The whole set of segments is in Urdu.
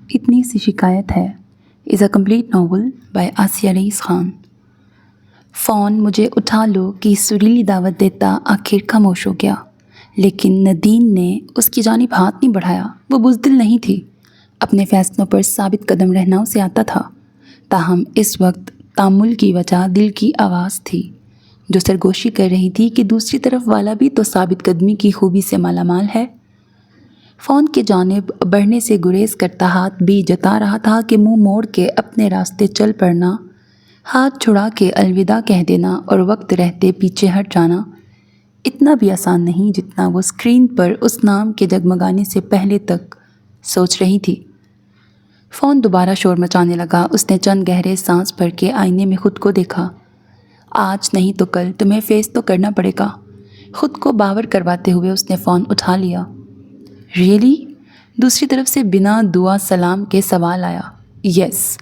اتنی سی شکایت ہے is a complete novel by Asiya Rais Khan. Phone مجھے اٹھا لو کی سریلی دعوت دیتا آخر خاموش ہو گیا، لیکن ندین نے اس کی جانب ہاتھ نہیں بڑھایا۔ وہ بزدل نہیں تھی، اپنے فیصلوں پر ثابت قدم رہنا اسے آتا تھا، تاہم اس وقت تامل کی وجہ دل کی آواز تھی جو سرگوشی کر رہی تھی کہ دوسری طرف والا بھی تو ثابت قدمی کی خوبی سے مالا مال ہے۔ فون کی جانب بڑھنے سے گریز کرتا ہاتھ بھی جتا رہا تھا کہ منہ موڑ کے اپنے راستے چل پڑنا، ہاتھ چھڑا کے الوداع کہہ دینا اور وقت رہتے پیچھے ہٹ جانا اتنا بھی آسان نہیں جتنا وہ اسکرین پر اس نام کے جگمگانے سے پہلے تک سوچ رہی تھی۔ فون دوبارہ شور مچانے لگا۔ اس نے چند گہرے سانس بھر کے آئینے میں خود کو دیکھا۔ آج نہیں تو کل تمہیں فیس تو کرنا پڑے گا، خود کو باور کرواتے ہوئے اس نے فون اٹھا لیا۔ ریئلی؟ دوسری طرف سے بنا دعا سلام کے سوال آیا۔ یس۔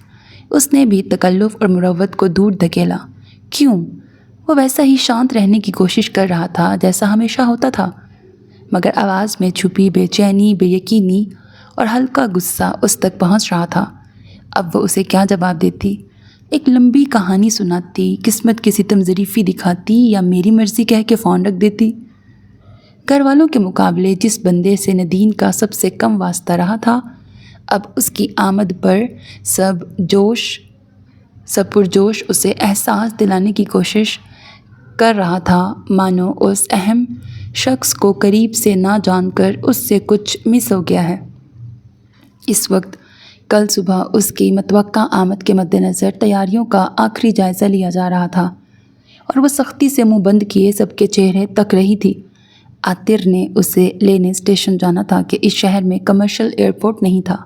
اس نے بھی تکلف اور مروت کو دور دھکیلا۔ کیوں؟ وہ ویسا ہی شانت رہنے کی کوشش کر رہا تھا جیسا ہمیشہ ہوتا تھا، مگر آواز میں چھپی بے چینی، بے یقینی اور ہلکا غصہ اس تک پہنچ رہا تھا۔ اب وہ اسے کیا جواب دیتی؟ ایک لمبی کہانی سناتی، قسمت کی ستم ظریفی دکھاتی یا میری مرضی کہہ کے فون رکھ دیتی؟ گھر والوں کے مقابلے جس بندے سے ندین کا سب سے کم واسطہ رہا تھا، اب اس کی آمد پر سب پرجوش اسے احساس دلانے کی کوشش کر رہا تھا مانو اس اہم شخص کو قریب سے نہ جان کر اس سے کچھ مس ہو گیا ہے۔ اس وقت کل صبح اس کی متوقع آمد کے مد نظر تیاریوں کا آخری جائزہ لیا جا رہا تھا اور وہ سختی سے منہ بند کیے سب کے چہرے تک رہی تھی۔ عاطر نے اسے لینے اسٹیشن جانا تھا کہ اس شہر میں کمرشل ایئرپورٹ نہیں تھا۔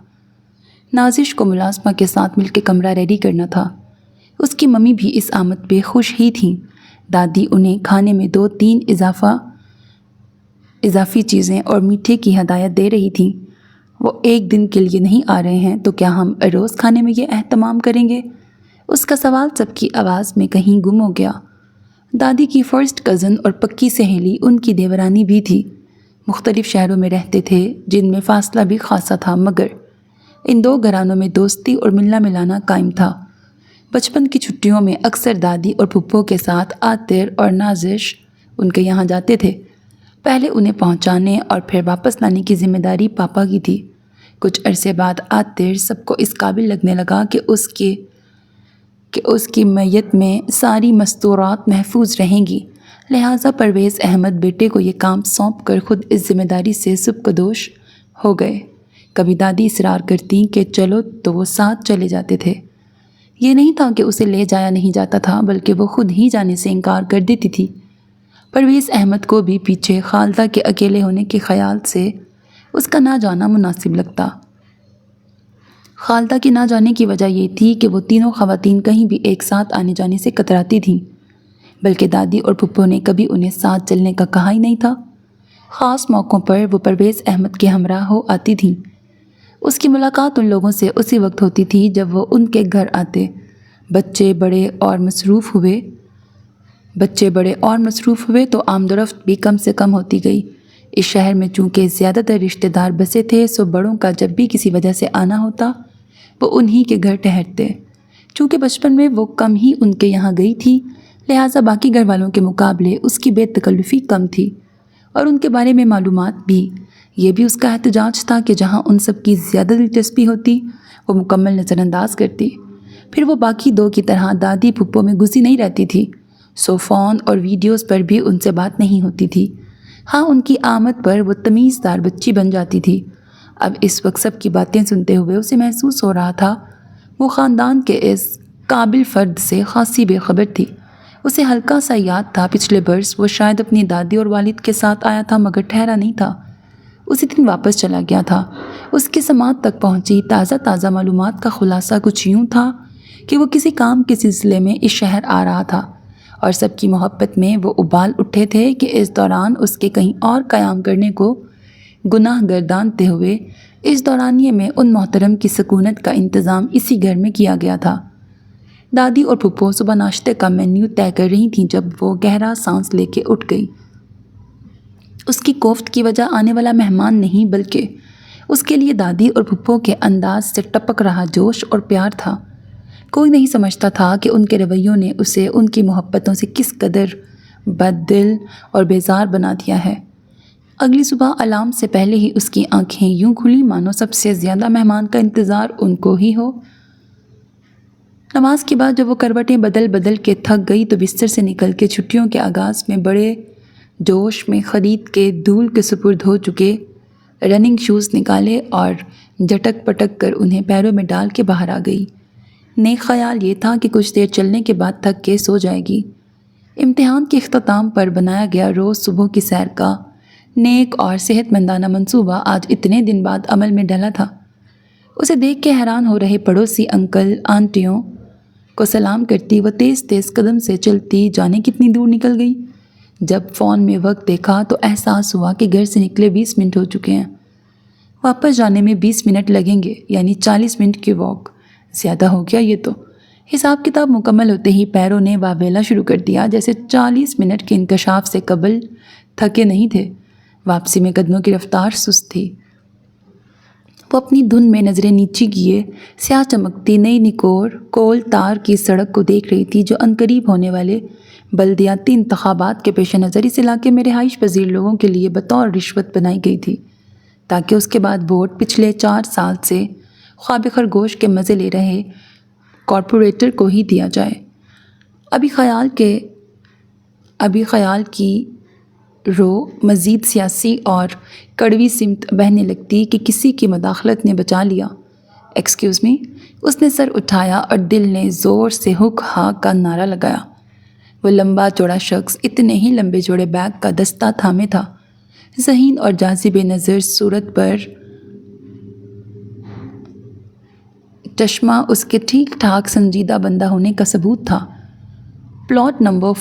نازش کو ملازمہ کے ساتھ مل کے کمرہ ریڈی کرنا تھا۔ اس کی ممی بھی اس آمد پہ خوش ہی تھیں۔ دادی انہیں کھانے میں 2-3 اضافی چیزیں اور میٹھے کی ہدایت دے رہی تھیں۔ وہ ایک دن کے لیے نہیں آ رہے ہیں تو کیا ہم روز کھانے میں یہ اہتمام کریں گے؟ اس کا سوال سب کی آواز میں کہیں گم ہو گیا۔ دادی کی فرسٹ کزن اور پکی سہیلی ان کی دیورانی بھی تھی۔ مختلف شہروں میں رہتے تھے جن میں فاصلہ بھی خاصا تھا، مگر ان دو گھرانوں میں دوستی اور ملنا ملانا قائم تھا۔ بچپن کی چھٹیوں میں اکثر دادی اور پھپھو کے ساتھ عاطر اور نازش ان کے یہاں جاتے تھے۔ پہلے انہیں پہنچانے اور پھر واپس لانے کی ذمہ داری پاپا کی تھی۔ کچھ عرصے بعد عاطر سب کو اس قابل لگنے لگا کہ اس کی میت میں ساری مستورات محفوظ رہیں گی، لہٰذا پرویز احمد بیٹے کو یہ کام سونپ کر خود اس ذمہ داری سے سبکدوش ہو گئے۔ کبھی دادی اصرار کرتی کہ چلو تو وہ ساتھ چلے جاتے تھے۔ یہ نہیں تھا کہ اسے لے جایا نہیں جاتا تھا، بلکہ وہ خود ہی جانے سے انکار کر دیتی تھی۔ پرویز احمد کو بھی پیچھے خالدہ کے اکیلے ہونے کے خیال سے اس کا نہ جانا مناسب لگتا۔ خالدہ کے نہ جانے کی وجہ یہ تھی کہ وہ تینوں خواتین کہیں بھی ایک ساتھ آنے جانے سے کتراتی تھیں، بلکہ دادی اور پھپھو نے کبھی انہیں ساتھ چلنے کا کہا ہی نہیں تھا۔ خاص موقعوں پر وہ پرویز احمد کے ہمراہ ہو آتی تھیں۔ اس کی ملاقات ان لوگوں سے اسی وقت ہوتی تھی جب وہ ان کے گھر آتے۔ بچے بڑے اور مصروف ہوئے تو آمد و رفت بھی کم سے کم ہوتی گئی۔ اس شہر میں چونکہ زیادہ تر رشتہ دار بسے تھے، سو بڑوں کا جب بھی کسی وجہ سے آنا ہوتا وہ انہی کے گھر ٹھہرتے۔ چونکہ بچپن میں وہ کم ہی ان کے یہاں گئی تھی، لہٰذا باقی گھر والوں کے مقابلے اس کی بے تکلفی کم تھی اور ان کے بارے میں معلومات بھی۔ یہ بھی اس کا احتجاج تھا کہ جہاں ان سب کی زیادہ دلچسپی ہوتی وہ مکمل نظر انداز کرتی۔ پھر وہ باقی دو کی طرح دادی پھپھو میں گھسی نہیں رہتی تھی، سو فون اور ویڈیوز پر بھی ان سے بات نہیں ہوتی تھی۔ ہاں، ان کی آمد پر وہ تمیز دار بچی بن جاتی تھی۔ اب اس وقت سب کی باتیں سنتے ہوئے اسے محسوس ہو رہا تھا وہ خاندان کے اس قابل فرد سے خاصی بے خبر تھی۔ اسے ہلکا سا یاد تھا پچھلے برس وہ شاید اپنی دادی اور والد کے ساتھ آیا تھا، مگر ٹھہرا نہیں تھا، اسی دن واپس چلا گیا تھا۔ اس کی سماعت تک پہنچی تازہ معلومات کا خلاصہ کچھ یوں تھا کہ وہ کسی کام کے سلسلے میں اس شہر آ رہا تھا اور سب کی محبت میں وہ ابال اٹھے تھے کہ اس دوران اس کے کہیں اور قیام کرنے کو گناہ گردانتے ہوئے اس دورانیے میں ان محترم کی سکونت کا انتظام اسی گھر میں کیا گیا تھا۔ دادی اور پھپھو صبح ناشتے کا مینیو طے کر رہی تھیں جب وہ گہرا سانس لے کے اٹھ گئی۔ اس کی کوفت کی وجہ آنے والا مہمان نہیں بلکہ اس کے لیے دادی اور پھپھو کے انداز سے ٹپک رہا جوش اور پیار تھا۔ کوئی نہیں سمجھتا تھا کہ ان کے رویوں نے اسے ان کی محبتوں سے کس قدر بد دل اور بیزار بنا دیا ہے۔ اگلی صبح الارم سے پہلے ہی اس کی آنکھیں یوں کھلی مانو سب سے زیادہ مہمان کا انتظار ان کو ہی ہو۔ نماز کے بعد جب وہ کروٹیں بدل بدل کے تھک گئی تو بستر سے نکل کے چھٹیوں کے آغاز میں بڑے جوش میں خرید کے دھول کے سپرد ہو چکے رننگ شوز نکالے اور جھٹک پٹک کر انہیں پیروں میں ڈال کے باہر آ گئی۔ نیک خیال یہ تھا کہ کچھ دیر چلنے کے بعد تھک کے سو جائے گی۔ امتحان کے اختتام پر بنایا گیا روز صبح کی سیر کا نیک اور صحت مندانہ منصوبہ آج اتنے دن بعد عمل میں ڈلا تھا۔ اسے دیکھ کے حیران ہو رہے پڑوسی انکل آنٹیوں کو سلام کرتی وہ تیز تیز قدم سے چلتی جانے کتنی دور نکل گئی۔ جب فون میں وقت دیکھا تو احساس ہوا کہ گھر سے نکلے 20 منٹ ہو چکے ہیں۔ واپس جانے میں 20 منٹ لگیں گے، یعنی 40 منٹ کی واک۔ زیادہ ہو گیا یہ تو۔ حساب کتاب مکمل ہوتے ہی پیروں نے واویلا شروع کر دیا، جیسے 40 منٹ کے انکشاف سے قبل تھکے نہیں تھے۔ واپسی میں قدموں کی رفتار سست تھی۔ وہ اپنی دھن میں نظریں نیچی کیے سیاہ چمکتی نئی نکور کول تار کی سڑک کو دیکھ رہی تھی جو عنقریب ہونے والے بلدیاتی انتخابات کے پیش نظر اس علاقے میں رہائش پذیر لوگوں کے لیے بطور رشوت بنائی گئی تھی تاکہ اس کے بعد ووٹ پچھلے 4 سال سے خواب خرگوش کے مزے لے رہے کارپوریٹر کو ہی دیا جائے۔ ابھی خیال کی رو مزید سیاسی اور کڑوی سمت بہنے لگتی کہ کسی کی مداخلت نے بچا لیا۔ ایکسکیوز می، اس نے سر اٹھایا اور دل نے زور سے ہک ہا کا نعرہ لگایا۔ وہ لمبا چوڑا شخص اتنے ہی لمبے چوڑے بیگ کا دستہ تھامے تھا۔ ذہین اور جاذب نظر صورت پر چشمہ اس کے ٹھیک ٹھاک سنجیدہ بندہ ہونے کا ثبوت تھا۔ پلاٹ نمبر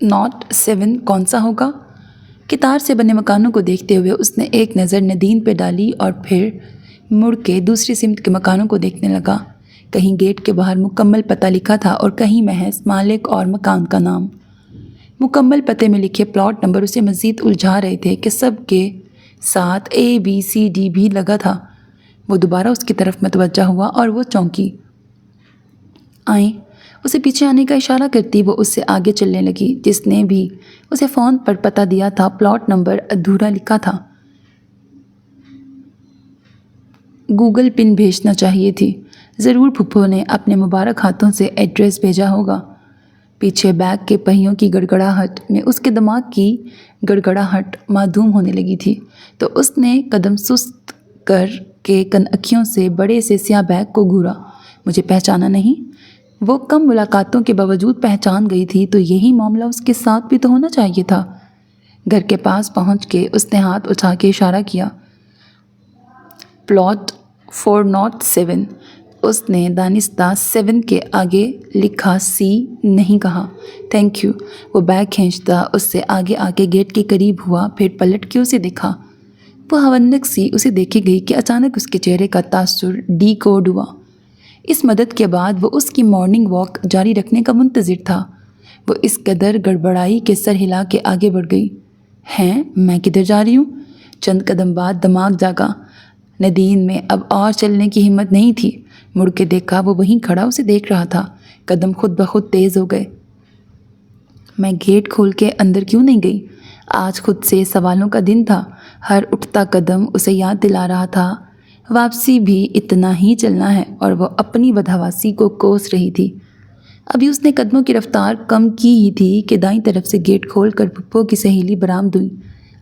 407 کون سا ہوگا؟ قطار سے بنے مکانوں کو دیکھتے ہوئے اس نے ایک نظر ندین پہ ڈالی اور پھر مڑ کے دوسری سمت کے مکانوں کو دیکھنے لگا۔ کہیں گیٹ کے باہر مکمل پتہ لکھا تھا اور کہیں محض مالک اور مکان کا نام۔ مکمل پتے میں لکھے پلاٹ نمبر اسے مزید الجھا رہے تھے کہ سب کے ساتھ ABCD بھی لگا تھا۔ وہ دوبارہ اس کی طرف متوجہ ہوا اور وہ چونکی۔ آئیں، اسے پیچھے آنے کا اشارہ کرتی وہ اس سے آگے چلنے لگی۔ جس نے بھی اسے فون پر پتہ دیا تھا پلاٹ نمبر ادھورا لکھا تھا۔ گوگل پن بھیجنا چاہیے تھی۔ ضرور پھپھو نے اپنے مبارک ہاتھوں سے ایڈریس بھیجا ہوگا۔ پیچھے بیگ کے پہیوں کی گڑگڑاہٹ میں اس کے دماغ کی گڑگڑاہٹ معدوم ہونے لگی تھی تو اس نے قدم سست کر کے کناکھیوں سے بڑے سے سیاہ بیگ کو گھورا۔ مجھے پہچانا نہیں؟ وہ کم ملاقاتوں کے باوجود پہچان گئی تھی تو یہی معاملہ اس کے ساتھ بھی تو ہونا چاہیے تھا۔ گھر کے پاس پہنچ کے اس نے ہاتھ اٹھا کے اشارہ کیا۔ پلاٹ 407۔ اس نے دانستہ 7 کے آگے لکھا C نہیں کہا۔ Thank you. وہ بیگ کھینچتا اس سے آگے آ کے گیٹ کے قریب ہوا، پھر پلٹ کے اسے دیکھا۔ وہ ہونک سی اسے دیکھی گئی کہ اچانک اس کے چہرے کا تاثر ڈی کوڈ ہوا۔ اس مدد کے بعد وہ اس کی مارننگ واک جاری رکھنے کا منتظر تھا۔ وہ اس قدر گڑبڑائی کہ سر ہلا کے آگے بڑھ گئی۔ ہیں، میں کدھر جا رہی ہوں؟ چند قدم بعد دماغ جاگا۔ ندین میں اب اور چلنے کی ہمت نہیں تھی۔ مڑ کے دیکھا، وہ وہیں کھڑا اسے دیکھ رہا تھا۔ قدم خود بخود تیز ہو گئے۔ میں گیٹ کھول کے اندر کیوں نہیں گئی؟ آج خود سے سوالوں کا دن تھا۔ ہر اٹھتا قدم اسے یاد دلا رہا تھا واپسی بھی اتنا ہی چلنا ہے، اور وہ اپنی بدحواسی کو کوس رہی تھی۔ ابھی اس نے قدموں کی رفتار کم کی ہی تھی کہ دائیں طرف سے گیٹ کھول کر پھپھو کی سہیلی برآمد ہوئی۔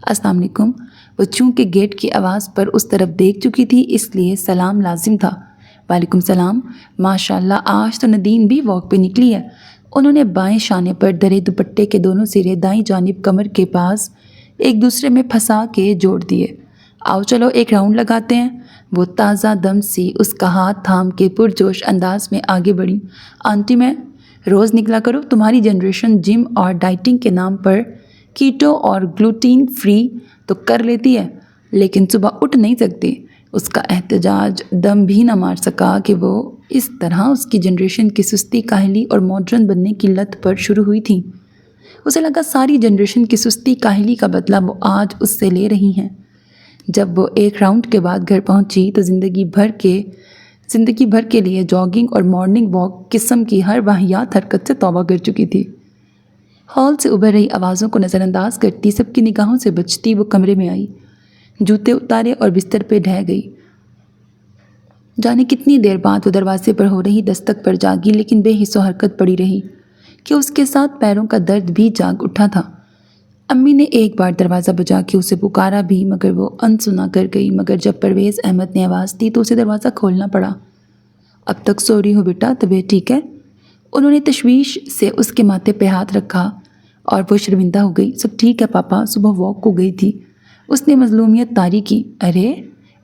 السلام علیکم۔ وہ چونکہ گیٹ کی آواز پر اس طرف دیکھ چکی تھی اس لیے سلام لازم تھا۔ وعلیکم السلام۔ ماشاءاللہ آج تو ندین بھی واک پہ نکلی ہے۔ انہوں نے بائیں شانے پر دھرے دوپٹے کے دونوں سرے دائیں جانب کمر کے پاس ایک دوسرے میں پھنسا کے جوڑ دیے۔ آؤ چلو ایک راؤنڈ لگاتے ہیں۔ وہ تازہ دم سی اس کا ہاتھ تھام کے پرجوش انداز میں آگے بڑھی۔ آنٹی، میں روز نکلا کرو، تمہاری جنریشن جم اور ڈائٹنگ کے نام پر کیٹو اور گلوٹین فری تو کر لیتی ہے، لیکن صبح اٹھ نہیں سکتی۔ اس کا احتجاج دم بھی نہ مار سکا کہ وہ اس طرح اس کی جنریشن کی سستی کاہلی اور ماڈرن بننے کی لت پر شروع ہوئی تھی۔ اسے لگا ساری جنریشن کی سستی کاہلی کا بدلہ وہ آج اس سے لے رہی ہیں۔ جب وہ ایک راؤنڈ کے بعد گھر پہنچی تو زندگی بھر کے لیے جاگنگ اور مارننگ واک قسم کی ہر واہیات حرکت سے توبہ کر چکی تھی۔ ہال سے ابھر رہی آوازوں کو نظر انداز کرتی، سب کی نگاہوں سے بچتی وہ کمرے میں آئی، جوتے اتارے اور بستر پہ ڈھہ گئی۔ جانے کتنی دیر بعد وہ دروازے پر ہو رہی دستک پر جاگی، لیکن بے حس و حرکت پڑی رہی کہ اس کے ساتھ پیروں کا درد بھی جاگ اٹھا تھا۔ امی نے ایک بار دروازہ بجا کے اسے پکارا بھی، مگر وہ انسنا کر گئی۔ مگر جب پرویز احمد نے آواز دی تو اسے دروازہ کھولنا پڑا۔ اب تک سو رہی ہو بیٹا، طبیعت ٹھیک ہے؟ انہوں نے تشویش سے اس کے ماتھے پہ ہاتھ رکھا اور وہ شرمندہ ہو گئی۔ سب ٹھیک ہے پاپا، صبح واک کو گئی تھی۔ اس نے مظلومیت طاری کی۔ ارے،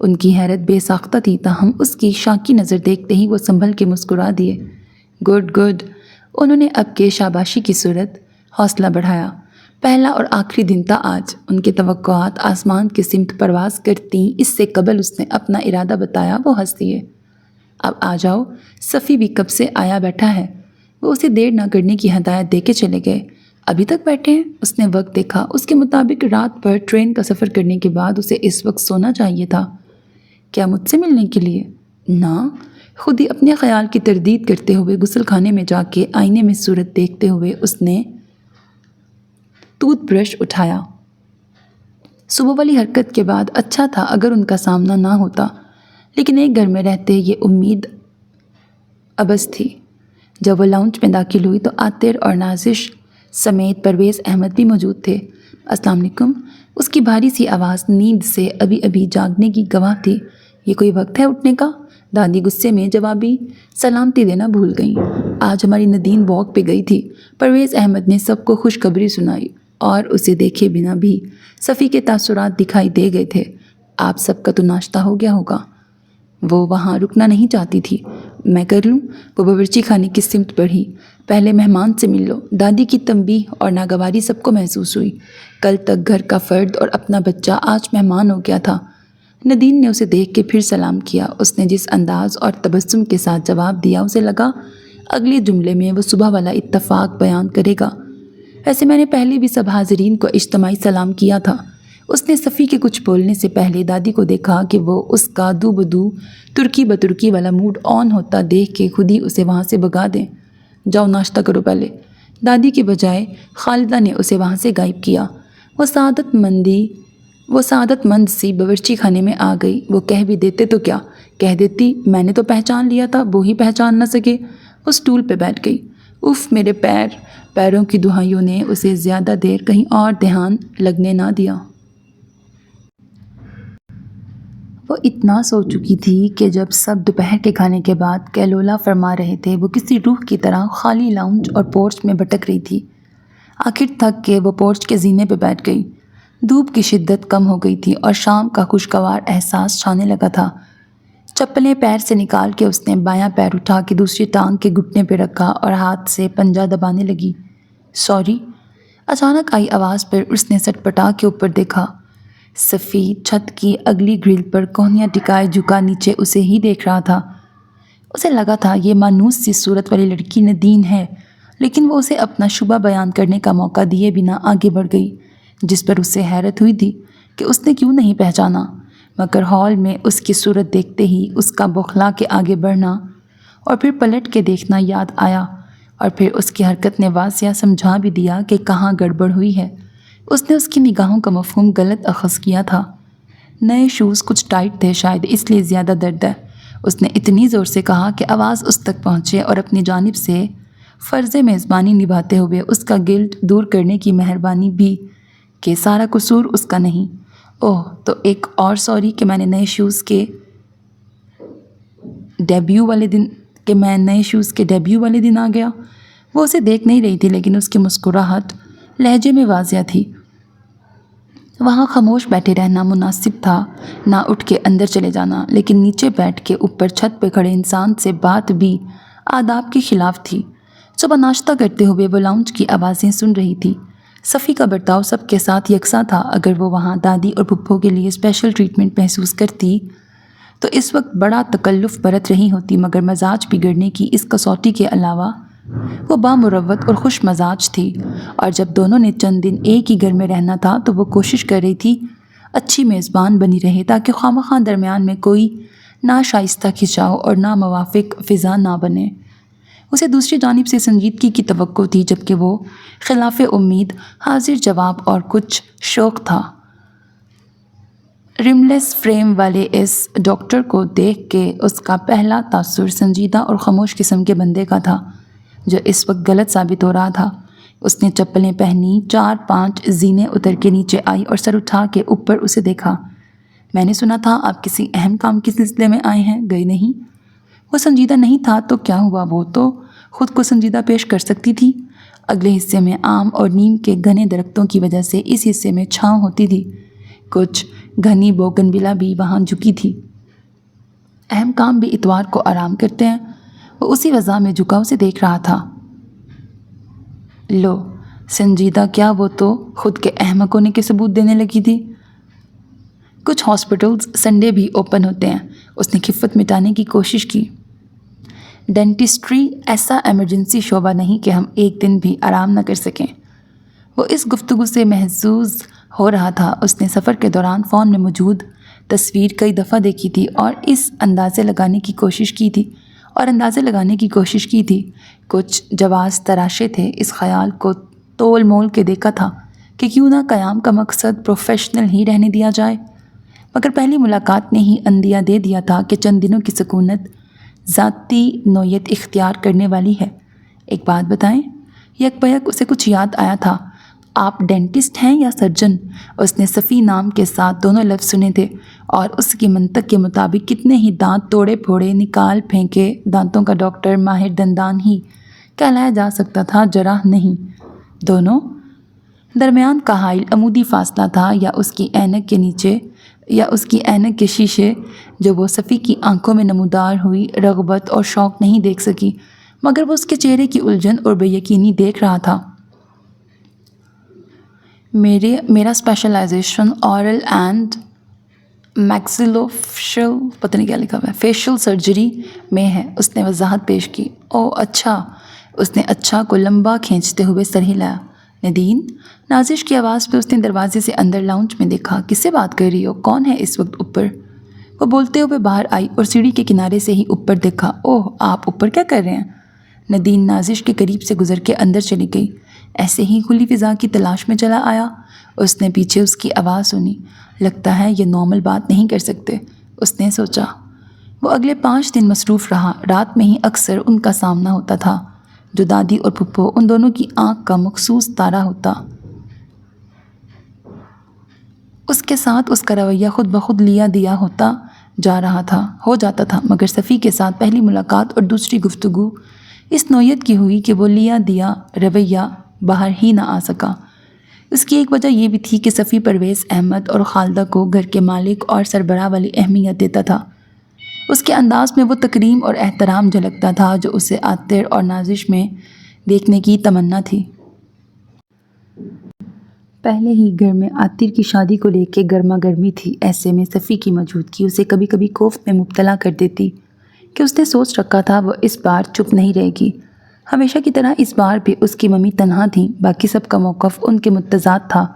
ان کی حیرت بے ساختہ تھی، تاہم اس کی شاکی نظر دیکھتے ہی وہ سنبھل کے مسکرا دیے۔ گڈ گڈ، انہوں نے اب کے شاباشی کی صورت حوصلہ بڑھایا۔ پہلا اور آخری دن تھا آج۔ ان کی توقعات آسمان کی سمت پرواز کرتیں۔ اس سے قبل اس نے اپنا ارادہ بتایا، وہ ہنس دیے۔ اب آ جاؤ، صفی بھی کب سے آیا بیٹھا ہے۔ وہ اسے دیر نہ کرنے کی ہدایت دے کے چلے گئے۔ ابھی تک بیٹھے ہیں؟ اس نے وقت دیکھا۔ اس کے مطابق رات بھر ٹرین کا سفر کرنے کے بعد اسے اس وقت سونا چاہیے تھا۔ کیا مجھ سے ملنے کے لیے؟ نہ، خود ہی اپنے خیال کی تردید کرتے ہوئے غسل خانے میں جا کے آئینے میں صورت دیکھتے ہوئے اس نے ٹوتھ برش اٹھایا۔ صبح والی حرکت کے بعد اچھا تھا اگر ان کا سامنا نہ ہوتا، لیکن ایک گھر میں رہتے یہ امید ابس تھی۔ جب وہ لاؤنج میں داخل ہوئی تو عاطر اور نازش سمیت پرویز احمد بھی موجود تھے۔ السلام علیکم، اس کی بھاری سی آواز نیند سے ابھی جاگنے کی گواہ تھی۔ یہ کوئی وقت ہے اٹھنے کا؟ دادی غصے میں جوابی سلامتی دینا بھول گئیں۔ آج ہماری نادین واک پہ گئی تھی۔ پرویز احمد نے سب کو خوشخبری سنائی اور اسے دیکھے بنا بھی صفی کے تاثرات دکھائی دے گئے تھے۔ آپ سب کا تو ناشتہ ہو گیا ہوگا؟ وہ وہاں رکنا نہیں چاہتی تھی۔ میں کر لوں؟ وہ باورچی خانے کی سمت بڑھی۔ پہلے مہمان سے مل لو۔ دادی کی تنبیہ اور ناگواری سب کو محسوس ہوئی۔ کل تک گھر کا فرد اور اپنا بچہ آج مہمان ہو گیا تھا۔ نادین نے اسے دیکھ کے پھر سلام کیا۔ اس نے جس انداز اور تبسم کے ساتھ جواب دیا، اسے لگا اگلے جملے میں وہ صبح والا اتفاق بیان کرے گا۔ ویسے میں نے پہلے بھی سب حاضرین کو اجتماعی سلام کیا تھا۔ اس نے صفی کے کچھ بولنے سے پہلے دادی کو دیکھا کہ وہ اس کا دو بدو ترکی بترکی والا موڈ آن ہوتا دیکھ کے خود ہی اسے وہاں سے بھگا دیں۔ جاؤ ناشتہ کرو پہلے۔ دادی کے بجائے خالدہ نے اسے وہاں سے غائب کیا۔ وہ سعادت مند سی باورچی خانے میں آ گئی۔ وہ کہہ بھی دیتے تو کیا کہہ دیتی، میں نے تو پہچان لیا تھا، وہ ہی پہچان نہ سکے۔ وہ سٹول پہ بیٹھ گئی۔ اف میرے پیروں کی دہائیوں نے اسے زیادہ دیر کہیں اور دھیان لگنے نہ دیا۔ وہ اتنا سو چکی تھی کہ جب سب دوپہر کے کھانے کے بعد کیلولا فرما رہے تھے، وہ کسی روح کی طرح خالی لاؤنج اور پورچ میں بھٹک رہی تھی۔ آخر تھک کے وہ پورچ کے زینے پہ بیٹھ گئی۔ دھوپ کی شدت کم ہو گئی تھی اور شام کا خوشگوار احساس چھانے لگا تھا۔ چپلیں پیر سے نکال کے اس نے بایاں پیر اٹھا کے دوسری ٹانگ کے گھٹنے پہ رکھا اور ہاتھ سے پنجہ دبانے لگی۔ سوری، اچانک آئی آواز پر اس نے سٹپٹا کے اوپر دیکھا۔ صفی چھت کی اگلی گرل پر کوہنیاں ٹکائے جھکا نیچے اسے ہی دیکھ رہا تھا۔ اسے لگا تھا یہ مانوس سی صورت والی لڑکی نادین ہے، لیکن وہ اسے اپنا شبہ بیان کرنے کا موقع دیے بنا آگے بڑھ گئی، جس پر اسے حیرت ہوئی تھی کہ اس نے کیوں نہیں پہچانا۔ مگر ہال میں اس کی صورت دیکھتے ہی اس کا بوکھلا کے آگے بڑھنا اور پھر پلٹ کے دیکھنا یاد آیا، اور پھر اس کی حرکت نے واضح سمجھا بھی دیا کہ کہاں گڑبڑ ہوئی ہے۔ اس نے اس کی نگاہوں کا مفہوم غلط اخذ کیا تھا۔ نئے شوز کچھ ٹائٹ تھے، شاید اس لیے زیادہ درد ہے۔ اس نے اتنی زور سے کہا کہ آواز اس تک پہنچے اور اپنی جانب سے فرض میزبانی نبھاتے ہوئے اس کا گلٹ دور کرنے کی مہربانی بھی کہ سارا قصور اس کا نہیں۔ اوہ، تو ایک اور سوری کہ میں نئے شوز کے ڈیبیو والے دن آ گیا۔ وہ اسے دیکھ نہیں رہی تھی، لیکن اس کی مسکراہٹ لہجے میں واضح تھی۔ وہاں خاموش بیٹھے رہنا مناسب تھا، نہ اٹھ کے اندر چلے جانا، لیکن نیچے بیٹھ کے اوپر چھت پہ کھڑے انسان سے بات بھی آداب کے خلاف تھی۔ صبح ناشتہ کرتے ہوئے وہ لاؤنج کی آوازیں سن رہی تھی۔ صفی کا برتاؤ سب کے ساتھ یکساں تھا۔ اگر وہ وہاں دادی اور پھپھو کے لیے اسپیشل ٹریٹمنٹ محسوس کرتی تو اس وقت بڑا تکلف برت رہی ہوتی، مگر مزاج بگڑنے کی اس کسوٹی کے علاوہ وہ بامروت اور خوش مزاج تھی، اور جب دونوں نے چند دن ایک ہی گھر میں رہنا تھا تو وہ کوشش کر رہی تھی اچھی میزبان بنی رہے تاکہ خواہ درمیان میں کوئی ناشائستہ کھنچاؤ اور ناموافق فضا نہ بنے۔ اسے دوسری جانب سے سنجیدگی کی توقع تھی، جبکہ وہ خلاف امید حاضر جواب اور کچھ شوق تھا۔ رملیس فریم والے اس ڈاکٹر کو دیکھ کے اس کا پہلا تاثر سنجیدہ اور خاموش قسم کے بندے کا تھا جو اس وقت غلط ثابت ہو رہا تھا۔ اس نے چپلیں پہنی، 4-5 زینے اتر کے نیچے آئی اور سر اٹھا کے اوپر اسے دیکھا۔ میں نے سنا تھا آپ کسی اہم کام کے سلسلے میں آئے ہیں، گئے نہیں؟ وہ سنجیدہ نہیں تھا تو کیا ہوا، وہ تو خود کو سنجیدہ پیش کر سکتی تھی۔ اگلے حصے میں آم اور نیم کے گھنے درختوں کی وجہ سے اس حصے میں چھاؤں ہوتی تھی۔ کچھ گھنی بوگنویلا بھی وہاں جھکی تھی۔ اہم کام بھی اتوار کو آرام کرتے ہیں۔ وہ اسی وضع میں جھکا اسے دیکھ رہا تھا۔ لو، سنجیدہ کیا وہ تو خود کے احمق ہونے کے ثبوت دینے لگی تھی۔ کچھ ہاسپٹلز سنڈے بھی اوپن ہوتے ہیں۔ اس نے خفت مٹانے کی کوشش کی۔ ڈینٹسٹری ایسا ایمرجنسی شعبہ نہیں کہ ہم ایک دن بھی آرام نہ کر سکیں۔ وہ اس گفتگو سے محظوظ ہو رہا تھا۔ اس نے سفر کے دوران فون میں موجود تصویر کئی دفعہ دیکھی تھی اور اندازے لگانے کی کوشش کی تھی۔ کچھ جواز تراشے تھے۔ اس خیال کو تول مول کے دیکھا تھا کہ کیوں نہ قیام کا مقصد پروفیشنل ہی رہنے دیا جائے، مگر پہلی ملاقات نے ہی اندیہ دے دیا تھا کہ چند دنوں کی سکونت ذاتی نوعیت اختیار کرنے والی ہے۔ ایک بات بتائیں، یک بیک اسے کچھ یاد آیا تھا۔ آپ ڈینٹسٹ ہیں یا سرجن؟ اس نے صفی نام کے ساتھ دونوں لفظ سنے تھے اور اس کی منطق کے مطابق کتنے ہی دانت توڑے پھوڑے نکال پھینکے دانتوں کا ڈاکٹر ماہر دندان ہی کہلایا جا سکتا تھا، جراح نہیں۔ دونوں درمیان کا حائل عمودی فاصلہ تھا، یا اس کی اینک کے نیچے یا اس کی اینک کے شیشے جو وہ صفی کی آنکھوں میں نمودار ہوئی رغبت اور شوق نہیں دیکھ سکی، مگر وہ اس کے چہرے کی الجھن اور بے یقینی دیکھ رہا تھا۔ میرا اسپیشلائزیشن اورل اینڈ میکسیلوفیشل پتہ نہیں کیا لکھا ہوا ہے، فیشل سرجری میں ہے، اس نے وضاحت پیش کی۔ او اچھا، اس نے اچھا کو لمبا کھینچتے ہوئے سر ہلایا۔ ندین، نازش کی آواز پہ اس نے دروازے سے اندر لاؤنج میں دیکھا۔ کس سے بات کر رہی ہو؟ کون ہے اس وقت اوپر؟ وہ بولتے ہوئے باہر آئی اور سیڑھی کے کنارے سے ہی اوپر دیکھا۔ اوہ، آپ اوپر کیا کر رہے ہیں؟ ندین نازش کے قریب سے گزر کے اندر چلی گئی۔ ایسے ہی کھلی فضا کی تلاش میں چلا آیا؟ اس نے پیچھے اس کی آواز سنی۔ لگتا ہے یہ نارمل بات نہیں کر سکتے، اس نے سوچا۔ وہ اگلے 5 دن مصروف رہا۔ رات میں ہی اکثر ان کا سامنا ہوتا تھا، جو دادی اور پھپھو ان دونوں کی آنکھ کا مخصوص تارہ ہوتا۔ اس کے ساتھ اس کا رویہ خود بخود لیا دیا ہوتا ہو جاتا تھا، مگر صفی کے ساتھ پہلی ملاقات اور دوسری گفتگو اس نوعیت کی ہوئی کہ وہ لیا دیا رویہ باہر ہی نہ آ سکا۔ اس کی ایک وجہ یہ بھی تھی کہ صفی پرویز احمد اور خالدہ کو گھر کے مالک اور سربراہ والی اہمیت دیتا تھا۔ اس کے انداز میں وہ تکریم اور احترام جھلکتا تھا جو اسے عاطر اور نازش میں دیکھنے کی تمنا تھی۔ پہلے ہی گھر میں عاطر کی شادی کو لے کے گرما گرمی تھی، ایسے میں صفی کی موجودگی اسے کبھی کبھی خوف میں مبتلا کر دیتی کہ اس نے سوچ رکھا تھا وہ اس بار چپ نہیں رہے گی۔ ہمیشہ کی طرح اس بار بھی اس کی ممی تنہا تھیں، باقی سب کا موقف ان کے متضاد تھا۔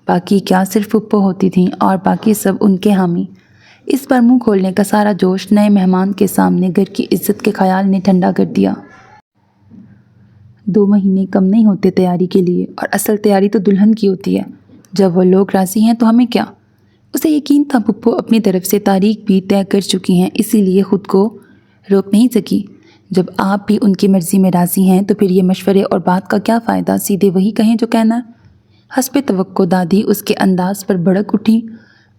باقی کیا صرف پھپھو ہوتی تھیں اور باقی سب ان کے حامی۔ اس پر منہ کھولنے کا سارا جوش نئے مہمان کے سامنے گھر کی عزت کے خیال نے ٹھنڈا کر دیا۔ 2 مہینے کم نہیں ہوتے تیاری کے لیے، اور اصل تیاری تو دلہن کی ہوتی ہے۔ جب وہ لوگ راضی ہیں تو ہمیں کیا؟ اسے یقین تھا پھپھو اپنی طرف سے تاریخ بھی طے کر چکی ہیں، اسی لیے خود کو روک نہیں سکی۔ جب آپ بھی ان کی مرضی میں راضی ہیں تو پھر یہ مشورے اور بات کا کیا فائدہ؟ سیدھے وہی کہیں جو کہنا ہے۔ حسب توقع دادی اس کے انداز پر بھڑک اٹھی۔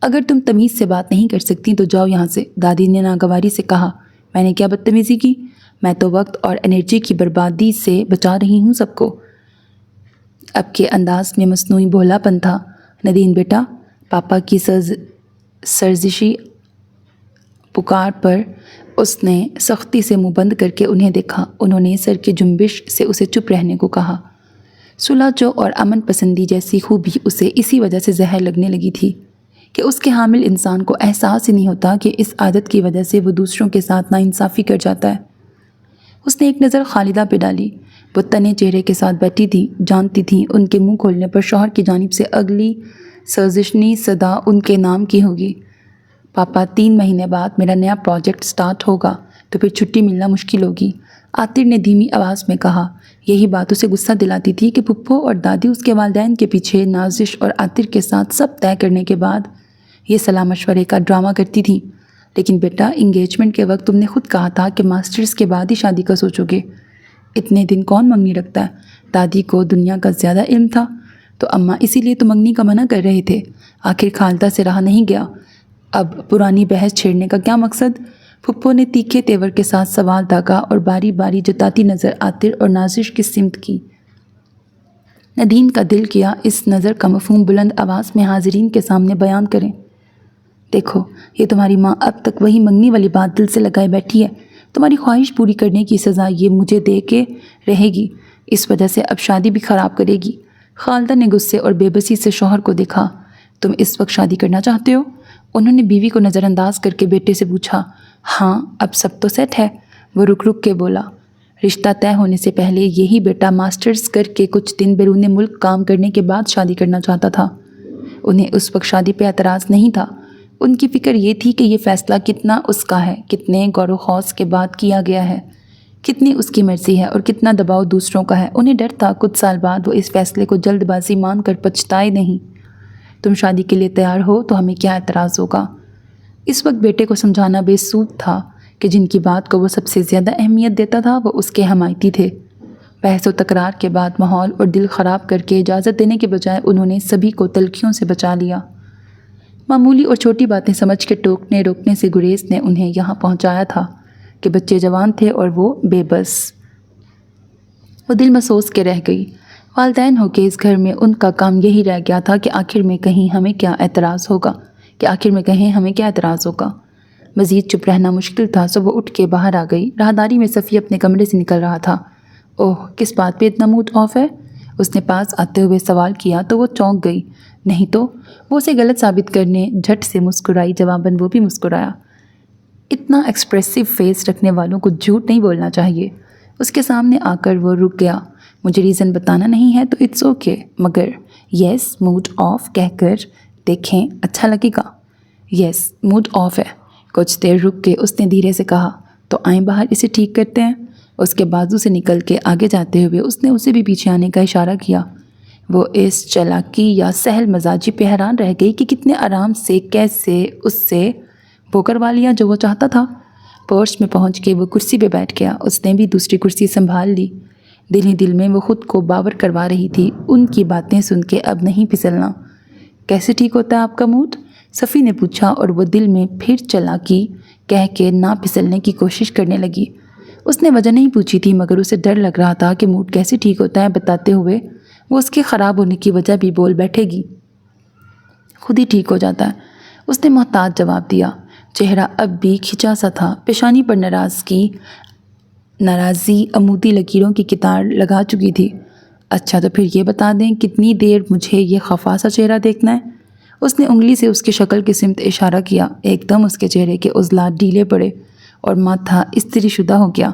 اگر تم تمیز سے بات نہیں کر سکتی تو جاؤ یہاں سے، دادی نے ناگواری سے کہا۔ میں نے کیا بدتمیزی کی؟ میں تو وقت اور انرجی کی بربادی سے بچا رہی ہوں سب کو۔ اب کے انداز میں مصنوعی بھولا پن تھا۔ ندین بیٹا، پاپا کی سرزشی پکار پر اس نے سختی سے منہ بند کر کے انہیں دیکھا۔ انہوں نے سر کی جنبش سے اسے چپ رہنے کو کہا۔ سلاچو اور امن پسندی جیسی خوبی اسے اسی وجہ سے زہر لگنے لگی تھی کہ اس کے حامل انسان کو احساس ہی نہیں ہوتا کہ اس عادت کی وجہ سے وہ دوسروں کے ساتھ ناانصافی کر جاتا ہے۔ اس نے ایک نظر خالدہ پہ ڈالی۔ وہ تنے چہرے کے ساتھ بیٹھی تھی، جانتی تھی ان کے منہ کھولنے پر شوہر کی جانب سے اگلی سرزشنی صدا ان کے نام کی ہوگی۔ پاپا 3 مہینے بعد میرا نیا پروجیکٹ سٹارٹ ہوگا تو پھر چھٹی ملنا مشکل ہوگی، عاطر نے دھیمی آواز میں کہا۔ یہی بات اسے غصہ دلاتی تھی کہ پھپھو اور دادی اس کے والدین کے پیچھے نازش اور عاطر کے ساتھ سب طے کرنے کے بعد یہ صلاح مشورے کا ڈرامہ کرتی تھی۔ لیکن بیٹا، انگیجمنٹ کے وقت تم نے خود کہا تھا کہ ماسٹرز کے بعد ہی شادی کا سوچو گے۔ اتنے دن کون منگنی رکھتا ہے؟ دادی کو دنیا کا زیادہ علم تھا تو اماں اسی لیے تو منگنی کا منع کر رہے تھے۔ آخر خالدہ سے رہا نہیں گیا۔ اب پرانی بحث چھیڑنے کا کیا مقصد؟ پھپھو نے تیکھے تیور کے ساتھ سوال داغا اور باری باری جتاتی نظر عاطر اور نازش کی سمت کی۔ ندین کا دل کیا اس نظر کا مفہوم بلند آواز میں حاضرین کے سامنے بیان کریں۔ دیکھو، یہ تمہاری ماں اب تک وہی منگنی والی بات دل سے لگائے بیٹھی ہے۔ تمہاری خواہش پوری کرنے کی سزا یہ مجھے دے کے رہے گی، اس وجہ سے اب شادی بھی خراب کرے گی۔ خالدہ نے غصے اور بے بسی سے شوہر کو دیکھا۔ تم اس وقت شادی کرنا چاہتے ہو؟ انہوں نے بیوی کو نظر انداز کر کے بیٹے سے پوچھا۔ ہاں، اب سب تو سیٹ ہے، وہ رک رک کے بولا۔ رشتہ طے ہونے سے پہلے یہی بیٹا ماسٹرز کر کے کچھ دن بیرون ملک کام کرنے کے بعد شادی کرنا چاہتا تھا۔ انہیں اس وقت شادی پہ اعتراض نہیں تھا، ان کی فکر یہ تھی کہ یہ فیصلہ کتنا اس کا ہے، کتنے غور و خوض کے بعد کیا گیا ہے، کتنی اس کی مرضی ہے اور کتنا دباؤ دوسروں کا ہے۔ انہیں ڈر تھا کچھ سال بعد وہ اس فیصلے کو جلد بازی مان کر پچھتائے نہیں۔ تم شادی کے لیے تیار ہو تو ہمیں کیا اعتراض ہوگا؟ اس وقت بیٹے کو سمجھانا بے سود تھا کہ جن کی بات کو وہ سب سے زیادہ اہمیت دیتا تھا وہ اس کے حمایتی تھے۔ بحث و تکرار کے بعد ماحول اور دل خراب کر کے اجازت دینے کے بجائے انہوں نے سبھی کو تلخیوں سے بچا لیا۔ معمولی اور چھوٹی باتیں سمجھ کے ٹوکنے روکنے سے گریز نے انہیں یہاں پہنچایا تھا کہ بچے جوان تھے اور وہ بے بس۔ وہ دل مسوس کے رہ گئی۔ والدین ہو کے اس گھر میں ان کا کام یہی رہ گیا تھا کہ آخر میں کہیں ہمیں کیا اعتراض ہوگا، مزید چپ رہنا مشکل تھا، سو وہ اٹھ کے باہر آ گئی۔ راہداری میں صفی اپنے کمرے سے نکل رہا تھا۔ اوہ، کس بات پہ اتنا موڈ آف ہے؟ اس نے پاس آتے ہوئے سوال کیا تو وہ چونک گئی۔ نہیں تو، وہ اسے غلط ثابت کرنے جھٹ سے مسکرائی، جواباً وہ بھی مسکرایا۔ اتنا ایکسپریسو فیس رکھنے والوں کو جھوٹ نہیں بولنا چاہیے۔ اس کے سامنے آ کر وہ رک گیا۔ مجھے ریزن بتانا نہیں ہے تو اٹس اوکے، مگر یس موڈ آف کہہ کر دیکھیں، اچھا لگے گا۔ یس موڈ آف ہے۔ کچھ دیر رک کے اس نے دھیرے سے کہا، تو آئیں باہر اسے ٹھیک کرتے ہیں۔ اس کے بازو سے نکل کے آگے جاتے ہوئے اس نے اسے بھی پیچھے آنے کا اشارہ کیا۔ وہ اس چالاکی یا سہل مزاجی پہ حیران رہ گئی کہ کتنے آرام سے کیسے اس سے وہ کروا لیا جو وہ چاہتا تھا۔ پورچ میں پہنچ کے وہ کرسی پہ بیٹھ گیا۔ اس نے بھی دوسری کرسی سنبھال لی۔ دل ہی دل میں وہ خود کو باور کروا رہی تھی، ان کی باتیں سن کے اب نہیں پھسلنا۔ کیسے ٹھیک ہوتا ہے آپ کا موڈ؟ صفی نے پوچھا اور وہ دل میں پھر چالاکی کہہ کے نہ پھسلنے کی کوشش کرنے لگی۔ اس نے وجہ نہیں پوچھی تھی مگر اسے ڈر لگ رہا تھا کہ موڈ کیسے ٹھیک ہوتا ہے بتاتے ہوئے وہ اس کے خراب ہونے کی وجہ بھی بول بیٹھے گی۔ خود ہی ٹھیک ہو جاتا ہے، اس نے محتاط جواب دیا۔ چہرہ اب بھی کھچا سا تھا، پیشانی پر ناراضی عمودی لکیروں کی قطار لگا چکی تھی۔ اچھا تو پھر یہ بتا دیں کتنی دیر مجھے یہ خفا سا چہرہ دیکھنا ہے؟ اس نے انگلی سے اس کی شکل کی سمت اشارہ کیا۔ ایک دم اس کے چہرے کے عضلات ڈھیلے پڑے اور ماتھا استری شدہ ہو گیا۔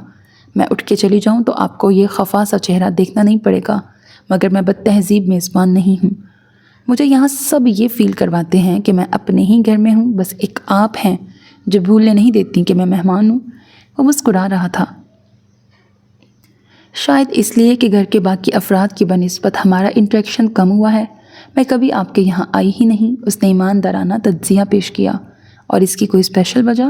میں اٹھ کے چلی جاؤں تو آپ کو یہ خفا سا چہرہ دیکھنا نہیں پڑے گا، مگر میں بد تہذیب میزبان نہیں ہوں۔ مجھے یہاں سب یہ فیل کرواتے ہیں کہ میں اپنے ہی گھر میں ہوں، بس ایک آپ ہیں جو بھولنے نہیں دیتی کہ میں مہمان ہوں۔ وہ مسکرا رہا تھا۔ شاید اس لیے کہ گھر کے باقی افراد کی بنسبت ہمارا انٹریکشن کم ہوا ہے، میں کبھی آپ کے یہاں آئی ہی نہیں، اس نے ایماندارانہ تجزیہ پیش کیا۔ اور اس کی کوئی اسپیشل وجہ؟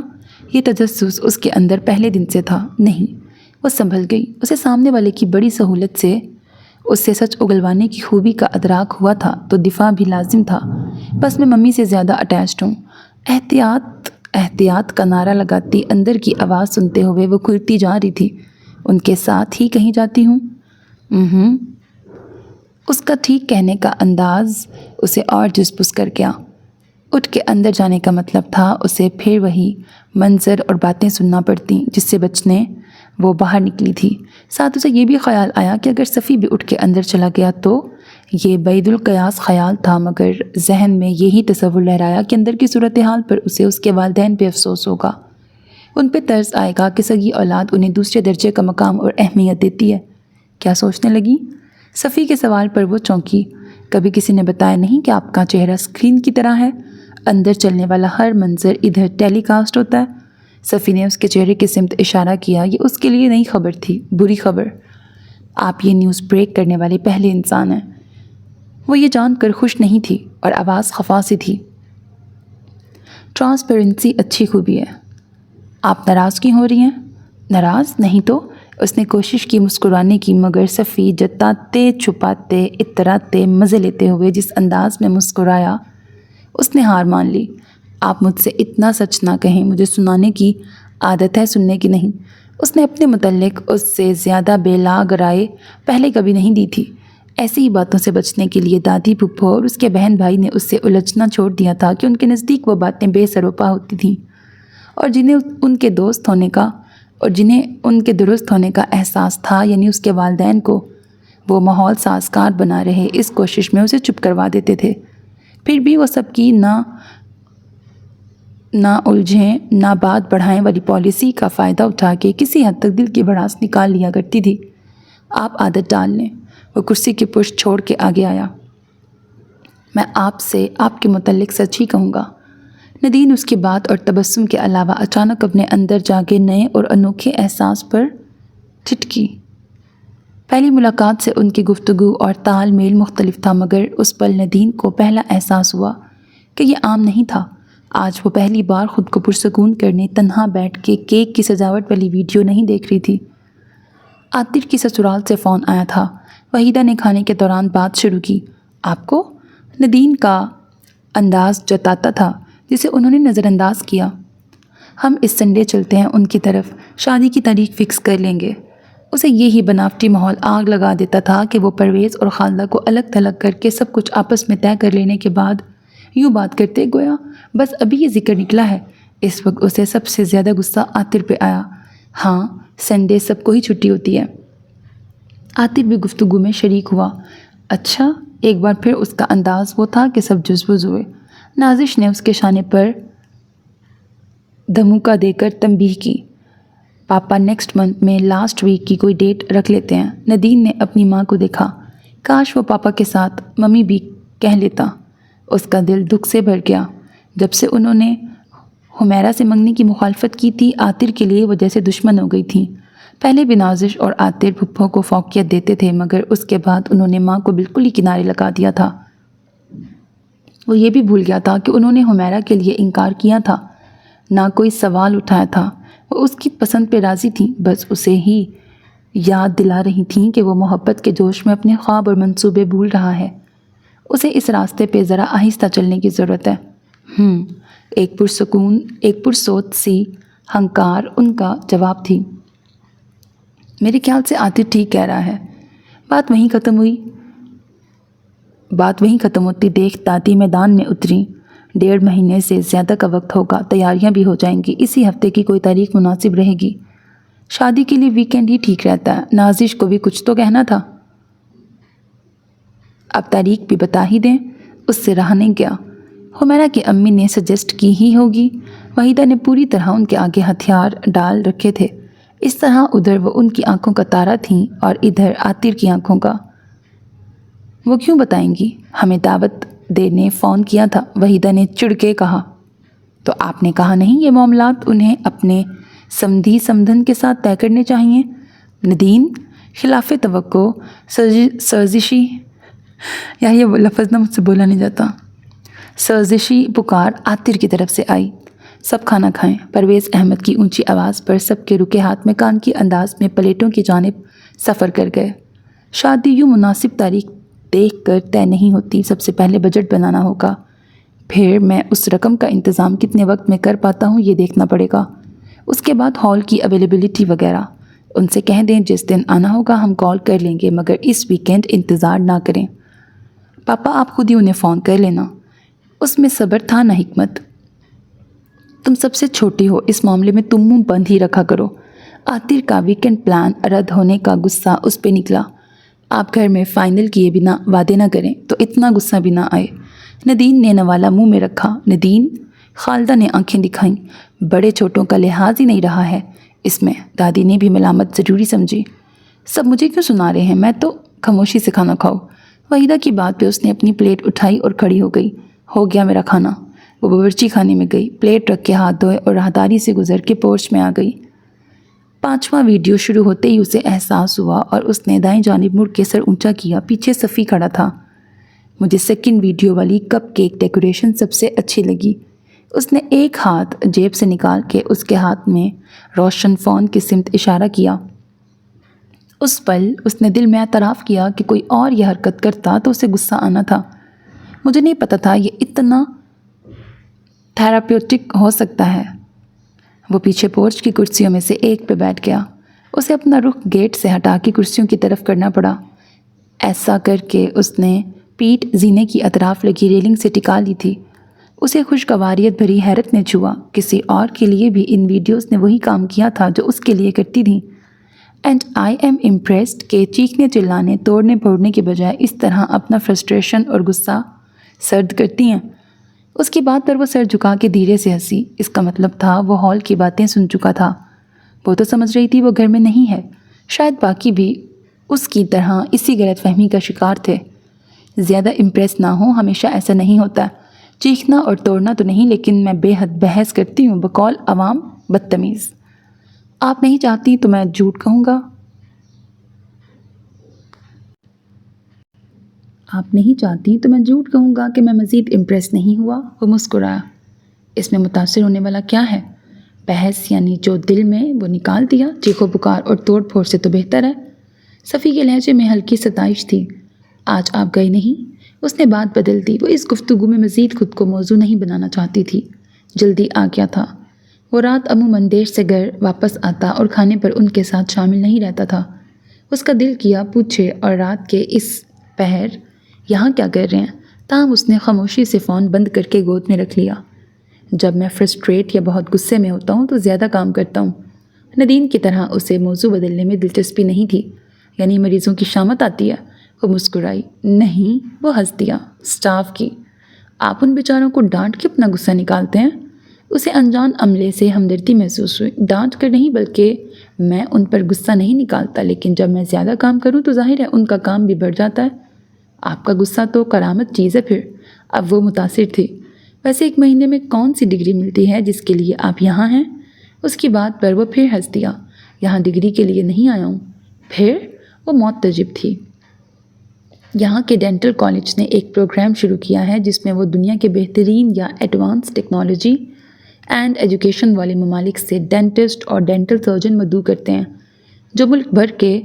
یہ تجسس اس کے اندر پہلے دن سے تھا۔ نہیں، وہ سنبھل گئی۔ اسے سامنے والے کی بڑی سہولت سے اس سے سچ اگلوانے کی خوبی کا ادراک ہوا تھا تو دفاع بھی لازم تھا۔ بس میں ممی سے زیادہ اٹیچڈ ہوں۔ احتیاط احتیاط کا نعرہ لگاتی اندر کی آواز سنتے ہوئے وہ کھلتی جا رہی تھی۔ ان کے ساتھ ہی کہیں جاتی ہوں؟ اس کا ٹھیک کہنے کا انداز اسے اور جذبس کر گیا۔ اٹھ کے اندر جانے کا مطلب تھا اسے پھر وہی منظر اور باتیں سننا پڑتیں جس سے بچنے وہ باہر نکلی تھی۔ ساتھ اسے یہ بھی خیال آیا کہ اگر صفی بھی اٹھ کے اندر چلا گیا تو یہ بعید القیاس خیال تھا، مگر ذہن میں یہی تصور لہرایا کہ اندر کی صورتحال پر اسے اس کے والدین پہ افسوس ہوگا، ان پہ طرز آئے گا کہ سگی اولاد انہیں دوسرے درجے کا مقام اور اہمیت دیتی ہے۔ کیا سوچنے لگی؟ صفی کے سوال پر وہ چونکی۔ کبھی کسی نے بتایا نہیں کہ آپ کا چہرہ اسکرین کی طرح ہے، اندر چلنے والا ہر منظر ادھر ٹیلی کاسٹ ہوتا ہے۔ صفی نے اس کے چہرے کی سمت اشارہ کیا۔ یہ اس کے لیے نئی خبر تھی، بری خبر۔ آپ یہ نیوز بریک کرنے والے پہلے انسان ہیں۔ وہ یہ جان کر خوش نہیں تھی اور آواز خفا سی تھی۔ ٹرانسپیرنسی اچھی خوبی ہے۔ آپ ناراض کیوں ہو رہی ہیں؟ ناراض نہیں تو؟ اس نے کوشش کی مسکرانے کی، مگر صفی جتاتے چھپاتے اتراتے مزے لیتے ہوئے جس انداز میں مسکرایا، اس نے ہار مان لی۔ آپ مجھ سے اتنا سچ نہ کہیں، مجھے سنانے کی عادت ہے، سننے کی نہیں۔ اس نے اپنے متعلق اس سے زیادہ بے لاگ رائے پہلے کبھی نہیں دی تھی۔ ایسی ہی باتوں سے بچنے کے لیے دادی پھپھو اور اس کے بہن بھائی نے اس سے الجھنا چھوڑ دیا تھا کہ ان کے نزدیک وہ باتیں بے سروپا ہوتی تھیں، اور جنہیں ان کے درست ہونے کا احساس تھا، یعنی اس کے والدین کو وہ ماحول سازگار بنا رہے، اس کوشش میں اسے چپ کروا دیتے تھے۔ پھر بھی وہ سب کی نہ الجھیں نہ بات بڑھائیں والی پالیسی کا فائدہ اٹھا کے کسی حد تک دل کی بھڑاس نکال لیا کرتی تھی۔ آپ عادت ڈال لیں۔ وہ کرسی کی پشت چھوڑ کے آگے آیا۔ میں آپ سے آپ کے متعلق سچ ہی کہوں گا۔ ندین اس کی بات اور تبسم کے علاوہ اچانک اپنے اندر جاگے نئے اور انوکھے احساس پر ٹھٹکی۔ پہلی ملاقات سے ان کی گفتگو اور تال میل مختلف تھا، مگر اس پل ندین کو پہلا احساس ہوا کہ یہ عام نہیں تھا۔ آج وہ پہلی بار خود کو پرسکون کرنے تنہا بیٹھ کے کیک کی سجاوٹ والی ویڈیو نہیں دیکھ رہی تھی۔ عاطر کی سسرال سے فون آیا تھا۔ وحیدہ نے کھانے کے دوران بات شروع کی۔ آپ کو؟ ندین کا انداز جتاتا تھا جسے انہوں نے نظر انداز کیا۔ ہم اس سنڈے چلتے ہیں ان کی طرف، شادی کی تاریخ فکس کر لیں گے۔ اسے یہی بناوٹی ماحول آگ لگا دیتا تھا کہ وہ پرویز اور خالدہ کو الگ تھلگ کر کے سب کچھ آپس میں طے کر لینے کے بعد یوں بات کرتے گویا بس ابھی یہ ذکر نکلا ہے۔ اس وقت اسے سب سے زیادہ غصہ عاطر پہ آیا۔ ہاں، سنڈے سب کو ہی چھٹی ہوتی ہے۔ عاطر بھی گفتگو میں شریک ہوا۔ اچھا، ایک بار پھر اس کا انداز وہ تھا کہ سب جزبز ہوئے۔ نازش نے اس کے شانے پر دھموکا دے کر تنبیہ کی۔ پاپا نیکسٹ منتھ میں لاسٹ ویک کی کوئی ڈیٹ رکھ لیتے ہیں۔ ندین نے اپنی ماں کو دیکھا۔ کاش وہ پاپا کے ساتھ ممی بھی کہہ لیتا۔ اس کا دل دکھ سے بھر گیا۔ جب سے انہوں نے حمیرہ سے منگنے کی مخالفت کی تھی، عاطر کے لیے وہ جیسے دشمن ہو گئی تھیں۔ پہلے بھی نازش اور عاطر پھپھو کو فوقیت دیتے تھے، مگر اس کے بعد انہوں نے ماں کو بالکل ہی کنارے لگا دیا تھا۔ وہ یہ بھی بھول گیا تھا کہ انہوں نے حمیرہ کے لیے انکار کیا تھا، نہ کوئی سوال اٹھایا تھا۔ وہ اس کی پسند پہ راضی تھیں، بس اسے ہی یاد دلا رہی تھیں کہ وہ محبت کے جوش میں اپنے خواب اور منصوبے بھول رہا ہے۔ اسے اس راستے پہ ذرا آہستہ چلنے کی ضرورت ہے۔ ایک پرسوت سی ہنکار ان کا جواب تھی۔ میرے خیال سے عاطر ٹھیک کہہ رہا ہے۔ بات وہیں ختم ہوتی دیکھ دادی میدان میں اتری۔ 1.5 مہینے سے زیادہ کا وقت ہوگا، تیاریاں بھی ہو جائیں گی، اسی ہفتے کی کوئی تاریخ مناسب رہے گی۔ شادی کے لیے ویکینڈ ہی ٹھیک رہتا ہے۔ نازش کو بھی کچھ تو کہنا تھا۔ اب تاریخ بھی بتا ہی دیں، اس سے رہا نہیں گیا۔ حمیرہ کی امی نے سجیسٹ کی ہی ہوگی۔ وحیدہ نے پوری طرح ان کے آگے ہتھیار ڈال رکھے تھے۔ اس طرح ادھر وہ ان کی آنکھوں کا تارا تھیں اور ادھر عاطر کی آنکھوں کا۔ وہ کیوں بتائیں گی؟ ہمیں دعوت دینے فون کیا تھا، وحیدہ نے چڑ کے کہا۔ تو آپ نے کہا نہیں یہ معاملات انہیں اپنے سمدھی سمدھن کے ساتھ طے کرنے چاہیے؟ ندین خلاف توقع سرزشی یہ وہ لفظ نہ مجھ سے بولا نہیں جاتا، سرزشی پکار عاطر کی طرف سے آئی۔ سب کھانا کھائیں۔ پرویز احمد کی اونچی آواز پر سب کے رکے ہاتھ میں کان کی انداز میں پلیٹوں کی جانب سفر کر گئے۔ شادی یوں مناسب تاریخ دیکھ کر طے نہیں ہوتی، سب سے پہلے بجٹ بنانا ہوگا، پھر میں اس رقم کا انتظام کتنے وقت میں کر پاتا ہوں یہ دیکھنا پڑے گا، اس کے بعد ہال کی اویلیبلٹی وغیرہ۔ ان سے کہہ دیں جس دن آنا ہوگا ہم کال کر لیں گے، مگر اس ویکینڈ انتظار نہ کریں۔ پاپا آپ خود ہی انہیں فون کر لینا۔ اس میں صبر تھا نہ حکمت۔ تم سب سے چھوٹی ہو، اس معاملے میں تم منہ بند ہی رکھا کرو۔ عاطر کا ویکینڈ پلان رد ہونے کا غصہ اس پہ نکلا۔ آپ گھر میں فائنل کیے بنا وعدے نہ کریں تو اتنا غصہ بھی نہ آئے۔ ندین نے نوالا منہ میں رکھا۔ ندین؟ خالدہ نے آنکھیں دکھائیں۔ بڑے چھوٹوں کا لحاظ ہی نہیں رہا ہے اس میں۔ دادی نے بھی ملامت ضروری سمجھی۔ سب مجھے کیوں سنا رہے ہیں؟ میں تو خاموشی سے کھانا کھاؤ۔ وحیدہ کی بات پہ اس نے اپنی پلیٹ اٹھائی اور کھڑی ہو گئی۔ ہو گیا میرا کھانا۔ وہ باورچی خانے میں گئی، پلیٹ رکھ کے ہاتھ دھوئے اور راہداری سے گزر کے پورچ میں آ گئی۔ 5واں ویڈیو شروع ہوتے ہی اسے احساس ہوا اور اس نے دائیں جانب مڑ کے سر اونچا کیا۔ پیچھے صفی کھڑا تھا۔ مجھے سیکنڈ ویڈیو والی کپ کیک ڈیکوریشن سب سے اچھی لگی۔ اس نے ایک ہاتھ جیب سے نکال کے اس کے ہاتھ میں روشن فون کی سمت اشارہ کیا۔ اس پل اس نے دل میں اعتراف کیا کہ کوئی اور یہ حرکت کرتا تو اسے غصہ آنا تھا۔ مجھے نہیں پتا تھا یہ اتنا تھراپیوٹک ہو سکتا ہے۔ وہ پیچھے پورچ کی کرسیوں میں سے ایک پہ بیٹھ گیا۔ اسے اپنا رخ گیٹ سے ہٹا کے کرسیوں کی طرف کرنا پڑا۔ ایسا کر کے اس نے پیٹھ زینے کی اطراف لگی ریلنگ سے ٹکا لی تھی۔ اسے خوشگواریت بھری حیرت نے چھوا۔ کسی اور کے لیے بھی ان ویڈیوز نے وہی کام کیا تھا جو اس کے لیے کرتی تھیں۔ اینڈ آئی ایم امپریسڈ کہ چیخنے چلانے توڑنے پھوڑنے کے بجائے اس طرح اپنا فرسٹریشن اور غصہ سرد کرتی ہیں۔ اس کی بات پر وہ سر جھکا کے دھیرے سے ہنسی۔ اس کا مطلب تھا وہ ہال کی باتیں سن چکا تھا۔ وہ تو سمجھ رہی تھی وہ گھر میں نہیں ہے۔ شاید باقی بھی اس کی طرح اسی غلط فہمی کا شکار تھے۔ زیادہ امپریس نہ ہوں، ہمیشہ ایسا نہیں ہوتا۔ چیخنا اور توڑنا تو نہیں، لیکن میں بے حد بحث کرتی ہوں، بقول عوام بدتمیز۔ آپ نہیں چاہتی تو میں جھوٹ کہوں گا۔ آپ نہیں چاہتی تو میں جھوٹ کہوں گا کہ میں مزید امپریس نہیں ہوا۔ وہ مسکرایا۔ اس میں متاثر ہونے والا کیا ہے؟ بحث یعنی جو دل میں وہ نکال دیا۔ چیخو پکار اور توڑ پھوڑ سے تو بہتر ہے۔ صفی کے لہجے میں ہلکی ستائش تھی۔ آج آپ گئے نہیں؟ اس نے بات بدل دی۔ وہ اس گفتگو میں مزید خود کو موضوع نہیں بنانا چاہتی تھی۔ جلدی آ گیا تھا۔ وہ رات عموماً دیر سے گھر واپس آتا اور کھانے پر ان کے ساتھ شامل نہیں رہتا تھا۔ اس کا دل کیا پوچھے اور رات کے اس پہر یہاں کیا کر رہے ہیں؟ تاہم اس نے خاموشی سے فون بند کر کے گود میں رکھ لیا۔ جب میں فرسٹریٹ یا بہت غصے میں ہوتا ہوں تو زیادہ کام کرتا ہوں۔ ندین کی طرح اسے موضوع بدلنے میں دلچسپی نہیں تھی۔ یعنی مریضوں کی شامت آتی ہے؟ وہ مسکرائی۔ نہیں، وہ ہنس دیا۔ اسٹاف کی؟ آپ ان بیچاروں کو ڈانٹ کے اپنا غصہ نکالتے ہیں؟ اسے انجان عملے سے ہمدردی محسوس ہوئی۔ ڈانٹ کر نہیں، بلکہ میں ان پر غصہ نہیں نکالتا، لیکن جب میں زیادہ کام کروں تو ظاہر ہے ان کا کام بھی بڑھ جاتا ہے۔ آپ کا غصہ تو کرامت چیز ہے پھر۔ اب وہ متاثر تھی۔ ویسے 1 مہینے میں کون سی ڈگری ملتی ہے جس کے لیے آپ یہاں ہیں؟ اس کی بات پر وہ پھر ہنس دیا۔ یہاں ڈگری کے لیے نہیں آیا ہوں۔ پھر؟ وہ معتجب تھی۔ یہاں کے ڈینٹل کالج نے ایک پروگرام شروع کیا ہے جس میں وہ دنیا کے بہترین یا ایڈوانس ٹیکنالوجی اینڈ ایجوکیشن والے ممالک سے ڈینٹسٹ اور ڈینٹل سرجن مدعو کرتے ہیں، جو ملک بھر کے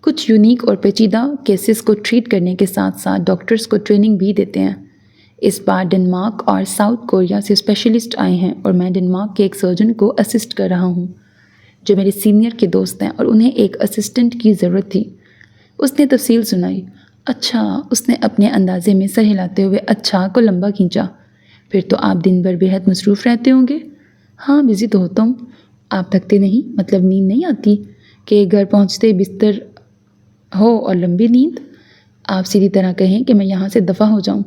کچھ یونیک اور پیچیدہ کیسز کو ٹریٹ کرنے کے ساتھ ساتھ ڈاکٹرز کو ٹریننگ بھی دیتے ہیں۔ اس بار ڈنمارک اور ساؤتھ کوریا سے اسپیشلسٹ آئے ہیں اور میں ڈنمارک کے ایک سرجن کو اسسٹ کر رہا ہوں جو میرے سینئر کے دوست ہیں، اور انہیں ایک اسسٹنٹ کی ضرورت تھی۔ اس نے تفصیل سنائی۔ اچھا، اس نے اپنے اندازے میں سر ہلاتے ہوئے اچھا کو لمبا کھینچا۔ پھر تو آپ دن بھر بے حد مصروف رہتے ہوں گے؟ ہاں، بزی تو ہوتا ہوں۔ آپ تھکتے نہیں؟ مطلب نیند نہیں آتی کہ گھر پہنچتے بستر ہو اور لمبی نیند؟ آپ سیدھی طرح کہیں کہ میں یہاں سے دفع ہو جاؤں۔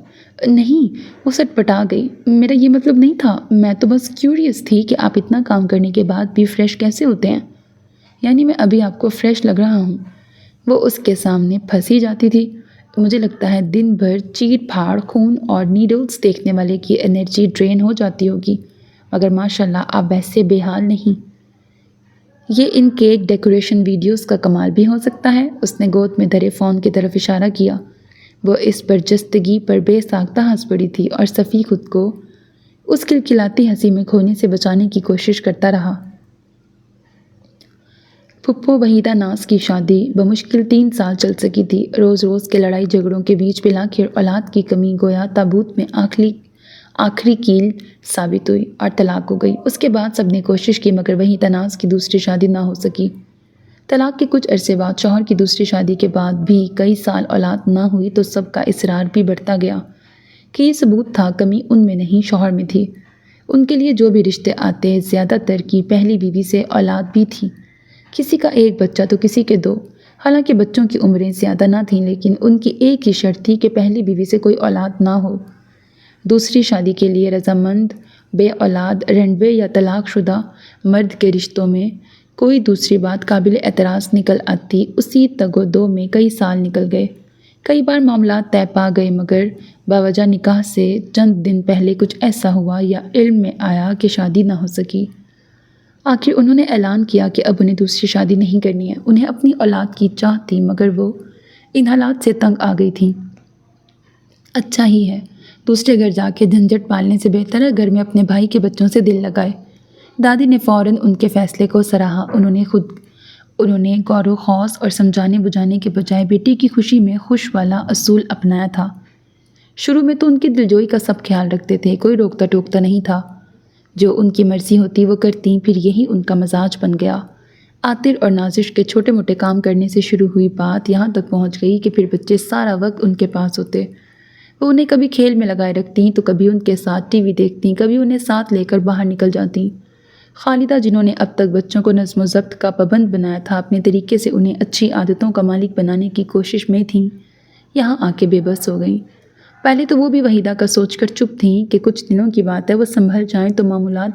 نہیں، وہ سٹ پٹا گئی۔ میرا یہ مطلب نہیں تھا، میں تو بس کیوریس تھی کہ آپ اتنا کام کرنے کے بعد بھی فریش کیسے ہوتے ہیں؟ یعنی میں ابھی آپ کو فریش لگ رہا ہوں؟ وہ اس کے سامنے پھنسی جاتی تھی۔ مجھے لگتا ہے دن بھر چیٹ پھاڑ، خون اور نیڈلز دیکھنے والے کی انرجی ڈرین ہو جاتی ہوگی، مگر ماشاءاللہ آپ ویسے بے حال نہیں۔ یہ ان کیک ڈیکوریشن ویڈیوز کا کمال بھی ہو سکتا ہے۔ اس نے گود میں دھرے فون کی طرف اشارہ کیا۔ وہ اس برجستگی پر بے ساختہ ہنس پڑی تھی اور صفی خود کو اس کلکلاتی ہنسی میں کھونے سے بچانے کی کوشش کرتا رہا۔ پھپھو وحیدہ ناز کی شادی بمشکل 3 سال چل سکی تھی۔ روز روز کے لڑائی جھگڑوں کے بیچ بالآخر اولاد کی کمی گویا تابوت میں آخری کیل ثابت ہوئی اور طلاق ہو گئی۔ اس کے بعد سب نے کوشش کی مگر وحیدہ ناز کی دوسری شادی نہ ہو سکی۔ طلاق کے کچھ عرصے بعد شوہر کی دوسری شادی کے بعد بھی کئی سال اولاد نہ ہوئی تو سب کا اصرار بھی بڑھتا گیا کہ یہ ثبوت تھا کمی ان میں نہیں شوہر میں تھی۔ ان کے لیے جو بھی رشتے آتے زیادہ تر کی پہلی بیوی سے اولاد بھی تھی، کسی کا 1 بچہ تو کسی کے 2۔ حالانکہ بچوں کی عمریں زیادہ نہ تھیں، لیکن ان کی ایک ہی شرط تھی کہ پہلی بیوی سے کوئی اولاد نہ ہو۔ دوسری شادی کے لیے رضامند بے اولاد رنڈوے یا طلاق شدہ مرد کے رشتوں میں کوئی دوسری بات قابل اعتراض نکل آتی، اسی تگ و دو میں کئی سال نکل گئے۔ کئی بار معاملات طے پا گئے مگر باوجہ نکاح سے چند دن پہلے کچھ ایسا ہوا یا علم میں آیا کہ شادی نہ ہو سکی۔ آخر انہوں نے اعلان کیا کہ اب انہیں دوسری شادی نہیں کرنی ہے۔ انہیں اپنی اولاد کی چاہ تھی مگر وہ ان حالات سے تنگ آ گئی تھیں۔ اچھا ہی ہے، دوسرے گھر جا کے جھنجھٹ پالنے سے بہتر ہے گھر میں اپنے بھائی کے بچوں سے دل لگائے۔ دادی نے فوراً ان کے فیصلے کو سراہا۔ انہوں نے غور و خوض اور سمجھانے بجھانے کے بجائے بیٹی کی خوشی میں خوش والا اصول اپنایا تھا۔ شروع میں تو ان کی دلجوئی کا سب خیال رکھتے تھے، کوئی روکتا ٹوکتا نہیں تھا، جو ان کی مرضی ہوتی وہ کرتیں، پھر یہی ان کا مزاج بن گیا۔ عاطر اور نازش کے چھوٹے موٹے کام کرنے سے شروع ہوئی بات یہاں تک پہنچ گئی کہ پھر بچے سارا وقت ان کے پاس ہوتے۔ وہ انہیں کبھی کھیل میں لگائے رکھتیں تو کبھی ان کے ساتھ ٹی وی دیکھتیں، کبھی انہیں ساتھ لے کر باہر نکل جاتیں۔ خالدہ، جنہوں نے اب تک بچوں کو نظم و ضبط کا پابند بنایا تھا، اپنے طریقے سے انہیں اچھی عادتوں کا مالک بنانے کی کوشش میں تھیں، یہاں آ کے بے بس ہو گئیں۔ پہلے تو وہ بھی وحیدہ کا سوچ کر چپ تھیں کہ کچھ دنوں کی بات ہے، وہ سنبھل جائیں تو معمولات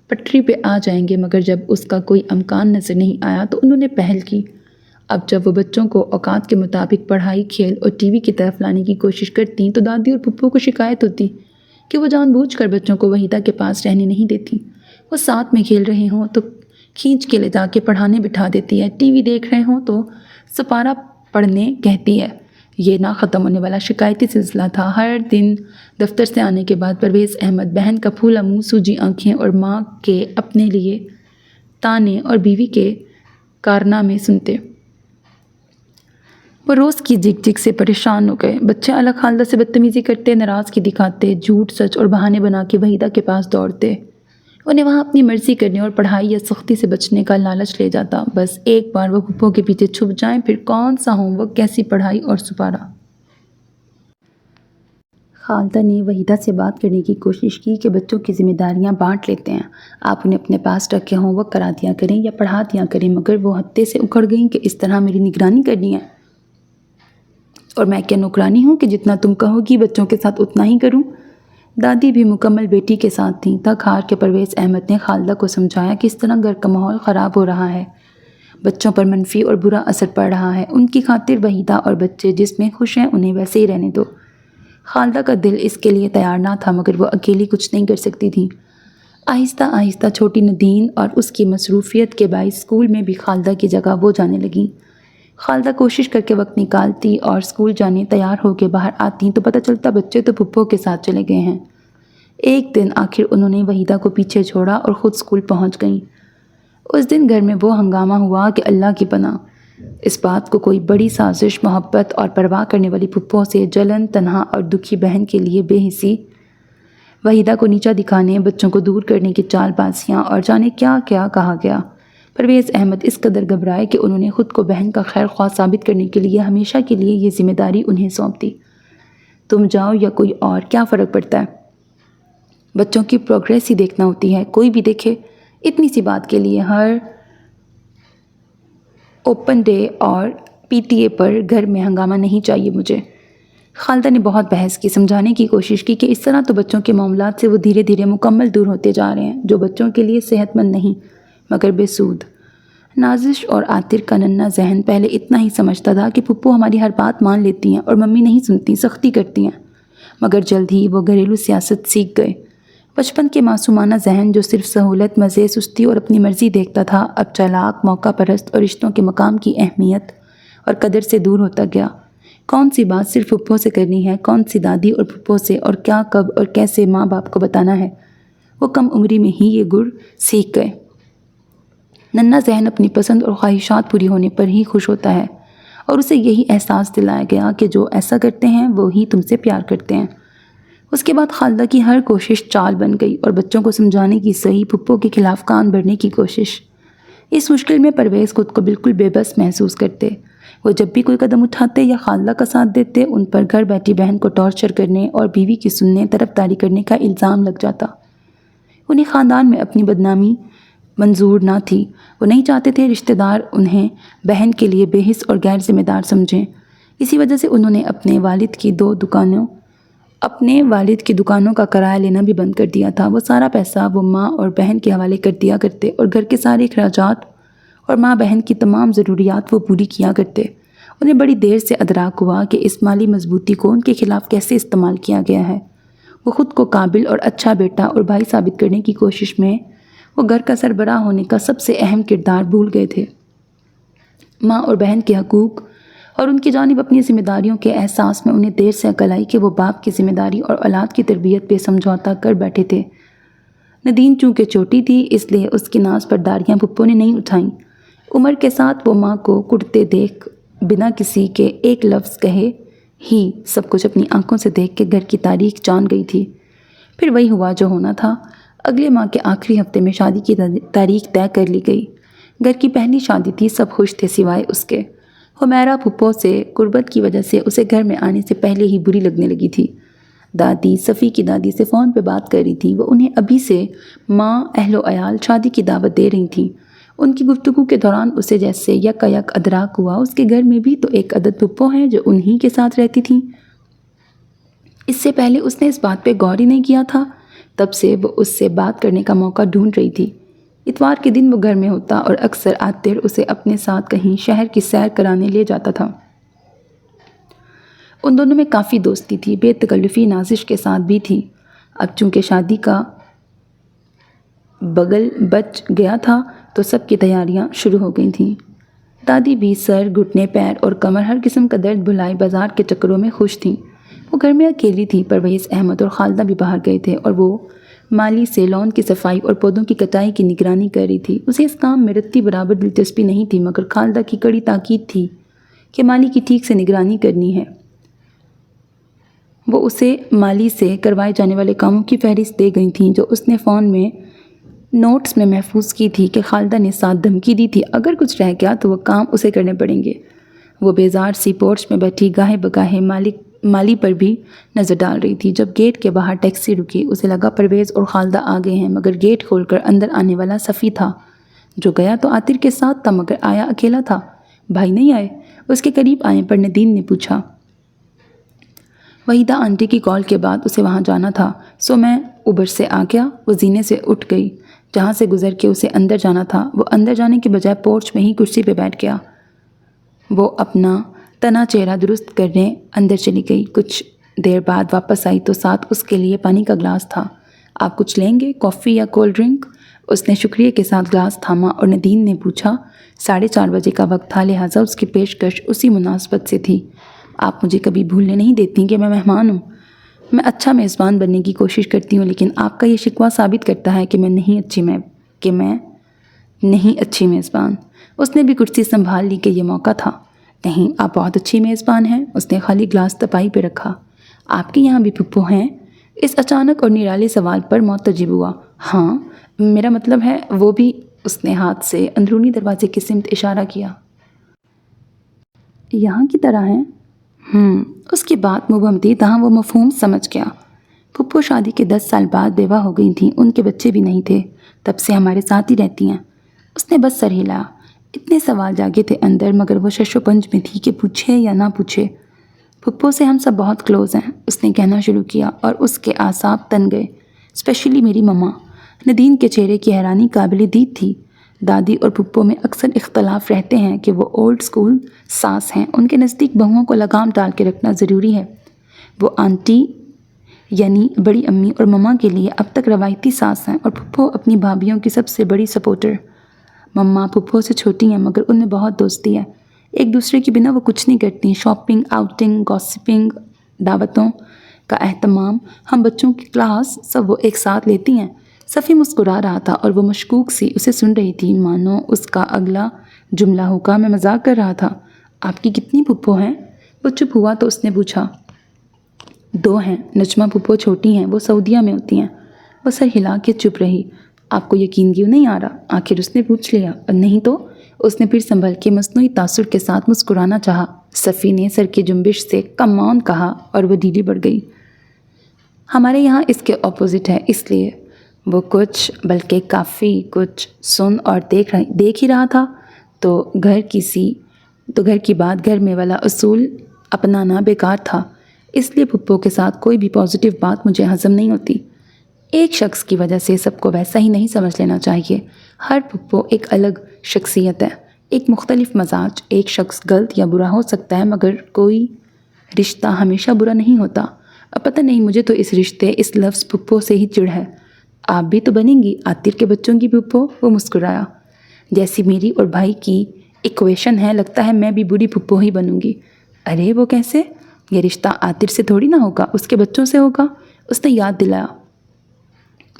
پٹری پہ آ جائیں گے، مگر جب اس کا کوئی امکان نظر نہیں آیا تو انہوں نے پہل کی۔ اب جب وہ بچوں کو اوقات کے مطابق پڑھائی، کھیل اور ٹی وی کی طرف لانے کی کوشش کرتیں تو دادی اور پھپھو کو شکایت ہوتی کہ وہ جان بوجھ کر بچوں کو وحیدہ کے پاس رہنے نہیں دیتی۔ وہ ساتھ میں کھیل رہے ہوں تو کھینچ کے لے جا کے پڑھانے بٹھا دیتی ہے، ٹی وی دیکھ رہے ہوں تو سپارہ پڑھنے کہتی ہے۔ یہ نہ ختم ہونے والا شکایتی سلسلہ تھا۔ ہر دن دفتر سے آنے کے بعد پرویز احمد بہن کا پھولا منہ، سوجی آنکھیں اور ماں کے اپنے لیے تانے اور بیوی کے کارنامے سنتے۔ وہ روز کی جھک جھک سے پریشان ہو گئے۔ بچے الگ خالدہ سے بدتمیزی کرتے، ناراضگی دکھاتے، جھوٹ سچ اور بہانے بنا کے وحیدہ کے پاس دوڑتے۔ انہیں وہاں اپنی مرضی کرنے اور پڑھائی یا سختی سے بچنے کا لالچ لے جاتا۔ بس ایک بار وہ پھپھو کے پیچھے چھپ جائیں، پھر کون سا ہوم ورک، کیسی پڑھائی اور سپارہ۔ خالدہ نے وحیدہ سے بات کرنے کی کوشش کی کہ بچوں کی ذمہ داریاں بانٹ لیتے ہیں، آپ انہیں اپنے پاس رکھ کے ہوم ورک کرا دیا کریں یا پڑھا دیا کریں، مگر وہ ہتے سے اکھڑ گئیں کہ اس طرح میری نگرانی کرنی ہے، اور میں کیا نوکرانی ہوں کہ جتنا تم کہو گی بچوں کے ساتھ اتنا ہی کروں۔ دادی بھی مکمل بیٹی کے ساتھ تھیں۔ تھک ہار کے پرویز احمد نے خالدہ کو سمجھایا کہ اس طرح گھر کا ماحول خراب ہو رہا ہے، بچوں پر منفی اور برا اثر پڑ رہا ہے۔ ان کی خاطر وحیدہ اور بچے جس میں خوش ہیں انہیں ویسے ہی رہنے دو۔ خالدہ کا دل اس کے لیے تیار نہ تھا، مگر وہ اکیلی کچھ نہیں کر سکتی تھیں۔ آہستہ آہستہ چھوٹی نادین اور اس کی مصروفیت کے باعث اسکول میں بھی خالدہ کی جگہ وہ جانے لگیں۔ خالدہ کوشش کر کے وقت نکالتی اور اسکول جانے تیار ہو کے باہر آتی تو پتہ چلتا بچے تو پھپھو کے ساتھ چلے گئے ہیں۔ ایک دن آخر انہوں نے وحیدہ کو پیچھے چھوڑا اور خود اسکول پہنچ گئیں۔ اس دن گھر میں وہ ہنگامہ ہوا کہ اللہ کی پناہ۔ اس بات کو کوئی بڑی سازش، محبت اور پرواہ کرنے والی پھپھو سے جلن، تنہا اور دکھی بہن کے لیے بے حسی، وحیدہ کو نیچا دکھانے، بچوں کو دور کرنے کی چال بازیاں اور جانے کیا کیا کہا گیا۔ پرویز احمد اس قدر گھبرائے کہ انہوں نے خود کو بہن کا خیر خواہ ثابت کرنے کے لیے ہمیشہ کے لیے یہ ذمہ داری انہیں سونپ دی۔ تم جاؤ یا کوئی اور، کیا فرق پڑتا ہے؟ بچوں کی پروگریس ہی دیکھنا ہوتی ہے، کوئی بھی دیکھے۔ اتنی سی بات کے لیے ہر اوپن ڈے اور پی ٹی اے پر گھر میں ہنگامہ نہیں چاہیے مجھے۔ خالدہ نے بہت بحث کی، سمجھانے کی کوشش کی کہ اس طرح تو بچوں کے معاملات سے وہ دھیرے دھیرے مکمل دور ہوتے جا رہے ہیں، جو بچوں کے لیے صحت مند نہیں مگر بے سود۔ نازش اور عاطر کا ننھا ذہن پہلے اتنا ہی سمجھتا تھا کہ پھپھو ہماری ہر بات مان لیتی ہیں اور ممی نہیں سنتی، سختی کرتی ہیں، مگر جلد ہی وہ گھریلو سیاست سیکھ گئے۔ بچپن کے معصومانہ ذہن جو صرف سہولت، مزے، سستی اور اپنی مرضی دیکھتا تھا، اب چالاک، موقع پرست اور رشتوں کے مقام کی اہمیت اور قدر سے دور ہوتا گیا۔ کون سی بات صرف پھپھو سے کرنی ہے، کون سی دادی اور پھپھو سے، اور کیا، کب اور کیسے ماں باپ کو بتانا ہے، وہ کم عمری میں ہی یہ گر سیکھ گئے۔ ننھا ذہن اپنی پسند اور خواہشات پوری ہونے پر ہی خوش ہوتا ہے، اور اسے یہی احساس دلایا گیا کہ جو ایسا کرتے ہیں وہی تم سے پیار کرتے ہیں۔ اس کے بعد خالدہ کی ہر کوشش چال بن گئی اور بچوں کو سمجھانے کی صحیح، پھپھو کے خلاف کان بھرنے کی کوشش۔ اس مشکل میں پرویز خود کو بالکل بے بس محسوس کرتے۔ وہ جب بھی کوئی قدم اٹھاتے یا خالدہ کا ساتھ دیتے، ان پر گھر بیٹھی بہن کو ٹارچر کرنے اور بیوی کی سننے، طرفداری کرنے کا الزام لگ جاتا۔ انہیں خاندان میں اپنی بدنامی منظور نہ تھی، وہ نہیں چاہتے تھے رشتہ دار انہیں بہن کے لیے بے حس اور غیر ذمہ دار سمجھیں۔ اسی وجہ سے انہوں نے اپنے والد کی دکانوں کا کرایہ لینا بھی بند کر دیا تھا۔ وہ سارا پیسہ وہ ماں اور بہن کے حوالے کر دیا کرتے اور گھر کے سارے اخراجات اور ماں بہن کی تمام ضروریات وہ پوری کیا کرتے، انہیں بڑی دیر سے ادراک ہوا کہ اس مالی مضبوطی کو ان کے خلاف کیسے استعمال کیا گیا ہے۔ وہ خود کو قابل اور اچھا بیٹا اور بھائی ثابت کرنے کی کوشش میں وہ گھر کا سربراہ ہونے کا سب سے اہم کردار بھول گئے تھے۔ ماں اور بہن کے حقوق اور ان کی جانب اپنی ذمہ داریوں کے احساس میں انہیں دیر سے عقل آئی کہ وہ باپ کی ذمہ داری اور اولاد کی تربیت پہ سمجھوتا کر بیٹھے تھے۔ ندین چونکہ چھوٹی تھی اس لیے اس کی ناز برداریاں پھپھو نے نہیں اٹھائیں۔ عمر کے ساتھ وہ ماں کو کٹتے دیکھ بنا کسی کے ایک لفظ کہے ہی سب کچھ اپنی آنکھوں سے دیکھ کے گھر کی تاریخ جان گئی تھی۔ پھر وہی ہوا جو ہونا تھا۔ اگلے ماہ کے آخری ہفتے میں شادی کی تاریخ طے کر لی گئی۔ گھر کی پہلی شادی تھی، سب خوش تھے سوائے اس کے۔ حمیرہ پھپھو سے قربت کی وجہ سے اسے گھر میں آنے سے پہلے ہی بری لگنے لگی تھی۔ دادی صفی کی دادی سے فون پہ بات کر رہی تھی۔ وہ انہیں ابھی سے ماں، اہل و عیال شادی کی دعوت دے رہی تھیں۔ ان کی گفتگو کے دوران اسے جیسے یک ادراک ہوا اس کے گھر میں بھی تو ایک عدد پھپھو ہیں جو انہی کے ساتھ رہتی تھیں۔ اس سے پہلے اس نے اس بات پہ غور ہی نہیں کیا تھا۔ تب سے وہ اس سے بات کرنے کا موقع ڈھونڈ رہی تھی۔ اتوار کے دن وہ گھر میں ہوتا اور اکثر عاطر اسے اپنے ساتھ کہیں شہر کی سیر کرانے لے جاتا تھا۔ ان دونوں میں کافی دوستی تھی، بے تکلفی نازش کے ساتھ بھی تھی۔ اب چونکہ شادی کا بگل بچ گیا تھا تو سب کی تیاریاں شروع ہو گئی تھیں۔ دادی بھی سر، گھٹنے، پیر اور کمر ہر قسم کا درد بھلائے بازار کے چکروں میں خوش تھیں۔ وہ گھر میں اکیلی تھی۔ پرویز احمد اور خالدہ بھی باہر گئے تھے اور وہ مالی سے لان کی صفائی اور پودوں کی کٹائی کی نگرانی کر رہی تھی۔ اسے اس کام میں رتی برابر دلچسپی نہیں تھی، مگر خالدہ کی کڑی تاکید تھی کہ مالی کی ٹھیک سے نگرانی کرنی ہے۔ وہ اسے مالی سے کروائے جانے والے کاموں کی فہرست دے گئی تھیں جو اس نے فون میں نوٹس میں محفوظ کی تھی کہ خالدہ نے ساتھ دھمکی دی تھی اگر کچھ رہ گیا تو وہ کام اسے کرنے پڑیں گے۔ وہ بیزار سی پورچ میں بیٹھی گاہے بگاہے مالی پر بھی نظر ڈال رہی تھی۔ جب گیٹ کے باہر ٹیکسی رکی اسے لگا پرویز اور خالدہ آ گئے ہیں، مگر گیٹ کھول کر اندر آنے والا صفی تھا جو گیا تو عاطر کے ساتھ تھا مگر آیا اکیلا تھا۔ بھائی نہیں آئے؟ اس کے قریب آنے پر ندیم نے پوچھا۔ وحیدہ آنٹی کی کال کے بعد اسے وہاں جانا تھا، سو میں اوبر سے آ گیا۔ وہ زینے سے اٹھ گئی۔ جہاں سے گزر کے اسے اندر جانا تھا وہ اندر جانے کے بجائے پورچ میں ہی کرسی پہ بیٹھ گیا۔ وہ اپنا تنا چہرہ درست کرنے اندر چلی گئی۔ کچھ دیر بعد واپس آئی تو ساتھ اس کے لیے پانی کا گلاس تھا۔ آپ کچھ لیں گے، کافی یا کولڈ ڈرنک؟ اس نے شکریہ کے ساتھ گلاس تھاما اور ندیم نے پوچھا۔ 4:30 بجے کا وقت تھا، لہٰذا اس کی پیشکش اسی مناسبت سے تھی۔ آپ مجھے کبھی بھولنے نہیں دیتی کہ میں مہمان ہوں۔ میں اچھا میزبان بننے کی کوشش کرتی ہوں، لیکن آپ کا یہ شکوہ ثابت کرتا ہے کہ میں نہیں اچھی میزبان۔ اس نے بھی کرسی سنبھال لی کہ یہ موقع تھا۔ نہیں، آپ بہت اچھی میزبان ہیں۔ اس نے خالی گلاس تپائی پہ رکھا۔ آپ کے یہاں بھی پھپھو ہیں؟ اس اچانک اور نرالے سوال پر معتجب ہوا۔ ہاں، میرا مطلب ہے وہ بھی۔ اس نے ہاتھ سے اندرونی دروازے کی سمت اشارہ کیا۔ یہاں کی طرح ہیں؟ اس کی بات مبہم تھی تاہم وہ مفہوم سمجھ گیا۔ پھپھو شادی کے 10 سال بعد بیوہ ہو گئی تھیں، ان کے بچے بھی نہیں تھے، تب سے ہمارے ساتھ ہی رہتی ہیں۔ اس نے بس سر ہلا۔ اتنے سوال جاگے تھے اندر، مگر وہ شش و پنج میں تھی کہ پوچھے یا نہ پوچھے۔ پھپھو سے ہم سب بہت کلوز ہیں، اس نے کہنا شروع کیا اور اس کے اعصاب تن گئے، اسپیشلی میری مما۔ ندیم کے چہرے کی حیرانی قابل دید تھی۔ دادی اور پھپھو میں اکثر اختلاف رہتے ہیں کہ وہ اولڈ سکول ساس ہیں، ان کے نزدیک بہوؤں کو لگام ڈال کے رکھنا ضروری ہے۔ وہ آنٹی یعنی بڑی امی اور مما کے لیے اب تک روایتی ساس ہیں اور پھپھو اپنی بھابھیوں کی سب سے بڑی سپورٹر۔ مما پھپھو سے چھوٹی ہیں مگر ان میں بہت دوستی ہے، ایک دوسرے کے بنا وہ کچھ نہیں کرتی۔ شاپنگ، آؤٹنگ، گوسپنگ، دعوتوں کا اہتمام، ہم بچوں کی کلاس سب وہ ایک ساتھ لیتی ہیں۔ صفی مسکرا رہا تھا اور وہ مشکوک سی اسے سن رہی تھی، مانو اس کا اگلا جملہ ہوگا میں مذاق کر رہا تھا۔ آپ کی کتنی پھپھو ہیں؟ وہ چپ ہوا تو اس نے پوچھا۔ 2 ہیں، نجمہ پھپھو چھوٹی ہیں، وہ سعودیہ میں ہوتی ہیں۔ وہ سر ہلا کے چپ رہی۔ آپ کو یقین کیوں نہیں آ رہا؟ آخر اس نے پوچھ لیا۔ نہیں تو؟ اس نے پھر سنبھل کے مصنوعی تاثر کے ساتھ مسکرانا چاہا۔ صفی نے سر کی جنبش سے کم آن کہا اور وہ ڈھیلی بڑھ گئی۔ ہمارے یہاں اس کے اپوزٹ ہے، اس لیے وہ کچھ بلکہ کافی کچھ سن اور دیکھ ہی رہا تھا تو گھر کی بات گھر میں والا اصول اپنانا بیکار تھا، اس لیے پھپھو کے ساتھ کوئی بھی پازیٹیو بات مجھے ہضم نہیں ہوتی۔ ایک شخص کی وجہ سے سب کو ویسا ہی نہیں سمجھ لینا چاہیے۔ ہر پھپھو ایک الگ شخصیت ہے، ایک مختلف مزاج، ایک شخص غلط یا برا ہو سکتا ہے مگر کوئی رشتہ ہمیشہ برا نہیں ہوتا۔ اب پتہ نہیں مجھے تو اس رشتے، اس لفظ پھپھو سے ہی چڑ ہے۔ آپ بھی تو بنیں گی عاطر کے بچوں کی پھپھو، وہ مسکرایا۔ جیسی میری اور بھائی کی ایکویشن ہے، لگتا ہے میں بھی بری پھپھو ہی بنوں گی۔ ارے وہ کیسے؟ یہ رشتہ عاطر سے تھوڑی نہ ہوگا، اس کے بچوں سے ہوگا، اس نے یاد دلایا۔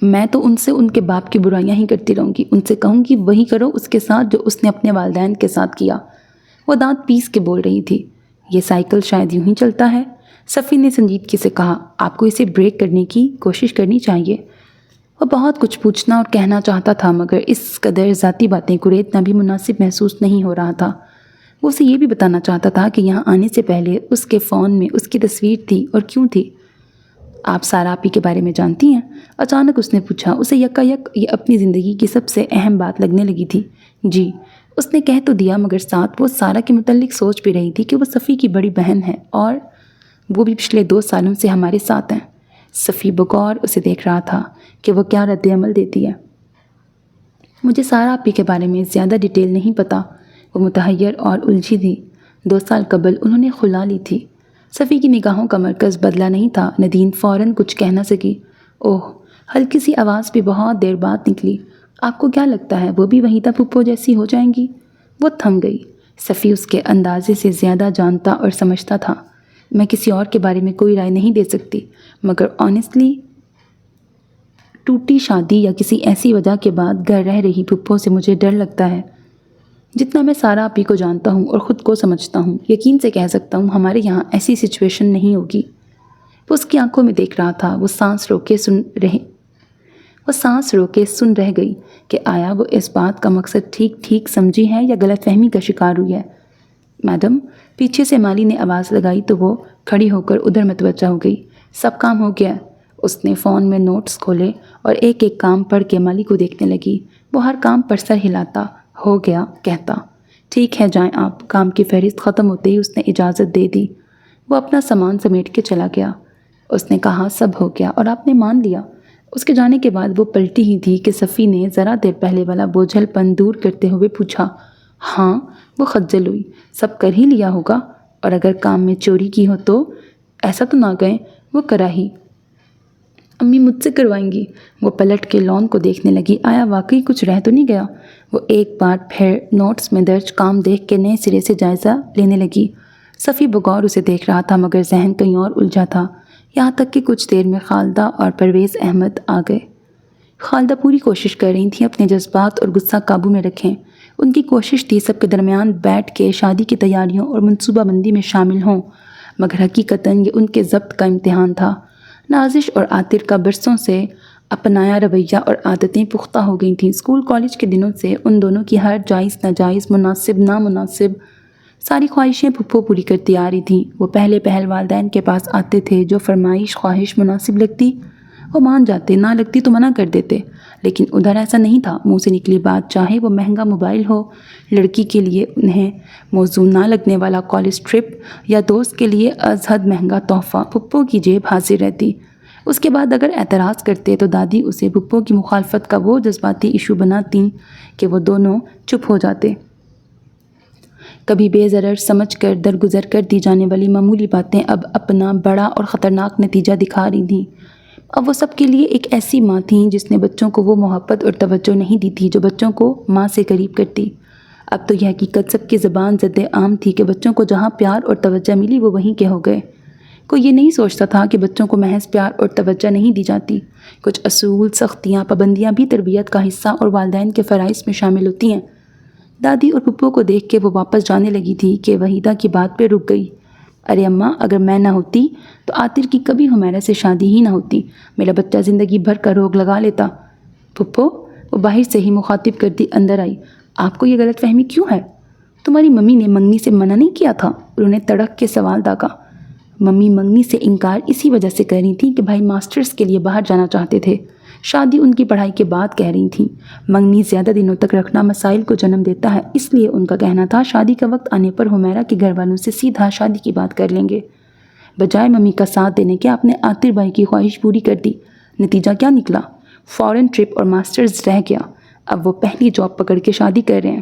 میں تو ان سے ان کے باپ کی برائیاں ہی کرتی رہوں گی، ان سے کہوں گی وہی کرو اس کے ساتھ جو اس نے اپنے والدین کے ساتھ کیا۔ وہ دانت پیس کے بول رہی تھی۔ یہ سائیکل شاید یوں ہی چلتا ہے۔ صفی نے سنجیدگی سے کہا، آپ کو اسے بریک کرنے کی کوشش کرنی چاہیے۔ وہ بہت کچھ پوچھنا اور کہنا چاہتا تھا مگر اس قدر ذاتی باتیں کریدنا بھی مناسب محسوس نہیں ہو رہا تھا۔ وہ اسے یہ بھی بتانا چاہتا تھا کہ یہاں آنے سے پہلے اس کے فون میں اس کی تصویر تھی اور کیوں تھی۔ آپ سارا آپی کے بارے میں جانتی ہیں؟ اچانک اس نے پوچھا۔ اسے یکایک یہ اپنی زندگی کی سب سے اہم بات لگنے لگی تھی۔ جی، اس نے کہہ تو دیا مگر ساتھ وہ سارا کے متعلق سوچ بھی رہی تھی کہ وہ صفی کی بڑی بہن ہے اور وہ بھی پچھلے 2 سالوں سے ہمارے ساتھ ہیں۔ صفی بغور اسے دیکھ رہا تھا کہ وہ کیا رد عمل دیتی ہے۔ مجھے سارا آپی کے بارے میں زیادہ ڈیٹیل نہیں پتا، وہ متحیر اور الجھی تھی۔ 2 سال قبل انہوں نے خلا لی تھی۔ صفی کی نگاہوں کا مرکز بدلا نہیں تھا۔ ندین فوراً کچھ کہہ نہ سکی۔ اوہ، ہلکی سی آواز بھی بہت دیر بعد نکلی۔ آپ کو کیا لگتا ہے وہ بھی وحیدہ پھپھو جیسی ہو جائیں گی؟ وہ تھم گئی۔ صفی اس کے اندازے سے زیادہ جانتا اور سمجھتا تھا۔ میں کسی اور کے بارے میں کوئی رائے نہیں دے سکتی مگر آنیسٹلی ٹوٹی شادی یا کسی ایسی وجہ کے بعد گھر رہ رہی پھپھو سے مجھے ڈر لگتا ہے۔ جتنا میں سارا آپی کو جانتا ہوں اور خود کو سمجھتا ہوں، یقین سے کہہ سکتا ہوں ہمارے یہاں ایسی سچویشن نہیں ہوگی۔ وہ اس کی آنکھوں میں دیکھ رہا تھا۔ وہ سانس رو کے سن رہ گئی کہ آیا وہ اس بات کا مقصد ٹھیک سمجھی ہے یا غلط فہمی کا شکار ہوئی ہے۔ میڈم، پیچھے سے مالی نے آواز لگائی تو وہ کھڑی ہو کر ادھر متوجہ ہو گئی۔ سب کام ہو گیا؟ اس نے فون میں نوٹس کھولے اور ایک ایک کام پڑھ کے مالی کو دیکھنے لگی۔ وہ ہر کام پر سر ہلاتا ہو گیا کہتا، ٹھیک ہے جائیں آپ۔ کام کی فہرست ختم ہوتے ہی اس نے اجازت دے دی۔ وہ اپنا سامان سمیٹ کے چلا گیا۔ اس نے کہا سب ہو گیا اور آپ نے مان لیا۔ اس کے جانے کے بعد وہ پلٹی ہی تھی کہ صفی نے ذرا دیر پہلے والا بوجھل پن دور کرتے ہوئے پوچھا۔ ہاں، وہ خجل ہوئی۔ سب کر ہی لیا ہوگا، اور اگر کام میں چوری کی ہو تو ایسا تو نہ گئے؟ وہ کرا ہی۔ امی مجھ سے کروائیں گی؟ وہ پلٹ کے لون کو دیکھنے لگی۔ آیا واقعی کچھ رہ تو نہیں گیا؟ وہ ایک بار پھر نوٹس میں درج کام دیکھ کے نئے سرے سے جائزہ لینے لگی۔ صفی بغور اسے دیکھ رہا تھا مگر ذہن کہیں اور الجھا تھا، یہاں تک کہ کچھ دیر میں خالدہ اور پرویز احمد آ گئے۔ خالدہ پوری کوشش کر رہی تھیں اپنے جذبات اور غصہ قابو میں رکھیں۔ ان کی کوشش تھی سب کے درمیان بیٹھ کے شادی کی تیاریوں اور منصوبہ بندی میں شامل ہوں مگر حقیقتاً یہ ان کے ضبط کا امتحان تھا۔ نازش اور عاطر کا برسوں سے اپنایا رویہ اور عادتیں پختہ ہو گئی تھیں۔ اسکول کالج کے دنوں سے ان دونوں کی ہر جائز ناجائز، مناسب نامناسب ساری خواہشیں پھپھو پوری کرتی آ رہی تھیں۔ وہ پہلے پہل والدین کے پاس آتے تھے، جو فرمائش خواہش مناسب لگتی وہ مان جاتے، نہ لگتی تو منع کر دیتے، لیکن ادھر ایسا نہیں تھا۔ منہ سے نکلی بات چاہے وہ مہنگا موبائل ہو، لڑکی کے لیے انہیں موزوں نہ لگنے والا کالج ٹرپ یا دوست کے لیے از حد مہنگا تحفہ، پھپھو کی جیب حاضر رہتی۔ اس کے بعد اگر اعتراض کرتے تو دادی اسے پھپھو کی مخالفت کا وہ جذباتی ایشو بناتیں کہ وہ دونوں چپ ہو جاتے۔ کبھی بے ضرر سمجھ کر درگزر کر دی جانے والی معمولی باتیں اب اپنا بڑا اور خطرناک نتیجہ دکھا رہی تھیں۔ اب وہ سب کے لیے ایک ایسی ماں تھیں جس نے بچوں کو وہ محبت اور توجہ نہیں دی تھی جو بچوں کو ماں سے قریب کرتی۔ اب تو یہ حقیقت سب کی زبان زد عام تھی کہ بچوں کو جہاں پیار اور توجہ ملی وہ وہیں کے ہو گئے۔ کوئی یہ نہیں سوچتا تھا کہ بچوں کو محض پیار اور توجہ نہیں دی جاتی، کچھ اصول، سختیاں، پابندیاں بھی تربیت کا حصہ اور والدین کے فرائض میں شامل ہوتی ہیں۔ دادی اور پھپھو کو دیکھ کے وہ واپس جانے لگی تھی کہ وحیدہ کی بات پہ رک گئی۔ ارے اماں، اگر میں نہ ہوتی تو عاطر کی کبھی حمیرہ سے شادی ہی نہ ہوتی، میرا بچہ زندگی بھر کا روگ لگا لیتا۔ پھپھو، وہ باہر سے ہی مخاطب کرتی اندر آئی، آپ کو یہ غلط فہمی کیوں ہے؟ تمہاری ممی نے منگنی سے منع نہیں کیا تھا؟ انہوں نے تڑک کے سوال داغا۔ ممی منگنی سے انکار اسی وجہ سے کر رہی تھیں کہ بھائی ماسٹرز کے لیے باہر جانا چاہتے تھے، شادی ان کی پڑھائی کے بعد کہہ رہی تھیں۔ منگنی زیادہ دنوں تک رکھنا مسائل کو جنم دیتا ہے، اس لیے ان کا کہنا تھا شادی کا وقت آنے پر حمیرہ کے گھر والوں سے سیدھا شادی کی بات کر لیں گے۔ بجائے ممی کا ساتھ دینے کے آپ نے عاطر بھائی کی خواہش پوری کر دی۔ نتیجہ کیا نکلا؟ فورن ٹرپ اور ماسٹرز رہ گیا۔ اب وہ پہلی جاب پکڑ کے شادی کر رہے ہیں۔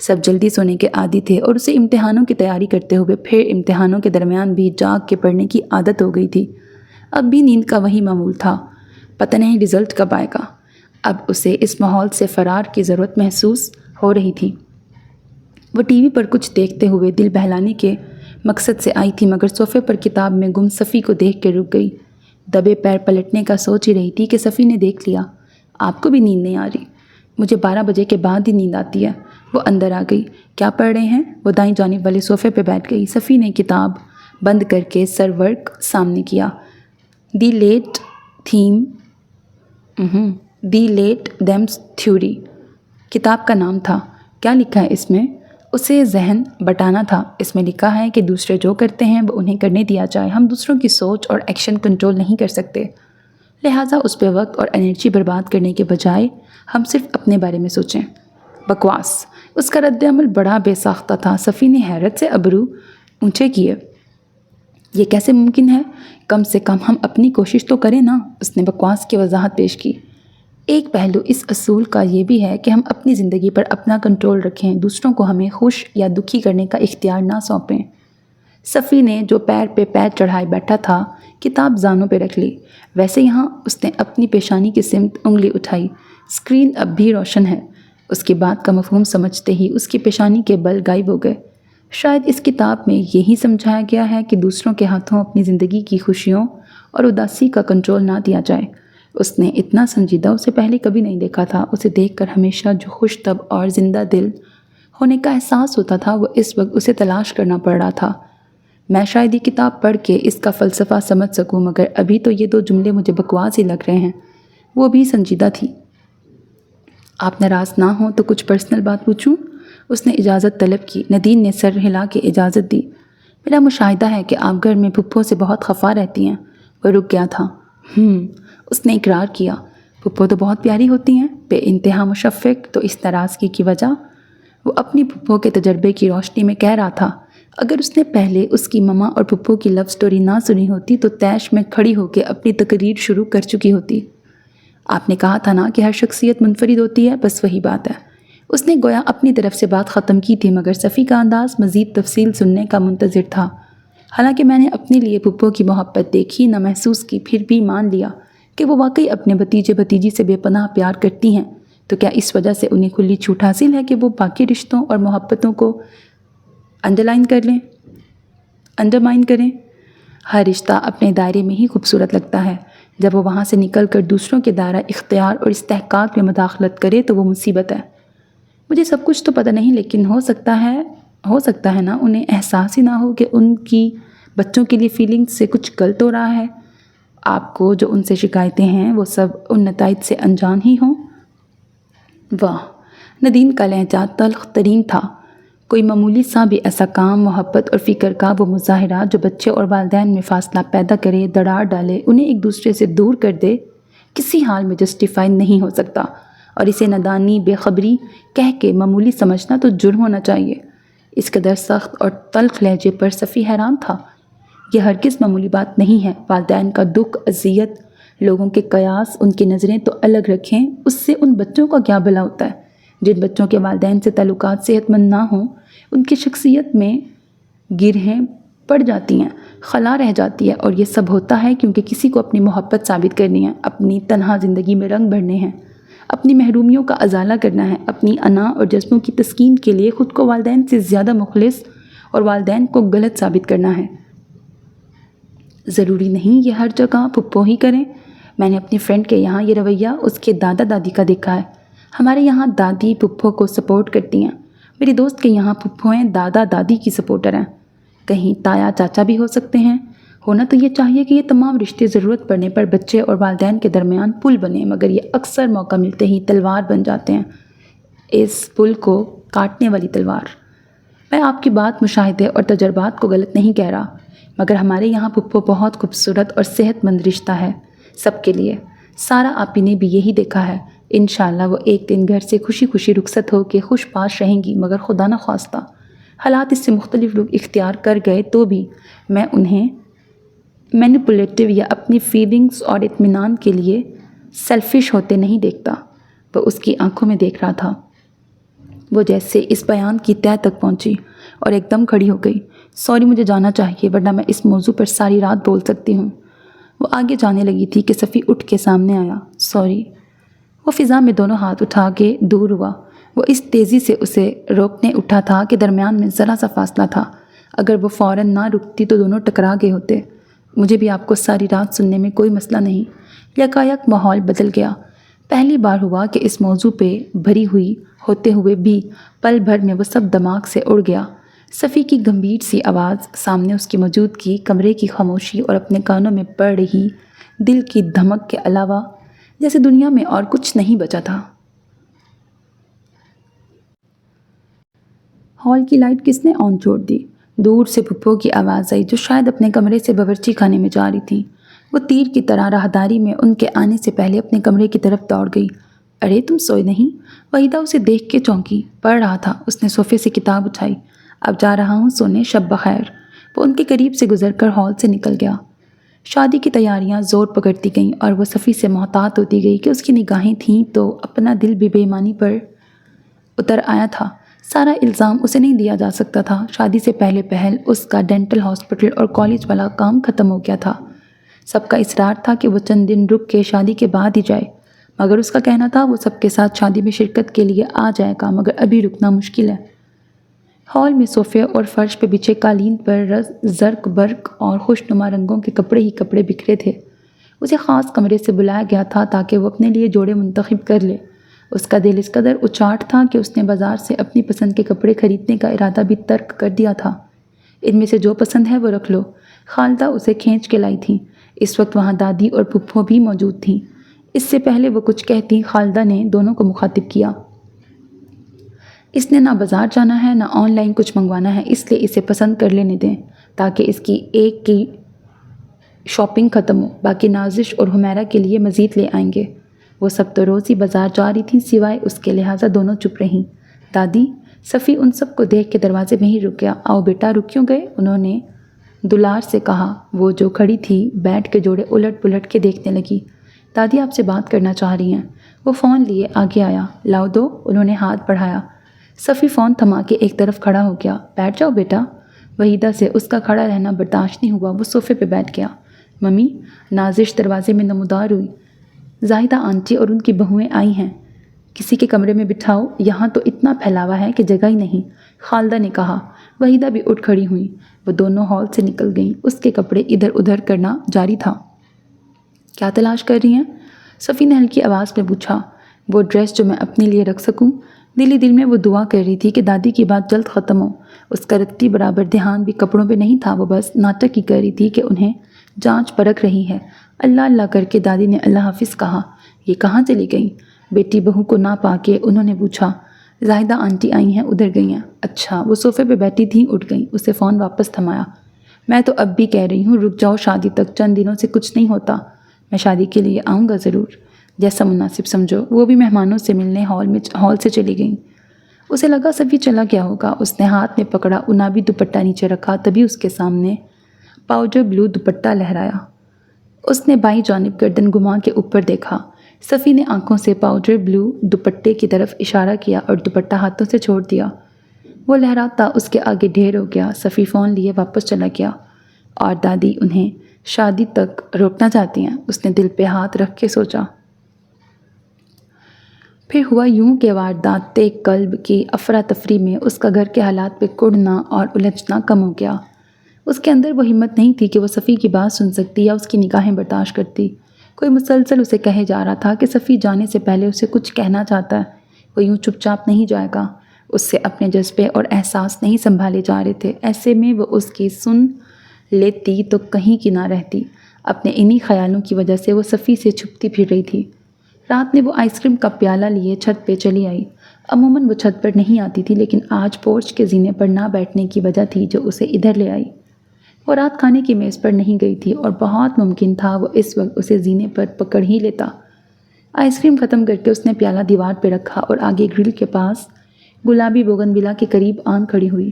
سب جلدی سونے کے عادی تھے اور اسے امتحانوں کی تیاری کرتے ہوئے پھر امتحانوں کے درمیان بھی جاگ کے پڑھنے کی عادت ہو گئی تھی۔ اب بھی نیند کا وہی معمول تھا، پتہ نہیں رزلٹ کب آئے گا۔ اب اسے اس ماحول سے فرار کی ضرورت محسوس ہو رہی تھی۔ وہ ٹی وی پر کچھ دیکھتے ہوئے دل بہلانے کے مقصد سے آئی تھی، مگر صوفے پر کتاب میں گم صفی کو دیکھ کے رک گئی۔ دبے پیر پلٹنے کا سوچ ہی رہی تھی کہ صفی نے دیکھ لیا۔ آپ کو بھی نیند نہیں آ رہی؟ مجھے 12 بجے کے بعد ہی نیند آتی ہے۔ وہ اندر آ گئی۔ کیا پڑھ رہے ہیں؟ وہ دائیں جانب والے صوفے پہ بیٹھ گئی۔ صفی نے کتاب بند کر کے سر ورق سامنے کیا۔ دی لیٹ دیمز تھیوری کتاب کا نام تھا۔ کیا لکھا ہے اس میں؟ اسے ذہن بٹانا تھا۔ اس میں لکھا ہے کہ دوسرے جو کرتے ہیں وہ انہیں کرنے دیا جائے۔ ہم دوسروں کی سوچ اور ایکشن کنٹرول نہیں کر سکتے، لہٰذا اس پہ وقت اور انرجی برباد کرنے کے بجائے ہم صرف اپنے بارے میں سوچیں۔ بکواس! اس کا رد عمل بڑا بے ساختہ تھا۔ صفی نے حیرت سے ابرو اونچے کیے۔ یہ کیسے ممکن ہے؟ کم سے کم ہم اپنی کوشش تو کریں نا، اس نے بکواس کی وضاحت پیش کی۔ ایک پہلو اس اصول کا یہ بھی ہے کہ ہم اپنی زندگی پر اپنا کنٹرول رکھیں، دوسروں کو ہمیں خوش یا دکھی کرنے کا اختیار نہ سونپیں۔ صفی نے جو پیر پہ پیر چڑھائے بیٹھا تھا کتاب زانوں پہ رکھ لی۔ ویسے یہاں اس نے اپنی پیشانی کی سمت انگلی اٹھائی۔ اسکرین اب بھی روشن ہے۔ اس کی بات کا مفہوم سمجھتے ہی اس کی پیشانی کے بل غائب ہو گئے۔ شاید اس کتاب میں یہی سمجھایا گیا ہے کہ دوسروں کے ہاتھوں اپنی زندگی کی خوشیوں اور اداسی کا کنٹرول نہ دیا جائے۔ اس نے اتنا سنجیدہ اسے پہلے کبھی نہیں دیکھا تھا۔ اسے دیکھ کر ہمیشہ جو خوش طبع اور زندہ دل ہونے کا احساس ہوتا تھا وہ اس وقت اسے تلاش کرنا پڑ رہا تھا۔ میں شاید یہ کتاب پڑھ کے اس کا فلسفہ سمجھ سکوں، مگر ابھی تو یہ 2 جملے مجھے بکواس ہی لگ رہے ہیں۔ وہ بھی سنجیدہ تھی۔ آپ ناراض نہ ہوں تو کچھ پرسنل بات پوچھوں؟ اس نے اجازت طلب کی۔ نادین نے سر ہلا کے اجازت دی۔ میرا مشاہدہ ہے کہ آپ گھر میں پھپھو سے بہت خفا رہتی ہیں۔ وہ رک گیا تھا۔ اس نے اقرار کیا۔ پھپھو تو بہت پیاری ہوتی ہیں۔ بے انتہا مشفق۔ تو اس ناراضگی کی وجہ؟ وہ اپنی پھپھو کے تجربے کی روشنی میں کہہ رہا تھا۔ اگر اس نے پہلے اس کی ماما اور پھپھو کی لو سٹوری نہ سنی ہوتی تو طیش میں کھڑی ہو کے اپنی تقریر شروع کر چکی ہوتی۔ آپ نے کہا تھا نا کہ ہر شخصیت منفرد ہوتی ہے، بس وہی بات ہے۔ اس نے گویا اپنی طرف سے بات ختم کی تھی، مگر صفی کا انداز مزید تفصیل سننے کا منتظر تھا۔ حالانکہ میں نے اپنے لیے پھپھو کی محبت دیکھی نہ محسوس کی، پھر بھی مان لیا کہ وہ واقعی اپنے بھتیجے بھتیجی سے بے پناہ پیار کرتی ہیں۔ تو کیا اس وجہ سے انہیں کھلی چھوٹ حاصل ہے کہ وہ باقی رشتوں اور محبتوں کو انڈرمائن کریں؟ ہر رشتہ اپنے دائرے میں ہی خوبصورت لگتا ہے۔ جب وہ وہاں سے نکل کر دوسروں کے دائرہ اختیار اور استحقاق میں مداخلت کرے تو وہ مصیبت ہے۔ مجھے سب کچھ تو پتہ نہیں، لیکن ہو سکتا ہے نا انہیں احساس ہی نہ ہو کہ ان کی بچوں کے لیے فیلنگ سے کچھ غلط ہو رہا ہے۔ آپ کو جو ان سے شکایتیں ہیں وہ سب ان نتائج سے انجان ہی ہوں۔ واہ! نادین کا لہجہ تلخ ترین تھا۔ کوئی معمولی سا بھی ایسا کام، محبت اور فکر کا وہ مظاہرہ جو بچے اور والدین میں فاصلہ پیدا کرے، دراڑ ڈالے، انہیں ایک دوسرے سے دور کر دے، کسی حال میں جسٹیفائی نہیں ہو سکتا، اور اسے نادانی، بے خبری کہہ کے معمولی سمجھنا تو جرم ہونا چاہیے۔ اس قدر سخت اور تلخ لہجے پر صفی حیران تھا۔ یہ ہرگز معمولی بات نہیں ہے۔ والدین کا دکھ، اذیت، لوگوں کے قیاس، ان کی نظریں تو الگ رکھیں، اس سے ان بچوں کا کیا بھلا ہوتا ہے؟ جن بچوں کے والدین سے تعلقات صحت مند نہ ہوں، ان کی شخصیت میں گرہیں پڑ جاتی ہیں، خلا رہ جاتی ہے، اور یہ سب ہوتا ہے کیونکہ کسی کو اپنی محبت ثابت کرنی ہے، اپنی تنہا زندگی میں رنگ بھرنے ہیں، اپنی محرومیوں کا ازالہ کرنا ہے، اپنی انا اور جذبوں کی تسکین کے لیے خود کو والدین سے زیادہ مخلص اور والدین کو غلط ثابت کرنا ہے۔ ضروری نہیں یہ ہر جگہ پھپھو ہی کریں۔ میں نے اپنی فرینڈ کے یہاں یہ رویہ اس کے دادا دادی کا دیکھا ہے۔ ہمارے یہاں دادی پھپھو کو سپورٹ کرتی ہیں، میری دوست کے یہاں پھپھوئیں دادا دادی کی سپورٹر ہیں۔ کہیں تایا چاچا بھی ہو سکتے ہیں۔ ہونا تو یہ چاہیے کہ یہ تمام رشتے ضرورت پڑنے پر بچے اور والدین کے درمیان پل بنے، مگر یہ اکثر موقع ملتے ہی تلوار بن جاتے ہیں، اس پل کو کاٹنے والی تلوار۔ میں آپ کی بات، مشاہدے اور تجربات کو غلط نہیں کہہ رہا، مگر ہمارے یہاں پھپھو بہت خوبصورت اور صحت مند رشتہ ہے سب کے لیے۔ سارا آپی نے بھی یہی دیکھا ہے۔ انشاءاللہ وہ ایک دن گھر سے خوشی خوشی رخصت ہو کے خوش پاش رہیں گی، مگر خدا نہ خواستہ حالات اس سے مختلف رخ اختیار کر گئے تو بھی میں انہیں مینیپولیٹو یا اپنی فیلنگز اور اطمینان کے لیے سیلفش ہوتے نہیں دیکھتا۔ وہ اس کی آنکھوں میں دیکھ رہا تھا۔ وہ جیسے اس بیان کی تہہ تک پہنچی اور ایک دم کھڑی ہو گئی۔ سوری، مجھے جانا چاہیے ورنہ میں اس موضوع پر ساری رات بول سکتی ہوں۔ وہ آگے جانے لگی تھی کہ صفی اٹھ کے سامنے آیا۔ سوری۔ وہ فضا میں دونوں ہاتھ اٹھا کے دور ہوا۔ وہ اس تیزی سے اسے روکنے اٹھا تھا کہ درمیان میں ذرا سا فاصلہ تھا۔ اگر وہ فوراً نہ رکتی تو دونوں ٹکرا گئے ہوتے۔ مجھے بھی آپ کو ساری رات سننے میں کوئی مسئلہ نہیں۔ یکایک ماحول بدل گیا۔ پہلی بار ہوا کہ اس موضوع پہ بھری ہوئی ہوتے ہوئے بھی پل بھر میں وہ سب دماغ سے اڑ گیا۔ صفی کی گمبھیر سی آواز، سامنے اس کی موجودگی، کمرے کی خاموشی اور اپنے کانوں میں پڑ رہی دل کی دھمک کے علاوہ جیسے دنیا میں اور کچھ نہیں بچا تھا۔ ہال کی لائٹ کس نے آن چھوڑ دی؟ دور سے پھپھو کی آواز آئی جو شاید اپنے کمرے سے باورچی خانے میں جا رہی تھی۔ وہ تیر کی طرح راہداری میں ان کے آنے سے پہلے اپنے کمرے کی طرف دوڑ گئی۔ ارے تم سوئے نہیں؟ وحیدہ اسے دیکھ کے چونکی۔ پڑھ رہا تھا۔ اس نے صوفے سے کتاب اٹھائی۔ اب جا رہا ہوں سونے، شب بخیر۔ وہ ان کے قریب سے گزر کر ہال سے نکل گیا۔ شادی کی تیاریاں زور پکڑتی گئیں اور وہ صفی سے محتاط ہوتی گئی کہ اس کی نگاہیں تھیں تو اپنا دل بھی بے ایمانی پر اتر آیا تھا۔ سارا الزام اسے نہیں دیا جا سکتا تھا۔ شادی سے پہلے پہل اس کا ڈینٹل ہاسپٹل اور کالج والا کام ختم ہو گیا تھا۔ سب کا اصرار تھا کہ وہ چند دن رک کے شادی کے بعد ہی جائے، مگر اس کا کہنا تھا وہ سب کے ساتھ شادی میں شرکت کے لیے آ جائے گا، مگر ابھی رکنا مشکل ہے۔ ہال میں صوفے اور فرش پہ بچھے قالین پر زرق برق اور خوشنما رنگوں کے کپڑے ہی کپڑے بکھرے تھے۔ اسے خاص کمرے سے بلایا گیا تھا تاکہ وہ اپنے لیے جوڑے منتخب کر لے۔ اس کا دل اس قدر اچاٹ تھا کہ اس نے بازار سے اپنی پسند کے کپڑے خریدنے کا ارادہ بھی ترک کر دیا تھا۔ ان میں سے جو پسند ہے وہ رکھ لو۔ خالدہ اسے کھینچ کے لائی تھی۔ اس وقت وہاں دادی اور پھپھو بھی موجود تھیں۔ اس سے پہلے وہ کچھ کہتی، خالدہ نے دونوں کو مخاطب کیا۔ اس نے نہ بازار جانا ہے نہ آن لائن کچھ منگوانا ہے، اس لیے اسے پسند کر لینے دیں تاکہ اس کی ایک کی شاپنگ ختم ہو، باقی نازش اور حمیرہ کے لیے مزید لے آئیں گے۔ وہ سب تو روز ہی بازار جا رہی تھیں سوائے اس کے، لہٰذا دونوں چپ رہیں۔ دادی، صفی ان سب کو دیکھ کے دروازے میں ہی رک گیا۔ آؤ بیٹا، رک کیوں گئے؟ انہوں نے دلار سے کہا۔ وہ جو کھڑی تھی بیٹھ کے جوڑے الٹ پلٹ کے دیکھنے لگی۔ دادی آپ سے بات کرنا چاہ رہی ہیں۔ وہ فون لیے آگے آیا۔ لاؤ دو، انہوں نے ہاتھ بڑھایا۔ صفی فون تھما کے ایک طرف کھڑا ہو گیا۔ بیٹھ جاؤ بیٹا۔ وحیدہ سے اس کا کھڑا رہنا برداشت نہیں ہوا، وہ صوفے پہ بیٹھ گیا۔ ممی، نازش دروازے میں نمودار ہوئی۔ زاہدہ آنٹی اور ان کی بہوئیں آئی ہیں، کسی کے کمرے میں بٹھاؤ، یہاں تو اتنا پھیلاوا ہے کہ جگہ ہی نہیں، خالدہ نے کہا۔ وحیدہ بھی اٹھ کھڑی ہوئی۔ وہ دونوں ہال سے نکل گئیں۔ اس کے کپڑے ادھر ادھر کرنا جاری تھا۔ کیا تلاش کر رہی ہیں؟ صفی نے ہلکی آواز میں پوچھا۔ وہ ڈریس جو میں اپنے لیے رکھ سکوں۔ دلی دل میں وہ دعا کر رہی تھی کہ دادی کی بات جلد ختم ہو۔ اس کا رتی برابر دھیان بھی کپڑوں پہ نہیں تھا، وہ بس ناٹک ہی کر رہی تھی کہ انہیں جانچ پرکھ رہی ہے۔ اللہ اللہ کر کے دادی نے اللہ حافظ کہا۔ یہ کہاں چلی گئیں؟ بیٹی بہو کو نہ پا کے انہوں نے پوچھا۔ زاہدہ آنٹی آئی ہیں، ادھر گئی ہیں۔ اچھا۔ وہ صوفے پہ بیٹھی تھیں، اٹھ گئیں۔ اسے فون واپس تھمایا۔ میں تو اب بھی کہہ رہی ہوں رک جاؤ شادی تک، چند دنوں سے کچھ نہیں ہوتا۔ میں شادی کے لیے آؤں گا ضرور، جیسا مناسب سمجھو۔ وہ بھی مہمانوں سے ملنے ہال سے چلی گئیں۔ اسے لگا صفی چلا گیا ہوگا۔ اس نے ہاتھ میں پکڑا انابی دوپٹہ نیچے رکھا، تبھی اس کے سامنے پاؤڈر بلو دوپٹہ لہرایا۔ اس نے بائیں جانب گردن گھما کے اوپر دیکھا۔ صفی نے آنکھوں سے پاؤڈر بلو دوپٹے کی طرف اشارہ کیا اور دوپٹہ ہاتھوں سے چھوڑ دیا۔ وہ لہراتا اس کے آگے ڈھیر ہو گیا۔ صفی فون لیے واپس چلا گیا۔ اور دادی انہیں شادی تک روکنا چاہتی ہیں، اس نے دل پہ ہاتھ رکھ کے سوچا۔ پھر ہوا یوں کہ واردات قلب کی افراتفری میں اس کا گھر کے حالات پہ کڑنا اور الجھنا کم ہو گیا۔ اس کے اندر وہ ہمت نہیں تھی کہ وہ صفی کی بات سن سکتی یا اس کی نگاہیں برداشت کرتی۔ کوئی مسلسل اسے کہے جا رہا تھا کہ صفی جانے سے پہلے اسے کچھ کہنا چاہتا ہے، وہ یوں چپ چاپ نہیں جائے گا۔ اس سے اپنے جذبے اور احساس نہیں سنبھالے جا رہے تھے۔ ایسے میں وہ اس کی سن لیتی تو کہیں کی نہ رہتی۔ اپنے انہی خیالوں کی وجہ سے وہ صفی سے چھپتی پھر رہی تھی۔ رات میں وہ آئس کریم کا پیالہ لیے چھت پہ چلی آئی۔ عموماً وہ چھت پر نہیں آتی تھی، لیکن آج پورچ کے زینے پر نہ بیٹھنے کی وجہ تھی جو اسے ادھر لے آئی۔ وہ رات کھانے کی میز پر نہیں گئی تھی اور بہت ممکن تھا وہ اس وقت اسے زینے پر پکڑ ہی لیتا۔ آئس کریم ختم کر کے اس نے پیالہ دیوار پہ رکھا اور آگے گرل کے پاس گلابی بوگنویلا کے قریب آن کھڑی ہوئی۔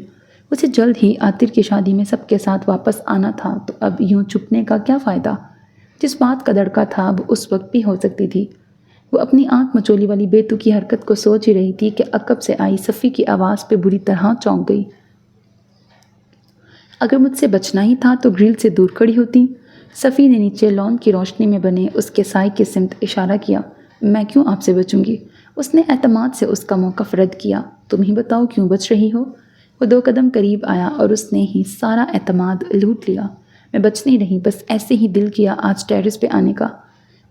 اسے جلد ہی عاطر کی شادی میں سب کے ساتھ واپس آنا تھا، تو اب یوں چھپنے کا کیا فائدہ؟ جس بات کا دڑکا تھا وہ اس وقت بھی ہو سکتی تھی۔ وہ اپنی آنکھ مچولی والی بیتوکی حرکت کو سوچ ہی رہی تھی کہ عقب سے آئی صفی کی آواز پہ بری طرح چونک گئی۔ اگر مجھ سے بچنا ہی تھا تو گرل سے دور کھڑی ہوتی۔ صفی نے نیچے لان کی روشنی میں بنے اس کے سائے کی سمت اشارہ کیا۔ میں کیوں آپ سے بچوں گی؟ اس نے اعتماد سے اس کا موقف رد کیا۔ تم ہی بتاؤ کیوں بچ رہی ہو؟ وہ 2 قدم قریب آیا اور اس نے ہی سارا اعتماد لوٹ لیا۔ میں بچ نہیں رہی، بس ایسے ہی دل کیا آج ٹیرس پہ آنے کا۔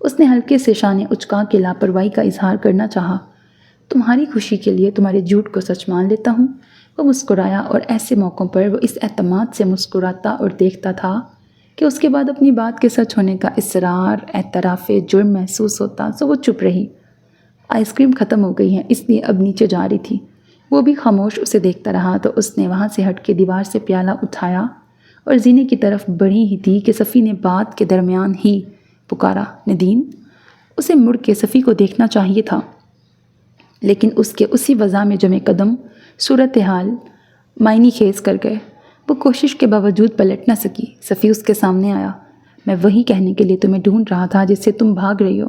اس نے ہلکے سے شانے اچکا کے لاپرواہی کا اظہار کرنا چاہا۔ تمہاری خوشی کے لیے تمہارے جھوٹ کو سچ مان لیتا ہوں۔ وہ مسکرایا اور ایسے موقعوں پر وہ اس اعتماد سے مسکراتا اور دیکھتا تھا کہ اس کے بعد اپنی بات کے سچ ہونے کا اصرار اعتراف جرم محسوس ہوتا، سو وہ چپ رہی۔ آئس کریم ختم ہو گئی ہے، اس لیے اب نیچے جا رہی تھی۔ وہ بھی خاموش اسے دیکھتا رہا تو اس نے وہاں سے ہٹ کے دیوار سے پیالہ اٹھایا اور زینے کی طرف بڑھی ہی تھی کہ صفی نے بات کے درمیان ہی پکارا، نادین۔ اسے مڑ کے صفی کو دیکھنا چاہیے تھا، لیکن اس کے اسی وضع میں جمے قدم صورتحال معنی خیز کر گئے۔ وہ کوشش کے باوجود پلٹ نہ سکی۔ صفی اس کے سامنے آیا۔ میں وہی کہنے کے لیے تمہیں ڈھونڈ رہا تھا جس سے تم بھاگ رہی ہو۔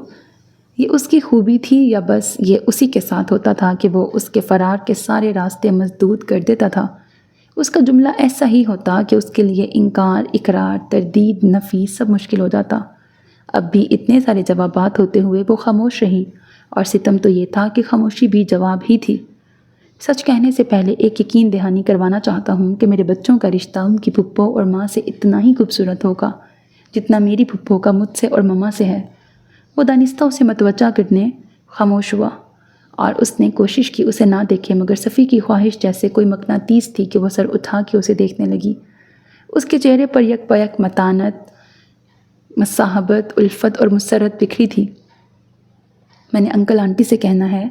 یہ اس کی خوبی تھی یا بس یہ اسی کے ساتھ ہوتا تھا کہ وہ اس کے فرار کے سارے راستے مسدود کر دیتا تھا؟ اس کا جملہ ایسا ہی ہوتا کہ اس کے لیے انکار، اقرار، تردید، نفی سب مشکل ہو جاتا۔ اب بھی اتنے سارے جوابات ہوتے ہوئے وہ خاموش رہی، اور ستم تو یہ تھا کہ خاموشی بھی جواب ہی تھی۔ سچ کہنے سے پہلے ایک یقین دہانی کروانا چاہتا ہوں کہ میرے بچوں کا رشتہ ان کی پھپھو اور ماں سے اتنا ہی خوبصورت ہوگا جتنا میری پھپھو کا مجھ سے اور مما سے ہے۔ وہ دانستہ اسے متوجہ کرنے خاموش ہوا، اور اس نے کوشش کی اسے نہ دیکھے، مگر صفی کی خواہش جیسے کوئی مقناطیس تھی کہ وہ سر اٹھا کے اسے دیکھنے لگی۔ اس کے چہرے پر یک بیک متانت، مصاحبت، الفت اور مسرت بکھری تھی۔ میں نے انکل آنٹی سے کہنا ہے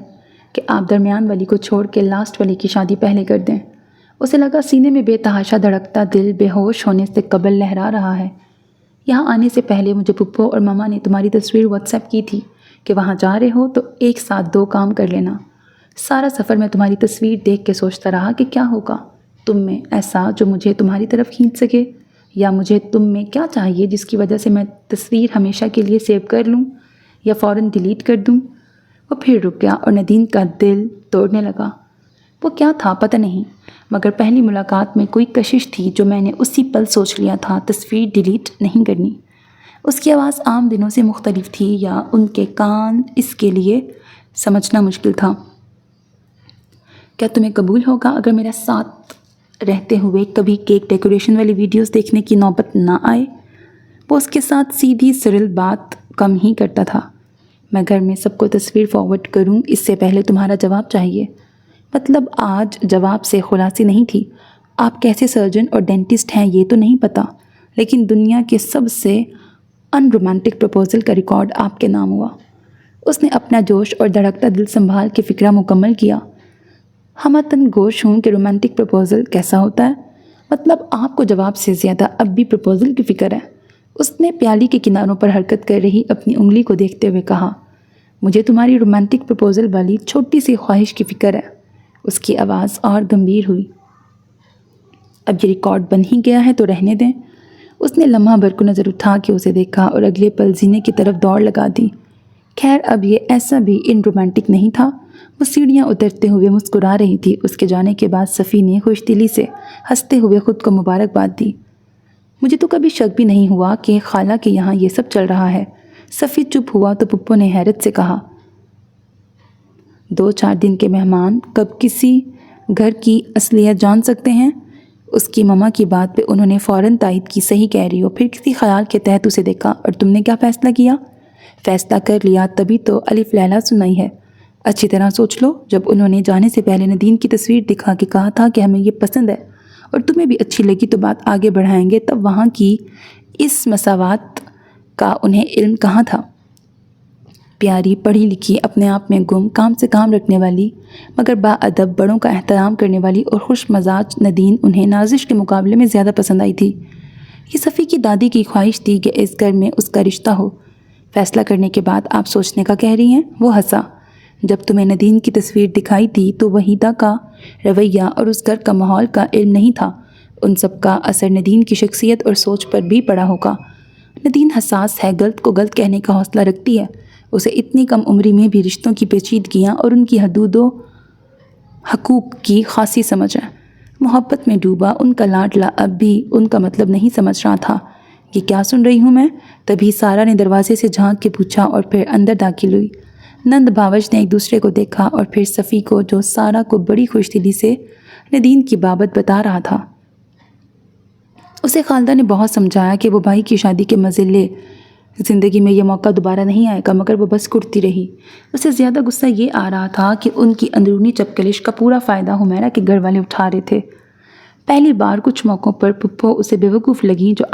کہ آپ درمیان والی کو چھوڑ کے لاسٹ والی کی شادی پہلے کر دیں۔ اسے لگا سینے میں بے تحاشا دھڑکتا دل بے ہوش ہونے سے قبل لہرا رہا ہے۔ یہاں آنے سے پہلے مجھے پھپھو اور ماما نے تمہاری تصویر واٹس ایپ کی تھی کہ وہاں جا رہے ہو تو ایک ساتھ 2 کام کر لینا۔ سارا سفر میں تمہاری تصویر دیکھ کے سوچتا رہا کہ کیا ہوگا تم میں ایسا جو مجھے تمہاری طرف کھینچ سکے، یا مجھے تم میں کیا چاہیے جس کی وجہ سے میں تصویر ہمیشہ کے لیے سیو کر لوں یا فوراً ڈیلیٹ کر دوں۔ وہ پھر رک گیا اور نادین کا دل توڑنے لگا۔ وہ کیا تھا پتہ نہیں، مگر پہلی ملاقات میں کوئی کشش تھی جو میں نے اسی پل سوچ لیا تھا، تصویر ڈیلیٹ نہیں کرنی۔ اس کی آواز عام دنوں سے مختلف تھی یا ان کے کان اس کے لیے سمجھنا مشکل تھا۔ کیا تمہیں قبول ہوگا اگر میرا ساتھ رہتے ہوئے کبھی کیک ڈیکوریشن والی ویڈیوز دیکھنے کی نوبت نہ آئے؟ وہ اس کے ساتھ سیدھی سرل بات کم ہی کرتا تھا۔ میں گھر میں سب کو تصویر فارورڈ کروں اس سے پہلے تمہارا جواب چاہیے۔ مطلب آج جواب سے خلاصی نہیں تھی۔ آپ کیسے سرجن اور ڈینٹسٹ ہیں یہ تو نہیں پتہ، لیکن دنیا کے سب سے ان رومانٹک پروپوزل کا ریکارڈ آپ کے نام ہوا۔ اس نے اپنا جوش اور دھڑکتا دل سنبھال کے فکرہ مکمل کیا۔ ہمتن گوش ہوں کہ رومانٹک پروپوزل کیسا ہوتا ہے؟ مطلب آپ کو جواب سے زیادہ اب بھی پروپوزل کی فکر ہے؟ اس نے پیالی کے کناروں پر حرکت کر رہی اپنی انگلی کو دیکھتے ہوئے کہا، مجھے تمہاری رومانٹک پروپوزل والی چھوٹی سی خواہش کی فکر ہے۔ اس کی آواز اور گمبھیر ہوئی۔ اب یہ ریکارڈ بن ہی گیا ہے تو رہنے دیں۔ اس نے لمحہ بھر کو نظر اٹھا کے اسے دیکھا اور اگلے پل زینے کی طرف دوڑ لگا دی۔ خیر اب یہ ایسا بھی ان رومانٹک نہیں تھا۔ وہ سیڑھیاں اترتے ہوئے مسکرا رہی تھی۔ اس کے جانے کے بعد صفی نے خوش دلی سے ہنستے ہوئے خود کو مبارکباد دی۔ مجھے تو کبھی شک بھی نہیں ہوا کہ خالہ کے یہاں یہ سب چل رہا ہے۔ صفی چپ ہوا تو پپو نے حیرت سے کہا، 2-4 دن کے مہمان کب کسی گھر کی اصلیت جان سکتے ہیں؟ اس کی مما کی بات پہ انہوں نے فوراً تائید کی، صحیح کہہ رہی ہو۔ پھر کسی خیال کے تحت اسے دیکھا، اور تم نے کیا فیصلہ کیا؟ فیصلہ کر لیا تبھی تو الف لیلا سنائی ہے۔ اچھی طرح سوچ لو، جب انہوں نے جانے سے پہلے نادین کی تصویر دکھا کے کہا تھا کہ ہمیں یہ پسند ہے اور تمہیں بھی اچھی لگی تو بات آگے بڑھائیں گے، تب وہاں کی اس مساوات کا انہیں علم کہاں تھا؟ پیاری، پڑھی لکھی، اپنے آپ میں گم، کام سے کام رکھنے والی مگر با ادب، بڑوں کا احترام کرنے والی اور خوش مزاج نادین انہیں نازش کے مقابلے میں زیادہ پسند آئی تھی۔ یہ صفی کی دادی کی خواہش تھی کہ اس گھر میں اس کا رشتہ ہو۔ فیصلہ کرنے کے بعد آپ سوچنے کا کہہ رہی ہیں؟ وہ ہنسا۔ جب تمہیں نادین کی تصویر دکھائی تھی تو وحیدہ کا رویہ اور اس گھر کا ماحول کا علم نہیں تھا۔ ان سب کا اثر نادین کی شخصیت اور سوچ پر بھی پڑا ہوگا۔ نادین حساس ہے، غلط کو غلط کہنے کا حوصلہ رکھتی ہے۔ اسے اتنی کم عمری میں بھی رشتوں کی پیچیدگیاں اور ان کی حدود و حقوق کی خاصی سمجھ ہے۔ محبت میں ڈوبا ان کا لاڈلا اب بھی ان کا مطلب نہیں سمجھ رہا تھا۔ یہ کیا سن رہی ہوں میں؟ تبھی سارا نے دروازے سے جھانک کے پوچھا اور پھر اندر داخل ہوئی۔ نند بھاوج نے ایک دوسرے کو دیکھا اور پھر صفی کو، جو سارا کو بڑی خوش دلی سے ندین کی بابت بتا رہا تھا۔ اسے خالدہ نے بہت سمجھایا کہ وہ بھائی کی شادی کے مزے لے، زندگی میں یہ موقع دوبارہ نہیں آئے گا، مگر وہ بس کرتی رہی۔ اسے زیادہ غصہ یہ آ رہا تھا کہ ان کی اندرونی چپکلش کا پورا فائدہ حمیرہ کے گھر والے اٹھا رہے تھے۔ پہلی بار کچھ موقعوں پر پھپھو اسے بیوقوف لگیں، جو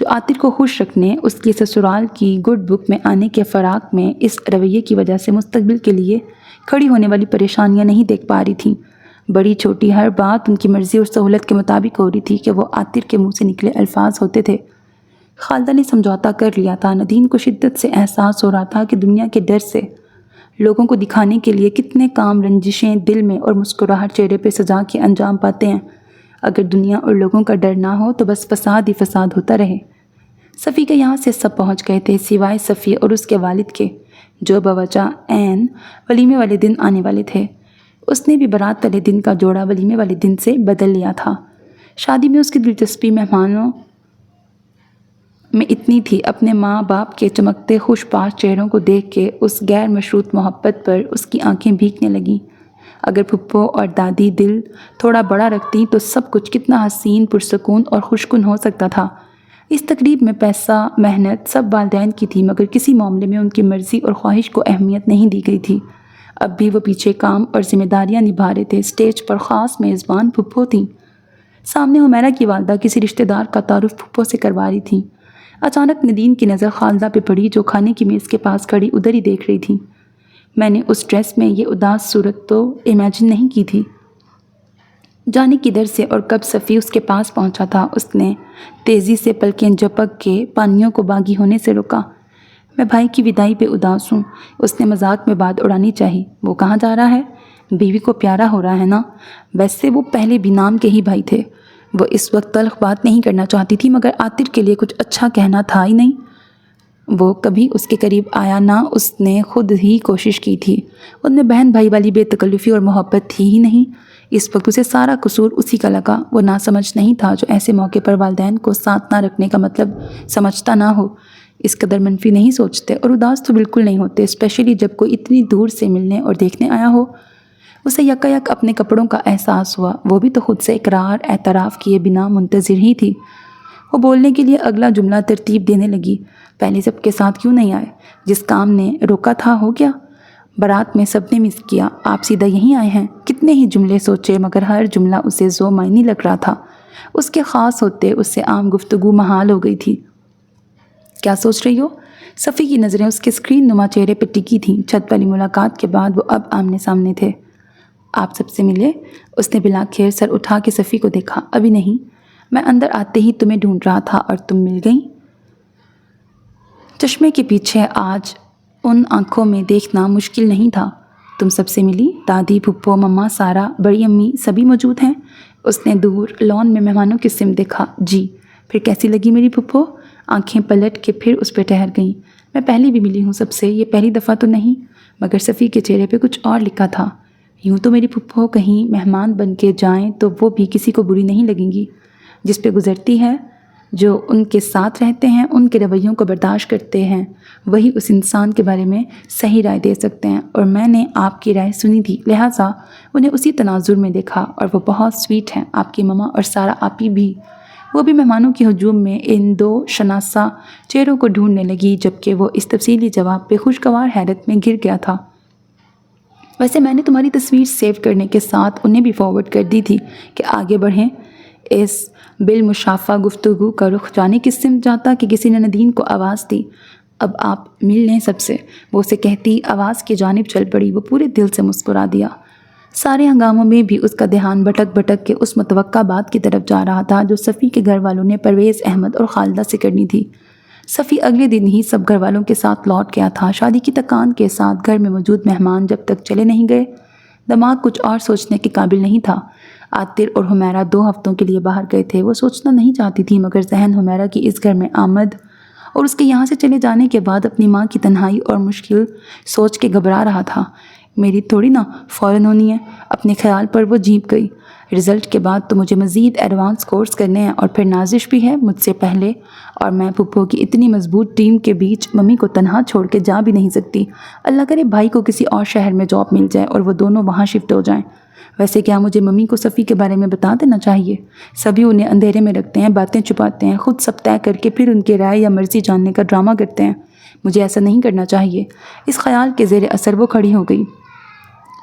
عاطر کو خوش رکھنے، اس کی سسرال کی گڈ بک میں آنے کے فراق میں اس رویے کی وجہ سے مستقبل کے لیے کھڑی ہونے والی پریشانیاں نہیں دیکھ پا رہی تھیں۔ بڑی چھوٹی ہر بات ان کی مرضی اور سہولت کے مطابق ہو رہی تھی کہ وہ عاطر کے منہ سے نکلے الفاظ ہوتے تھے۔ خالدہ نے سمجھوتا کر لیا تھا۔ ندین کو شدت سے احساس ہو رہا تھا کہ دنیا کے ڈر سے لوگوں کو دکھانے کے لیے کتنے کام رنجشیں دل میں اور مسکراہٹ چہرے پہ سجا کے انجام پاتے ہیں۔ اگر دنیا اور لوگوں کا ڈر نہ ہو تو بس فساد ہی فساد ہوتا رہے۔ صفی کے یہاں سے سب پہنچ گئے تھے سوائے صفی اور اس کے والد کے، جو بوجہ عین ولیمے والے دن آنے والے تھے۔ اس نے بھی برات والے دن کا جوڑا ولیمے والے دن سے بدل لیا تھا۔ شادی میں اس کی دلچسپی مہمانوں میں اتنی تھی، اپنے ماں باپ کے چمکتے خوش پاش چہروں کو دیکھ کے اس غیر مشروط محبت پر اس کی آنکھیں بھیگنے لگیں۔ اگر پھپھو اور دادی دل تھوڑا بڑا رکھتی تو سب کچھ کتنا حسین، پرسکون اور خوشکن ہو سکتا تھا۔ اس تقریب میں پیسہ، محنت سب والدین کی تھی، مگر کسی معاملے میں ان کی مرضی اور خواہش کو اہمیت نہیں دی گئی تھی۔ اب بھی وہ پیچھے کام اور ذمہ داریاں نبھا رہے تھے۔ اسٹیج پر خاص میزبان پھپھو تھیں۔ سامنے حمیرہ کی والدہ کسی رشتہ دار کا تعارف پھپھو سے کروا رہی تھیں۔ اچانک ندین کی نظر خالدہ پہ پڑی، جو کھانے کی میز کے پاس کھڑی ادھر ہی دیکھ رہی تھی۔ میں نے اس ڈریس میں یہ اداس صورت تو امیجن نہیں کی تھی۔ جانے کدھر سے اور کب صفی اس کے پاس پہنچا تھا؟ اس نے تیزی سے پلکیں جھپک کے پانیوں کو باغی ہونے سے روکا۔ میں بھائی کی وداعی پہ اداس ہوں۔ اس نے مذاق میں بات اڑانی چاہی۔ وہ کہاں جا رہا ہے؟ بیوی کو پیارا ہو رہا ہے نا؟ ویسے وہ پہلے بھی نام کے ہی بھائی تھے۔ وہ اس وقت تلخ بات نہیں کرنا چاہتی تھی، مگر عاطر کے لیے کچھ اچھا کہنا تھا ہی نہیں۔ وہ کبھی اس کے قریب آیا نہ، اس نے خود ہی کوشش کی تھی۔ ان میں بہن بھائی والی بے تکلفی اور محبت تھی ہی نہیں۔ اس وقت اسے سارا قصور اسی کا لگا۔ وہ ناسمجھ نہیں تھا جو ایسے موقع پر والدین کو ساتھ نہ رکھنے کا مطلب سمجھتا نہ ہو۔ اس قدر منفی نہیں سوچتے اور اداس تو بالکل نہیں ہوتے، اسپیشلی جب کوئی اتنی دور سے ملنے اور دیکھنے آیا ہو۔ اسے یکایک اپنے کپڑوں کا احساس ہوا، وہ بھی تو خود سے اقرار اعتراف کیے بنا منتظر ہی تھی۔ وہ بولنے کے لیے اگلا جملہ ترتیب دینے لگی۔ پہلے سب کے ساتھ کیوں نہیں آئے؟ جس کام نے روکا تھا ہو گیا؟ برات میں سب نے مس کیا، آپ سیدھا یہیں آئے ہیں؟ کتنے ہی جملے سوچے، مگر ہر جملہ اسے ذو معنی لگ رہا تھا۔ اس کے خاص ہوتے اس سے عام گفتگو محال ہو گئی تھی۔ کیا سوچ رہی ہو؟ صفی کی نظریں اس کے اسکرین نما چہرے پہ ٹکی تھیں۔ چھت والی ملاقات کے بعد وہ اب آمنے سامنے تھے۔ آپ سب سے ملے؟ اس نے بلاخیر سر اٹھا کے صفی کو دیکھا۔ ابھی نہیں، میں اندر آتے ہی تمہیں ڈھونڈ رہا تھا اور تم مل گئیں۔ چشمے کے پیچھے آج ان آنکھوں میں دیکھنا مشکل نہیں تھا۔ تم سب سے ملی؟ دادی، پھپھو، مما، سارا، بڑی امی سبھی موجود ہیں؟ اس نے دور لان میں مہمانوں کی سمت دیکھا۔ جی۔ پھر کیسی لگی میری پھپھو؟ آنکھیں پلٹ کے پھر اس پہ ٹھہر گئیں۔ میں پہلے بھی ملی ہوں سب سے، یہ پہلی دفعہ تو نہیں۔ مگر صفی کے چہرے پہ کچھ اور لکھا تھا۔ یوں تو میری پھپھو کہیں مہمان بن کے جائیں تو وہ بھی کسی کو بری نہیں لگیں گی۔ جس پہ گزرتی ہے، جو ان کے ساتھ رہتے ہیں، ان کے رویوں کو برداشت کرتے ہیں، وہی اس انسان کے بارے میں صحیح رائے دے سکتے ہیں، اور میں نے آپ کی رائے سنی تھی، لہٰذا انہیں اسی تناظر میں دیکھا، اور وہ بہت سویٹ ہیں، آپ کی مما اور سارا آپی بھی۔ وہ بھی مہمانوں کے ہجوم میں ان دو شناسہ چہروں کو ڈھونڈنے لگی، جبکہ وہ اس تفصیلی جواب پہ خوشگوار حیرت میں گر گیا تھا۔ ویسے میں نے تمہاری تصویر سیو کرنے کے ساتھ انہیں بھی فارورڈ کر دی تھی کہ آگے بڑھیں۔ اس بالمشافہ گفتگو کا رخ جانے کس سمت جاتا کہ کسی نے ندین کو آواز دی، اب آپ مل لیں سب سے۔ وہ اسے کہتی آواز کی جانب چل پڑی۔ وہ پورے دل سے مسکرا دیا۔ سارے ہنگاموں میں بھی اس کا دھیان بھٹک بھٹک کے اس متوقع بات کی طرف جا رہا تھا جو صفی کے گھر والوں نے پرویز احمد اور خالدہ سے کرنی تھی۔ صفی اگلے دن ہی سب گھر والوں کے ساتھ لوٹ گیا تھا۔ شادی کی تکان کے ساتھ گھر میں موجود مہمان جب تک چلے نہیں گئے، دماغ کچھ اور سوچنے کے قابل نہیں تھا۔ عاطر اور حمیرہ 2 ہفتوں کے لیے باہر گئے تھے۔ وہ سوچنا نہیں چاہتی تھی، مگر ذہن حمیرہ کی اس گھر میں آمد اور اس کے یہاں سے چلے جانے کے بعد اپنی ماں کی تنہائی اور مشکل سوچ کے گھبرا رہا تھا۔ میری تھوڑی نا فوراً ہونی ہے، اپنے خیال پر وہ جھیپ گئی۔ رزلٹ کے بعد تو مجھے مزید ایڈوانس کورس کرنے ہیں، اور پھر نازش بھی ہے مجھ سے پہلے، اور میں پھپھو کی اتنی مضبوط ٹیم کے بیچ ممی کو تنہا چھوڑ کے جا بھی نہیں سکتی۔ اللہ کرے بھائی کو کسی اور شہر میں جاب مل جائے اور وہ دونوں وہاں شفٹ ہو جائیں۔ ویسے کیا مجھے ممی کو صفی کے بارے میں بتا دینا چاہیے؟ سبھی انہیں اندھیرے میں رکھتے ہیں، باتیں چھپاتے ہیں، خود سب طے کر کے پھر ان کے رائے یا مرضی جاننے کا ڈرامہ کرتے ہیں۔ مجھے ایسا نہیں کرنا چاہیے۔ اس خیال کے زیر اثر وہ کھڑی ہو گئی۔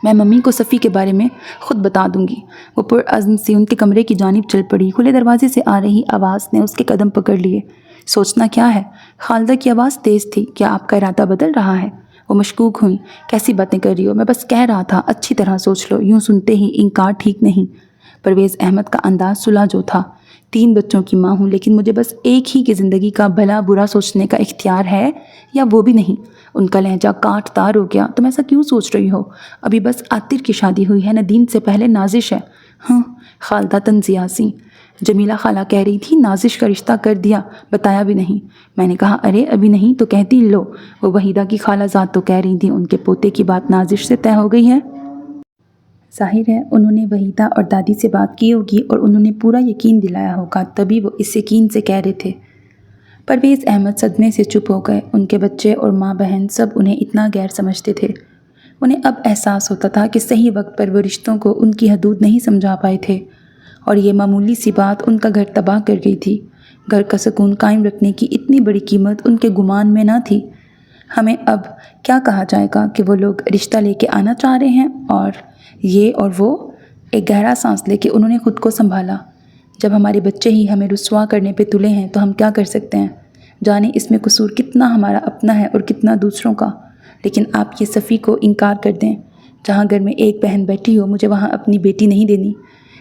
میں ممی کو صفی کے بارے میں خود بتا دوں گی۔ وہ پرعزم سی ان کے کمرے کی جانب چل پڑی۔ کھلے دروازے سے آ رہی آواز نے اس کے قدم پکڑ لیے۔ سوچنا کیا ہے؟ خالدہ کی آواز تیز تھی۔ کیا آپ کا ارادہ بدل رہا ہے؟ وہ مشکوک ہوئی۔ کیسی باتیں کر رہی ہو؟ میں بس کہہ رہا تھا اچھی طرح سوچ لو، یوں سنتے ہی انکار ٹھیک نہیں۔ پرویز احمد کا انداز سلجھو تھا۔ 3 بچوں کی ماں ہوں، لیکن مجھے بس ایک ہی کی زندگی کا بھلا برا سوچنے کا اختیار ہے یا وہ بھی نہیں؟ ان کا لہجہ کاٹ تار ہو گیا۔ تم ایسا کیوں سوچ رہی ہو؟ ابھی بس عاطر کی شادی ہوئی ہے، ندیم سے پہلے نازش ہے۔ ہاں، خالدہ طنزیہ سی۔ جمیلہ خالہ کہہ رہی تھی نازش کا رشتہ کر دیا، بتایا بھی نہیں۔ میں نے کہا ارے ابھی نہیں تو کہتی لو۔ وہ وحیدہ کی خالہ زاد تو کہہ رہی تھی ان کے پوتے کی بات نازش سے طے ہو گئی ہے۔ ظاہر ہے انہوں نے وحیدہ اور دادی سے بات کی ہوگی اور انہوں نے پورا یقین دلایا ہوگا، تبھی وہ اس یقین سے کہہ رہے تھے۔ پرویز احمد صدمے سے چپ ہو گئے۔ ان کے بچے اور ماں بہن سب انہیں اتنا غیر سمجھتے تھے۔ انہیں اب احساس ہوتا تھا کہ صحیح وقت پر وہ رشتوں کو ان کی حدود نہیں سمجھا پائے تھے، اور یہ معمولی سی بات ان کا گھر تباہ کر گئی تھی۔ گھر کا سکون قائم رکھنے کی اتنی بڑی قیمت ان کے گمان میں نہ تھی۔ ہمیں اب کیا کہا جائے گا کہ وہ لوگ رشتہ لے کے آنا چاہ رہے ہیں، اور یہ اور وہ؟ ایک گہرا سانس لے کے انہوں نے خود کو سنبھالا۔ جب ہمارے بچے ہی ہمیں رسوا کرنے پہ تلے ہیں تو ہم کیا کر سکتے ہیں؟ جانے اس میں قصور کتنا ہمارا اپنا ہے اور کتنا دوسروں کا۔ لیکن آپ یہ صفی کو انکار کر دیں۔ جہاں گھر میں ایک بہن بیٹھی ہو، مجھے وہاں اپنی بیٹی نہیں دینی،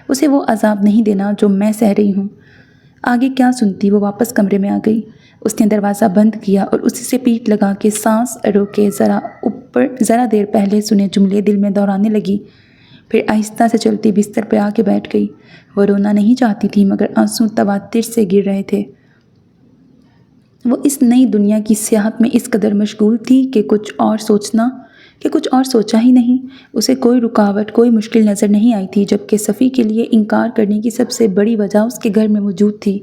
اسے وہ عذاب نہیں دینا جو میں سہ رہی ہوں۔ آگے کیا سنتی؟ وہ واپس کمرے میں آ گئی۔ اس نے دروازہ بند کیا اور اسی سے پیٹھ لگا کے سانس روکے ذرا دیر پہلے سنے جملے دل میں دہرانے لگی۔ پھر آہستہ سے چلتی بستر پہ آ کے بیٹھ گئی۔ وہ رونا نہیں چاہتی تھی، مگر آنسو تواتر سے گر رہے تھے۔ وہ اس نئی دنیا کی سیاحت میں اس قدر مشغول تھی کہ کچھ اور سوچا ہی نہیں۔ اسے کوئی رکاوٹ، کوئی مشکل نظر نہیں آئی تھی، جبکہ صفی کے لیے انکار کرنے کی سب سے بڑی وجہ اس کے گھر میں موجود تھی،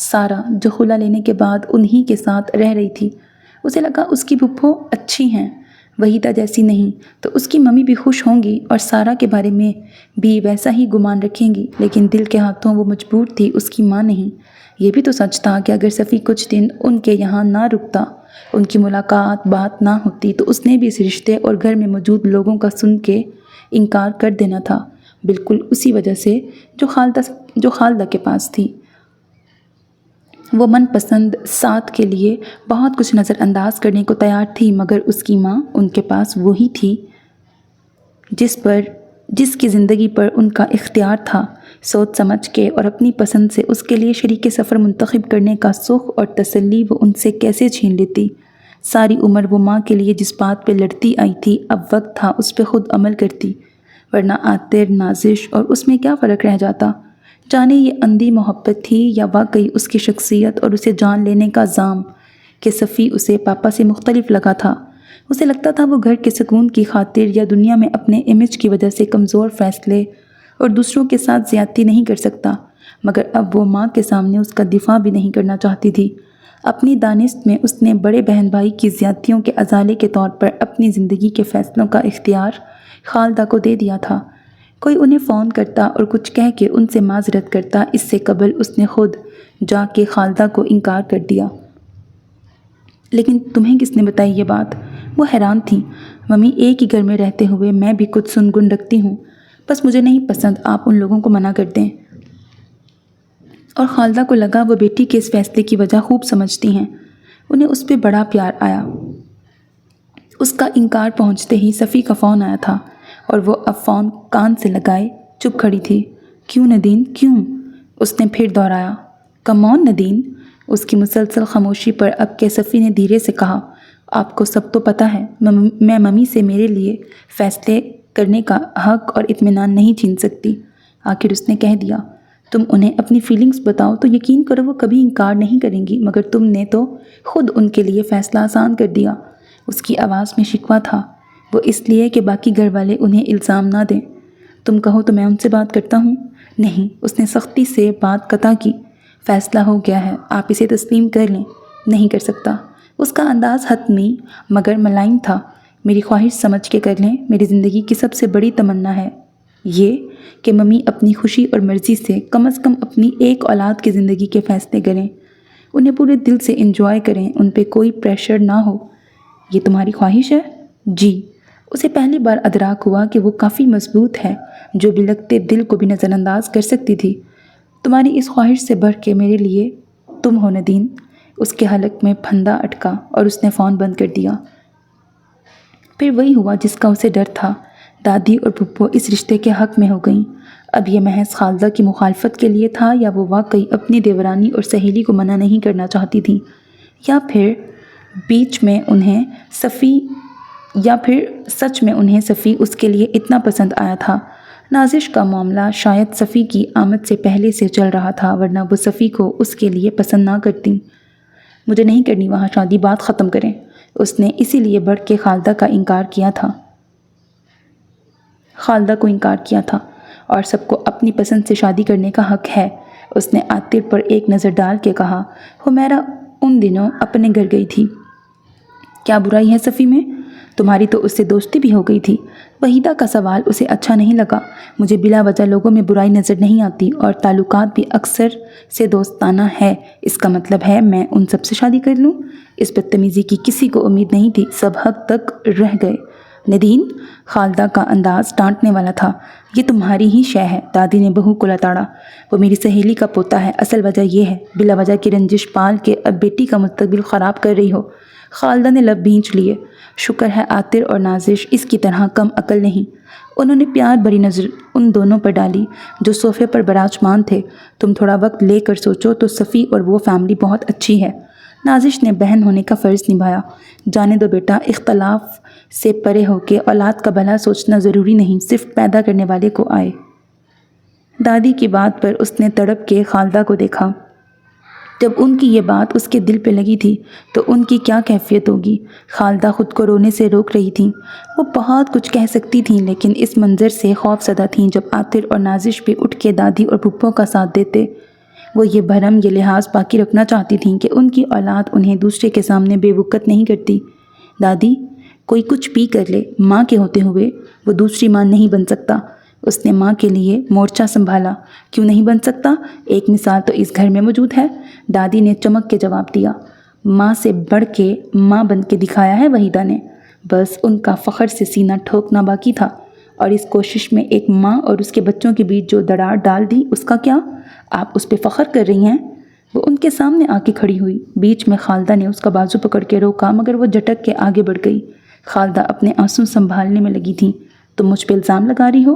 سارا، جو خلا لینے کے بعد انہی کے ساتھ رہ رہی تھی۔ اسے لگا اس کی پھپھو اچھی ہیں، وحیدہ جیسی نہیں، تو اس کی ممی بھی خوش ہوں گی اور سارا کے بارے میں بھی ویسا ہی گمان رکھیں گی، لیکن دل کے ہاتھوں وہ مجبور تھی، اس کی ماں نہیں۔ یہ بھی تو سچ تھا کہ اگر صفی کچھ دن ان کے یہاں نہ رکتا، ان کی ملاقات بات نہ ہوتی، تو اس نے بھی اس رشتے اور گھر میں موجود لوگوں کا سن کے انکار کر دینا تھا، بالکل اسی وجہ سے جو خالدہ کے پاس تھی۔ وہ من پسند ساتھ کے لیے بہت کچھ نظر انداز کرنے کو تیار تھی، مگر اس کی ماں ان کے پاس وہی تھی جس کی زندگی پر ان کا اختیار تھا۔ سوچ سمجھ کے اور اپنی پسند سے اس کے لیے شریک سفر منتخب کرنے کا سخ اور تسلی وہ ان سے کیسے چھین لیتی؟ ساری عمر وہ ماں کے لیے جس بات پہ لڑتی آئی تھی، اب وقت تھا اس پہ خود عمل کرتی، ورنہ عاطر، نازش اور اس میں کیا فرق رہ جاتا؟ جانے یہ اندھی محبت تھی یا واقعی اس کی شخصیت اور اسے جان لینے کا عزم کہ صفی اسے پاپا سے مختلف لگا تھا۔ اسے لگتا تھا وہ گھر کے سکون کی خاطر یا دنیا میں اپنے امیج کی وجہ سے کمزور فیصلے اور دوسروں کے ساتھ زیادتی نہیں کر سکتا، مگر اب وہ ماں کے سامنے اس کا دفاع بھی نہیں کرنا چاہتی تھی۔ اپنی دانست میں اس نے بڑے بہن بھائی کی زیادتیوں کے ازالے کے طور پر اپنی زندگی کے فیصلوں کا اختیار خالدہ کو دے دیا تھا۔ کوئی انہیں فون کرتا اور کچھ کہہ کے ان سے معذرت کرتا، اس سے قبل اس نے خود جا کے خالدہ کو انکار کر دیا۔ لیکن تمہیں کس نے بتائی یہ بات؟ وہ حیران تھیں۔ ممی، ایک ہی گھر میں رہتے ہوئے میں بھی کچھ سنگن رکھتی ہوں، بس مجھے نہیں پسند آپ ان لوگوں کو منع کر دیں۔ اور خالدہ کو لگا وہ بیٹی کے اس فیصلے کی وجہ خوب سمجھتی ہیں۔ انہیں اس پہ بڑا پیار آیا۔ اس کا انکار پہنچتے ہی صفی کا فون آیا تھا اور وہ اب فون کان سے لگائے چپ کھڑی تھی۔ کیوں نادین، کیوں؟ اس نے پھر دہرایا۔ کم آن نادین۔ اس کی مسلسل خاموشی پر اب کہ صفی نے دھیرے سے کہا، آپ کو سب تو پتہ ہے، میں ممی سے میرے لیے فیصلے کرنے کا حق اور اطمینان نہیں چھین سکتی۔ آخر اس نے کہہ دیا، تم انہیں اپنی فیلنگز بتاؤ تو یقین کرو وہ کبھی انکار نہیں کریں گی، مگر تم نے تو خود ان کے لیے فیصلہ آسان کر دیا۔ اس کی آواز میں شکوہ تھا۔ وہ اس لیے کہ باقی گھر والے انہیں الزام نہ دیں۔ تم کہو تو میں ان سے بات کرتا ہوں۔ نہیں، اس نے سختی سے بات قطع کی۔ فیصلہ ہو گیا ہے، آپ اسے تسلیم کر لیں۔ نہیں کر سکتا۔ اس کا انداز حتمی مگر ملائم تھا۔ میری خواہش سمجھ کے کر لیں، میری زندگی کی سب سے بڑی تمنا ہے یہ کہ ممی اپنی خوشی اور مرضی سے کم از کم اپنی ایک اولاد کی زندگی کے فیصلے کریں، انہیں پورے دل سے انجوائے کریں، ان پہ کوئی پریشر نہ ہو۔ یہ تمہاری خواہش ہے؟ جی۔ اسے پہلی بار ادراک ہوا کہ وہ کافی مضبوط ہے، جو بلکتے دل کو بھی نظر انداز کر سکتی تھی۔ تمہاری اس خواہش سے بڑھ کے میرے لیے تم ہو ندین۔ اس کے حلق میں پھندا اٹکا اور اس نے فون بند کر دیا۔ پھر وہی ہوا جس کا اسے ڈر تھا۔ دادی اور پھپھو اس رشتے کے حق میں ہو گئیں۔ اب یہ محض خالدہ کی مخالفت کے لیے تھا یا وہ واقعی اپنی دیورانی اور سہیلی کو منع نہیں کرنا چاہتی تھیں، یا پھر سچ میں انہیں صفی اس کے لیے اتنا پسند آیا تھا۔ نازش کا معاملہ شاید صفی کی آمد سے پہلے سے چل رہا تھا، ورنہ وہ صفی کو اس کے لیے پسند نہ کرتی۔ مجھے نہیں کرنی وہاں شادی، بات ختم کریں۔ اس نے اسی لیے بڑھ کے خالدہ کو انکار کیا تھا اور سب کو اپنی پسند سے شادی کرنے کا حق ہے۔ اس نے عاطر پر ایک نظر ڈال کے کہا، حمیرہ ان دنوں اپنے گھر گئی تھی۔ کیا برائی ہے صفی میں؟ تمہاری تو اس سے دوستی بھی ہو گئی تھی۔ وحیدہ کا سوال اسے اچھا نہیں لگا۔ مجھے بلا وجہ لوگوں میں برائی نظر نہیں آتی اور تعلقات بھی اکثر سے دوستانہ ہے۔ اس کا مطلب ہے میں ان سب سے شادی کر لوں؟ اس بدتمیزی کی کسی کو امید نہیں تھی، سب حد تک رہ گئے۔ ندین، خالدہ کا انداز ڈانٹنے والا تھا۔ یہ تمہاری ہی شے ہے، دادی نے بہو کو لتاڑا۔ وہ میری سہیلی کا پوتا ہے، اصل وجہ یہ ہے بلا وجہ کی رنجش پال کے اب بیٹی کا مستقبل خراب کر رہی ہو۔ خالدہ نے لب بھینچ لیے۔ شکر ہے عاطر اور نازش اس کی طرح کم عقل نہیں۔ انہوں نے پیار بھری نظر ان دونوں پر ڈالی جو صوفے پر براجمان تھے۔ تم تھوڑا وقت لے کر سوچو تو صفی اور وہ فیملی بہت اچھی ہے۔ نازش نے بہن ہونے کا فرض نبھایا۔ جانے دو بیٹا، اختلاف سے پرے ہو کے اولاد کا بھلا سوچنا ضروری نہیں، صرف پیدا کرنے والے کو آئے۔ دادی کی بات پر اس نے تڑپ کے خالدہ کو دیکھا۔ جب ان کی یہ بات اس کے دل پہ لگی تھی تو ان کی کیا کیفیت ہوگی؟ خالدہ خود کو رونے سے روک رہی تھیں۔ وہ بہت کچھ کہہ سکتی تھیں لیکن اس منظر سے خوف زدہ تھیں جب عاطر اور نازش بھی اٹھ کے دادی اور پھپھو کا ساتھ دیتے۔ وہ یہ بھرم، یہ لحاظ باقی رکھنا چاہتی تھیں کہ ان کی اولاد انہیں دوسرے کے سامنے بے وقت نہیں کرتی۔ دادی، کوئی کچھ بھی کر لے، ماں کے ہوتے ہوئے وہ دوسری ماں نہیں بن سکتا۔ اس نے ماں کے لیے مورچہ سنبھالا۔ کیوں نہیں بن سکتا؟ ایک مثال تو اس گھر میں موجود ہے، دادی نے چمک کے جواب دیا۔ ماں سے بڑھ کے ماں بن کے دکھایا ہے وحیدہ نے۔ بس ان کا فخر سے سینہ ٹھوکنا باقی تھا، اور اس کوشش میں ایک ماں اور اس کے بچوں کے بیچ جو دراڑ ڈال دی، اس کا کیا؟ آپ اس پہ فخر کر رہی ہیں؟ وہ ان کے سامنے آ کے کھڑی ہوئی۔ بیچ میں خالدہ نے اس کا بازو پکڑ کے روکا مگر وہ جھٹک کے آگے بڑھ گئی۔ خالدہ اپنے آنسو سنبھالنے میں لگی تھیں۔ تم مجھ پہ الزام لگا رہی ہو؟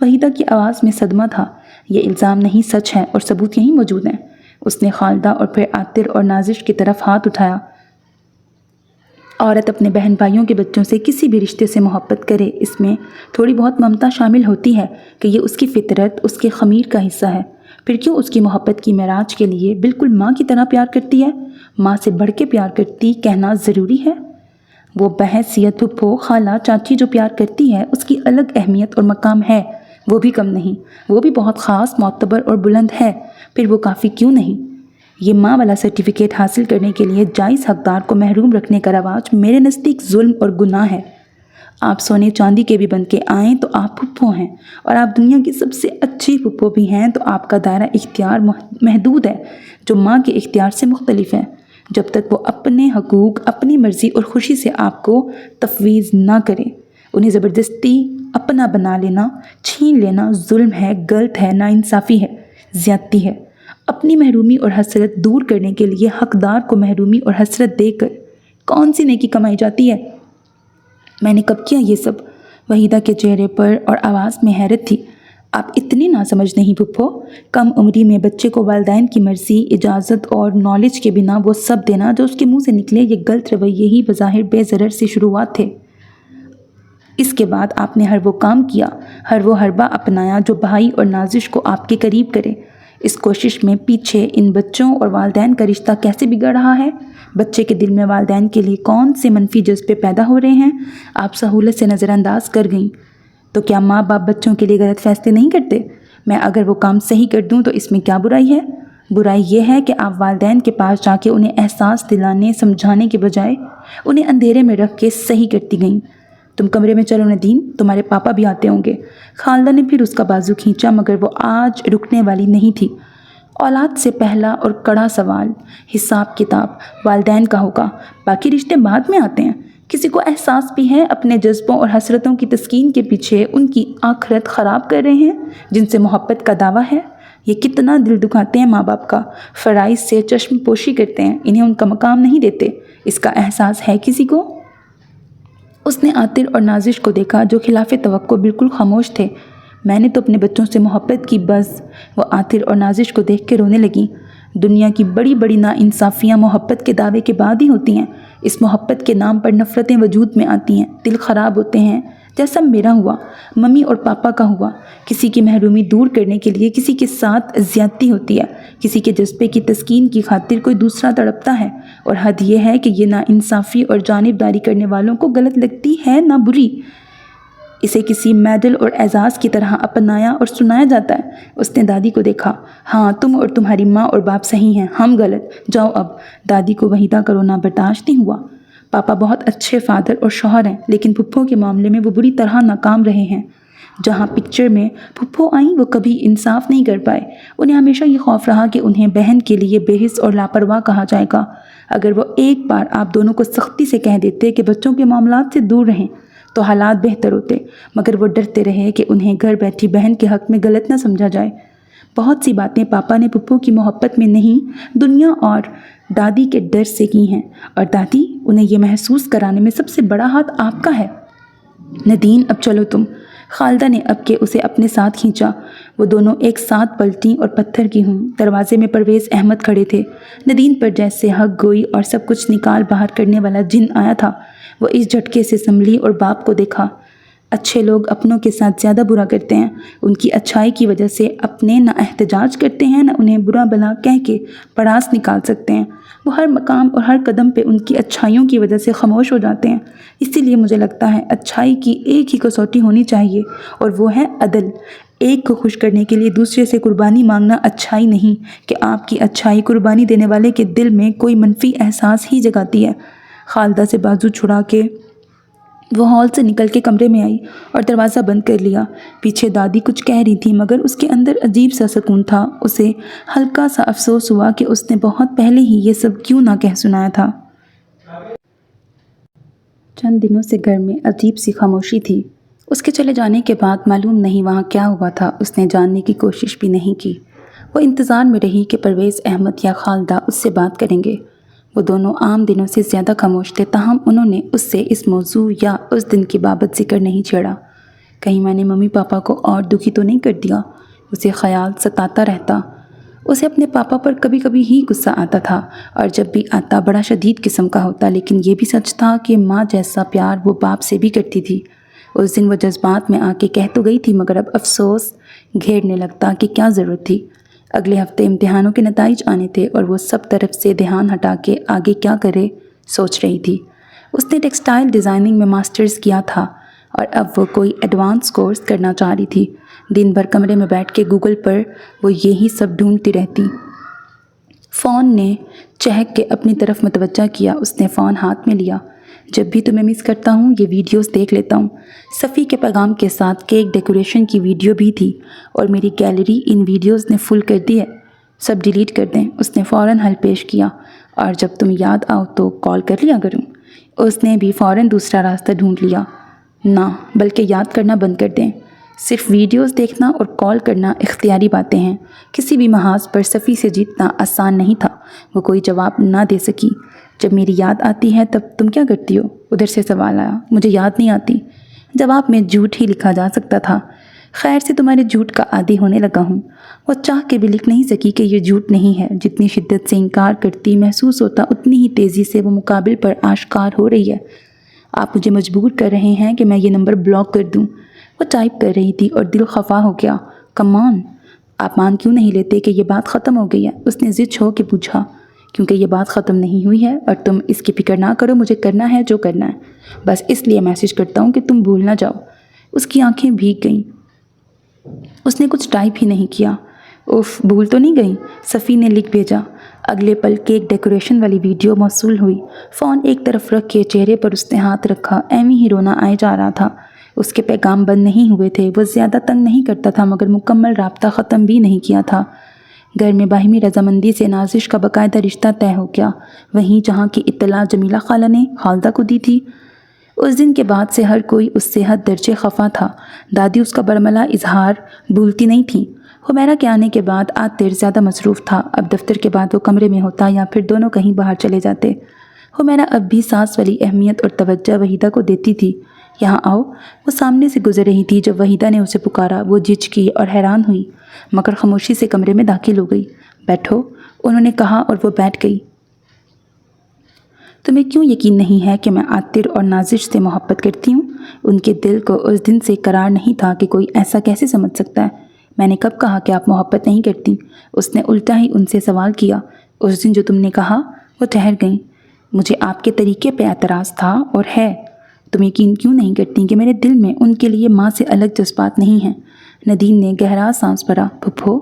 وحیدہ کی آواز میں صدمہ تھا۔ یہ الزام نہیں، سچ ہے اور ثبوت یہیں موجود ہیں۔ اس نے خالدہ اور پھر عاطر اور نازش کی طرف ہاتھ اٹھایا۔ عورت اپنے بہن بھائیوں کے بچوں سے کسی بھی رشتے سے محبت کرے، اس میں تھوڑی بہت ممتا شامل ہوتی ہے کہ یہ اس کی فطرت، اس کے خمیر کا حصہ ہے۔ پھر کیوں اس کی محبت کی معراج کے لیے بالکل ماں کی طرح پیار کرتی ہے؟ ماں سے بڑھ کے پیار کرتی کہنا ضروری ہے؟ وہ بحیثیت پھپھو، خالہ، چاچی جو پیار کرتی ہے اس کی الگ اہمیت اور مقام ہے، وہ بھی کم نہیں، وہ بھی بہت خاص، معتبر اور بلند ہے۔ پھر وہ کافی کیوں نہیں؟ یہ ماں والا سرٹیفکیٹ حاصل کرنے کے لیے جائز حقدار کو محروم رکھنے کا رواج میرے نزدیک ظلم اور گناہ ہے۔ آپ سونے چاندی کے بھی بن کے آئیں تو آپ پھپھو ہیں، اور آپ دنیا کی سب سے اچھی پھپھو بھی ہیں تو آپ کا دائرہ اختیار محدود ہے جو ماں کے اختیار سے مختلف ہے۔ جب تک وہ اپنے حقوق، اپنی مرضی اور خوشی سے آپ کو تفویض نہ کریں، انہیں زبردستی اپنا بنا لینا، چھین لینا ظلم ہے، غلط ہے، ناانصافی ہے، زیادتی ہے۔ اپنی محرومی اور حسرت دور کرنے کے لیے حقدار کو محرومی اور حسرت دے کر کون سی نیکی کمائی جاتی ہے؟ میں نے کب کیا یہ سب؟ وحیدہ کے چہرے پر اور آواز میں حیرت تھی۔ آپ اتنی ناسمجھ نہیں پھپھو، کم عمری میں بچے کو والدین کی مرضی، اجازت اور نالج کے بنا وہ سب دینا جو اس کے منہ سے نکلے، یہ غلط رویے ہی بظاہر بے ضرر سے شروعات تھے۔ اس کے بعد آپ نے ہر وہ کام کیا، ہر وہ حربہ اپنایا جو بھائی اور نازش کو آپ کے قریب کرے۔ اس کوشش میں پیچھے ان بچوں اور والدین کا رشتہ کیسے بگڑ رہا ہے؟ بچے کے دل میں والدین کے لیے کون سے منفی جذبے پیدا ہو رہے ہیں؟ آپ سہولت سے نظر انداز کر گئیں۔ تو کیا ماں باپ بچوں کے لیے غلط فیصلے نہیں کرتے؟ میں اگر وہ کام صحیح کر دوں تو اس میں کیا برائی ہے؟ برائی یہ ہے کہ آپ والدین کے پاس جا کے انہیں احساس دلانے سمجھانے کے بجائے انہیں اندھیرے میں رکھ کے صحیح کرتی گئیں۔ تم کمرے میں چلو ندیم، تمہارے پاپا بھی آتے ہوں گے۔ خالدہ نے پھر اس کا بازو کھینچا مگر وہ آج رکنے والی نہیں تھی۔ اولاد سے پہلا اور کڑا سوال حساب کتاب والدین کا ہوگا، باقی رشتے بعد میں آتے ہیں۔ کسی کو احساس بھی ہے اپنے جذبوں اور حسرتوں کی تسکین کے پیچھے ان کی آخرت خراب کر رہے ہیں جن سے محبت کا دعویٰ ہے؟ یہ کتنا دل دکھاتے ہیں ماں باپ کا، فرائض سے چشم پوشی کرتے ہیں، انہیں ان کا مقام نہیں دیتے۔ اس کا احساس ہے کسی کو؟ اس نے عاطر اور نازش کو دیکھا جو خلاف توقع بالکل خاموش تھے۔ میں نے تو اپنے بچوں سے محبت کی، بس۔ وہ عاطر اور نازش کو دیکھ کے رونے لگیں۔ دنیا کی بڑی بڑی ناانصافیاں محبت کے دعوے کے بعد ہی ہوتی ہیں۔ اس محبت کے نام پر نفرتیں وجود میں آتی ہیں، دل خراب ہوتے ہیں، جیسا میرا ہوا، ممی اور پاپا کا ہوا۔ کسی کی محرومی دور کرنے کے لیے کسی کے ساتھ زیادتی ہوتی ہے، کسی کے جذبے کی تسکین کی خاطر کوئی دوسرا تڑپتا ہے، اور حد یہ ہے کہ یہ ناانصافی اور جانبداری کرنے والوں کو غلط لگتی ہے نہ بری۔ اسے کسی میڈل اور اعزاز کی طرح اپنایا اور سنایا جاتا ہے۔ اس نے دادی کو دیکھا۔ ہاں، تم اور تمہاری ماں اور باپ صحیح ہیں، ہم غلط، جاؤ اب۔ دادی کو وحیدہ کا رونا برداشت نہیں ہوا۔ پاپا بہت اچھے فادر اور شوہر ہیں، لیکن پھپھو کے معاملے میں وہ بری طرح ناکام رہے ہیں۔ جہاں پکچر میں پھپھو آئیں وہ کبھی انصاف نہیں کر پائے۔ انہیں ہمیشہ یہ خوف رہا کہ انہیں بہن کے لیے بے حس اور لاپرواہ کہا جائے گا۔ اگر وہ ایک بار آپ دونوں کو سختی سے کہہ دیتے کہ بچوں کے معاملات سے دور رہیں تو حالات بہتر ہوتے، مگر وہ ڈرتے رہے کہ انہیں گھر بیٹھی بہن کے حق میں غلط نہ سمجھا جائے۔ بہت سی باتیں پاپا نے پھپھو کی محبت میں نہیں، دنیا اور دادی کے ڈر سے کی ہیں، اور دادی انہیں یہ محسوس کرانے میں سب سے بڑا ہاتھ آپ کا ہے۔ ندین، اب چلو تم۔ خالدہ نے اب کے اسے اپنے ساتھ کھینچا۔ وہ دونوں ایک ساتھ پلٹیں اور پتھر کی ہوں۔ دروازے میں پرویز احمد کھڑے تھے۔ ندین پر جیسے حق گوئی اور سب کچھ نکال باہر کرنے والا جن آیا تھا۔ وہ اس جھٹکے سے سنبھلی اور باپ کو دیکھا۔ اچھے لوگ اپنوں کے ساتھ زیادہ برا کرتے ہیں۔ ان کی اچھائی کی وجہ سے اپنے نہ احتجاج کرتے ہیں، نہ انہیں برا بھلا کہہ کے پڑاس نکال سکتے ہیں۔ وہ ہر مقام اور ہر قدم پہ ان کی اچھائیوں کی وجہ سے خاموش ہو جاتے ہیں۔ اسی لیے مجھے لگتا ہے اچھائی کی ایک ہی کسوٹی ہونی چاہیے، اور وہ ہے عدل۔ ایک کو خوش کرنے کے لیے دوسرے سے قربانی مانگنا اچھائی نہیں کہ آپ کی اچھائی قربانی دینے والے کے دل میں کوئی منفی احساس ہی جگاتی ہے۔ خالدہ سے بازو چھڑا کے وہ ہال سے نکل کے کمرے میں آئی اور دروازہ بند کر لیا۔ پیچھے دادی کچھ کہہ رہی تھی مگر اس کے اندر عجیب سا سکون تھا۔ اسے ہلکا سا افسوس ہوا کہ اس نے بہت پہلے ہی یہ سب کیوں نہ کہہ سنایا تھا۔ چند دنوں سے گھر میں عجیب سی خاموشی تھی۔ اس کے چلے جانے کے بعد معلوم نہیں وہاں کیا ہوا تھا، اس نے جاننے کی کوشش بھی نہیں کی۔ وہ انتظار میں رہی کہ پرویز احمد یا خالدہ اس سے بات کریں گے۔ وہ دونوں عام دنوں سے زیادہ خاموش تھے، تاہم انہوں نے اس سے اس موضوع یا اس دن کی بابت ذکر نہیں چھیڑا۔ کہیں میں نے ممی پاپا کو اور دکھی تو نہیں کر دیا؟ اسے خیال ستاتا رہتا۔ اسے اپنے پاپا پر کبھی کبھی ہی غصہ آتا تھا، اور جب بھی آتا بڑا شدید قسم کا ہوتا، لیکن یہ بھی سچ تھا کہ ماں جیسا پیار وہ باپ سے بھی کرتی تھی۔ اس دن وہ جذبات میں آ کے کہہ تو گئی تھی، مگر اب افسوس گھیرنے لگتا کہ کیا ضرورت تھی۔ اگلے ہفتے امتحانوں کے نتائج آنے تھے اور وہ سب طرف سے دھیان ہٹا کے آگے کیا کرے سوچ رہی تھی۔ اس نے ٹیکسٹائل ڈیزائننگ میں ماسٹرز کیا تھا اور اب وہ کوئی ایڈوانس کورس کرنا چاہ رہی تھی۔ دن بھر کمرے میں بیٹھ کے گوگل پر وہ یہی سب ڈھونڈتی رہتی۔ فون نے چہک کے اپنی طرف متوجہ کیا۔ اس نے فون ہاتھ میں لیا۔ جب بھی تمہیں مس کرتا ہوں یہ ویڈیوز دیکھ لیتا ہوں۔ صفی کے پیغام کے ساتھ کیک ڈیکوریشن کی ویڈیو بھی تھی، اور میری گیلری ان ویڈیوز نے فل کر دی ہے، سب ڈیلیٹ کر دیں۔ اس نے فوراً حل پیش کیا۔ اور جب تم یاد آؤ تو کال کر لیا کروں۔ اس نے بھی فوراً دوسرا راستہ ڈھونڈ لیا۔ نہ، بلکہ یاد کرنا بند کر دیں۔ صرف ویڈیوز دیکھنا اور کال کرنا اختیاری باتیں ہیں۔ کسی بھی محاذ پر صفی سے جیتنا آسان نہیں تھا۔ وہ کوئی جواب نہ دے سکی۔ جب میری یاد آتی ہے تب تم کیا کرتی ہو؟ ادھر سے سوال آیا۔ مجھے یاد نہیں آتی۔ جواب میں جھوٹ ہی لکھا جا سکتا تھا۔ خیر سے تمہارے جھوٹ کا عادی ہونے لگا ہوں۔ وہ چاہ کے بھی لکھ نہیں سکی کہ یہ جھوٹ نہیں ہے۔ جتنی شدت سے انکار کرتی محسوس ہوتا، اتنی ہی تیزی سے وہ مقابل پر آشکار ہو رہی ہے۔ آپ مجھے مجبور کر رہے ہیں کہ میں یہ نمبر بلاک کر دوں۔ وہ ٹائپ کر رہی تھی اور دل خفا ہو گیا۔ کم آن، آپ مان کیوں نہیں لیتے کہ یہ بات ختم ہو گئی ہے؟ اس نے ضد ہو کے پوچھا۔ کیونکہ یہ بات ختم نہیں ہوئی ہے اور تم اس کی فکر نہ کرو، مجھے کرنا ہے جو کرنا ہے، بس اس لیے میسج کرتا ہوں کہ تم بھول نہ جاؤ۔ اس کی آنکھیں بھیگ گئیں، اس نے کچھ ٹائپ ہی نہیں کیا۔ اف، بھول تو نہیں گئی؟ صفی نے لکھ بھیجا۔ اگلے پل کیک ڈیکوریشن والی ویڈیو موصول ہوئی۔ فون ایک طرف رکھ کے چہرے پر اس نے ہاتھ رکھا، ایویں ہی رونا آئے جا رہا تھا۔ اس کے پیغام بند نہیں ہوئے تھے، وہ زیادہ تنگ نہیں کرتا تھا مگر مکمل رابطہ ختم بھی نہیں کیا تھا۔ گھر میں باہمی رضامندی سے نازش کا باقاعدہ رشتہ طے ہو گیا، وہیں جہاں کی اطلاع جمیلہ خالہ نے خالدہ کو دی تھی۔ اس دن کے بعد سے ہر کوئی اس سے حد درجے خفا تھا۔ دادی اس کا برملا اظہار بھولتی نہیں تھیں۔ حمیرہ کے آنے کے بعد عاطر زیادہ مصروف تھا۔ اب دفتر کے بعد وہ کمرے میں ہوتا یا پھر دونوں کہیں باہر چلے جاتے۔ حمیرہ اب بھی ساس والی اہمیت اور توجہ وحیدہ کو دیتی تھی۔ یہاں آؤ، وہ سامنے سے گزر رہی تھی جب وحیدہ نے اسے پکارا۔ وہ جھجکی اور حیران ہوئی مگر خاموشی سے کمرے میں داخل ہو گئی۔ بیٹھو، انہوں نے کہا اور وہ بیٹھ گئی۔ تمہیں کیوں یقین نہیں ہے کہ میں عاطر اور نازش سے محبت کرتی ہوں؟ ان کے دل کو اس دن سے قرار نہیں تھا کہ کوئی ایسا کیسے سمجھ سکتا ہے۔ میں نے کب کہا کہ آپ محبت نہیں کرتی؟ اس نے الٹا ہی ان سے سوال کیا۔ اس دن جو تم نے کہا۔ وہ ٹھہر گئیں۔ مجھے آپ کے طریقے پہ اعتراض تھا اور ہے۔ تم یقین کیوں نہیں کرتی کہ میرے دل میں ان کے لیے ماں سے الگ جذبات نہیں ہیں؟ ندیم نے گہرا سانس بھرا۔ پھپھو،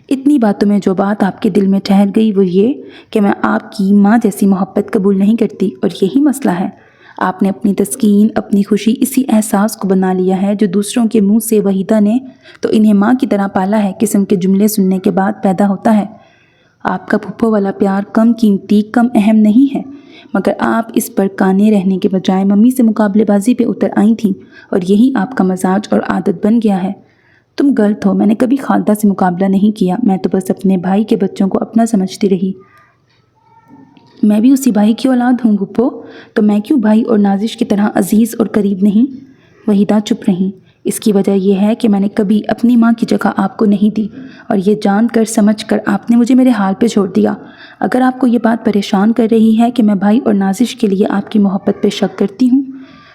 اتنی باتوں میں جو بات آپ کے دل میں ٹھہر گئی وہ یہ کہ میں آپ کی ماں جیسی محبت قبول نہیں کرتی، اور یہی مسئلہ ہے۔ آپ نے اپنی تسکین، اپنی خوشی اسی احساس کو بنا لیا ہے جو دوسروں کے منہ سے وحیدہ نے تو انہیں ماں کی طرح پالا ہے قسم کے جملے سننے کے بعد پیدا ہوتا ہے۔ آپ کا پھپھو والا پیار کم قیمتی، کم اہم نہیں ہے، مگر آپ اس پر کانے رہنے کے بجائے ممی سے مقابلے بازی پہ اتر آئی تھیں، اور یہی آپ کا مزاج اور عادت بن گیا ہے۔ تم غلط ہو، میں نے کبھی خالدہ سے مقابلہ نہیں کیا، میں تو بس اپنے بھائی کے بچوں کو اپنا سمجھتی رہی۔ میں بھی اسی بھائی کی اولاد ہوں پھپھو، تو میں کیوں بھائی اور نازش کی طرح عزیز اور قریب نہیں؟ وحیدہ چپ رہیں۔ اس کی وجہ یہ ہے کہ میں نے کبھی اپنی ماں کی جگہ آپ کو نہیں دی، اور یہ جان کر سمجھ کر آپ نے مجھے میرے حال پہ چھوڑ دیا۔ اگر آپ کو یہ بات پریشان کر رہی ہے کہ میں بھائی اور نازش کے لیے آپ کی محبت پہ شک کرتی ہوں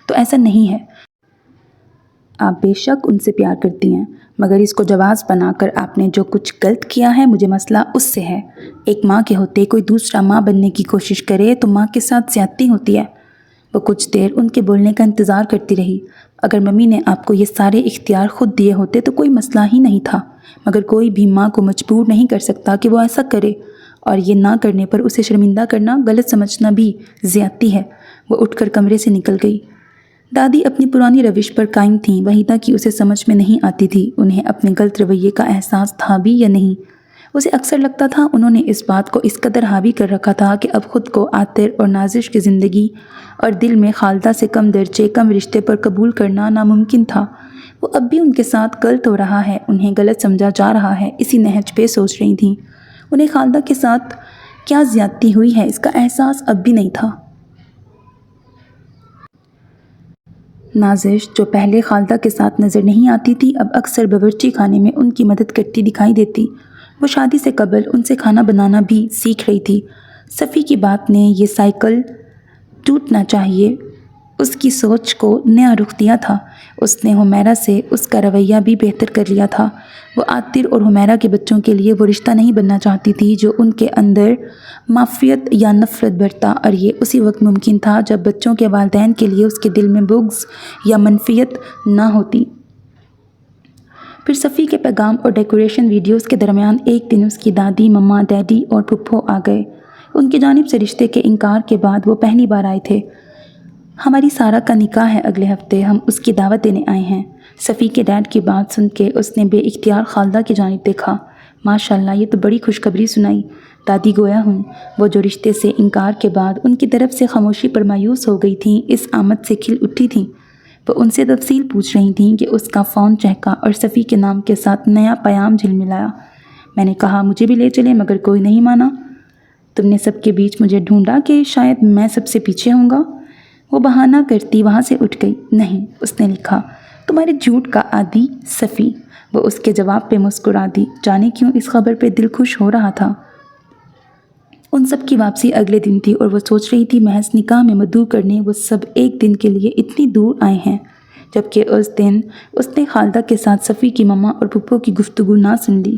تو ایسا نہیں ہے۔ آپ بے شک ان سے پیار کرتی ہیں، مگر اس کو جواز بنا کر آپ نے جو کچھ غلط کیا ہے، مجھے مسئلہ اس سے ہے۔ ایک ماں کے ہوتے کوئی دوسرا ماں بننے کی کوشش کرے تو ماں کے ساتھ زیادتی ہوتی ہے۔ وہ کچھ دیر ان کے بولنے کا انتظار کرتی رہی۔ اگر ممی نے آپ کو یہ سارے اختیار خود دیے ہوتے تو کوئی مسئلہ ہی نہیں تھا، مگر کوئی بھی ماں کو مجبور نہیں کر سکتا کہ وہ ایسا کرے، اور یہ نہ کرنے پر اسے شرمندہ کرنا، غلط سمجھنا بھی زیادتی ہے۔ وہ اٹھ کر کمرے سے نکل گئی۔ دادی اپنی پرانی روش پر قائم تھیں۔ وحیدہ کی اسے سمجھ میں نہیں آتی تھی انہیں اپنے غلط رویے کا احساس تھا بھی یا نہیں۔ اسے اکثر لگتا تھا انہوں نے اس بات کو اس قدر حاوی کر رکھا تھا کہ اب خود کو عاطر اور نازش کی زندگی اور دل میں خالدہ سے کم درجے، کم رشتے پر قبول کرنا ناممکن تھا۔ وہ اب بھی ان کے ساتھ غلط ہو رہا ہے، انہیں غلط سمجھا جا رہا ہے، اسی نہج پہ سوچ رہی تھیں۔ انہیں خالدہ کے ساتھ کیا زیادتی ہوئی ہے اس کا احساس اب بھی نہیں تھا۔ نازش، جو پہلے خالدہ کے ساتھ نظر نہیں آتی تھی، اب اکثر باورچی خانے میں ان کی مدد کرتی دکھائی دیتی۔ وہ شادی سے قبل ان سے کھانا بنانا بھی سیکھ رہی تھی۔ صفی کی بات نے یہ سائیکل ٹوٹنا چاہیے اس کی سوچ کو نیا رخ دیا تھا۔ اس نے حمیرہ سے اس کا رویہ بھی بہتر کر لیا تھا۔ وہ عاطر اور حمیرہ کے بچوں کے لیے وہ رشتہ نہیں بننا چاہتی تھی جو ان کے اندر معافیت یا نفرت بھرتا، اور یہ اسی وقت ممکن تھا جب بچوں کے والدین کے لیے اس کے دل میں بغض یا منفیت نہ ہوتی۔ پھر صفی کے پیغام اور ڈیکوریشن ویڈیوز کے درمیان ایک دن اس کی دادی، مما، ڈیڈی اور پھپھو آ گئے۔ ان کی جانب سے رشتے کے انکار کے بعد وہ پہلی بار آئے تھے۔ ہماری سارہ کا نکاح ہے اگلے ہفتے، ہم اس کی دعوت دینے آئے ہیں۔ صفی کے ڈیڈ کی بات سن کے اس نے بے اختیار خالدہ کی جانب دیکھا۔ ماشاءاللہ، یہ تو بڑی خوشخبری سنائی۔ دادی گویا ہوں وہ جو رشتے سے انکار کے بعد ان کی طرف سے خاموشی پر مایوس ہو گئی تھیں، اس آمد سے کھل اٹھی تھیں۔ وہ ان سے تفصیل پوچھ رہی تھیں کہ اس کا فون چہکا اور صفی کے نام کے ساتھ نیا پیام جھلملایا۔ میں نے کہا مجھے بھی لے چلیں مگر کوئی نہیں مانا۔ تم نے سب کے بیچ مجھے ڈھونڈا کہ شاید میں سب سے پیچھے ہوں گا۔ وہ بہانہ کرتی وہاں سے اٹھ گئی۔ نہیں، اس نے لکھا، تمہارے جھوٹ کا عادی صفی۔ وہ اس کے جواب پہ مسکرا دی۔ جانے کیوں اس خبر پہ دل خوش ہو رہا تھا۔ ان سب کی واپسی اگلے دن تھی اور وہ سوچ رہی تھی محض نکاح میں مدعو کرنے وہ سب ایک دن کے لیے اتنی دور آئے ہیں، جبکہ اس دن اس نے خالدہ کے ساتھ صفی کی مما اور پھپھو کی گفتگو نہ سن لی۔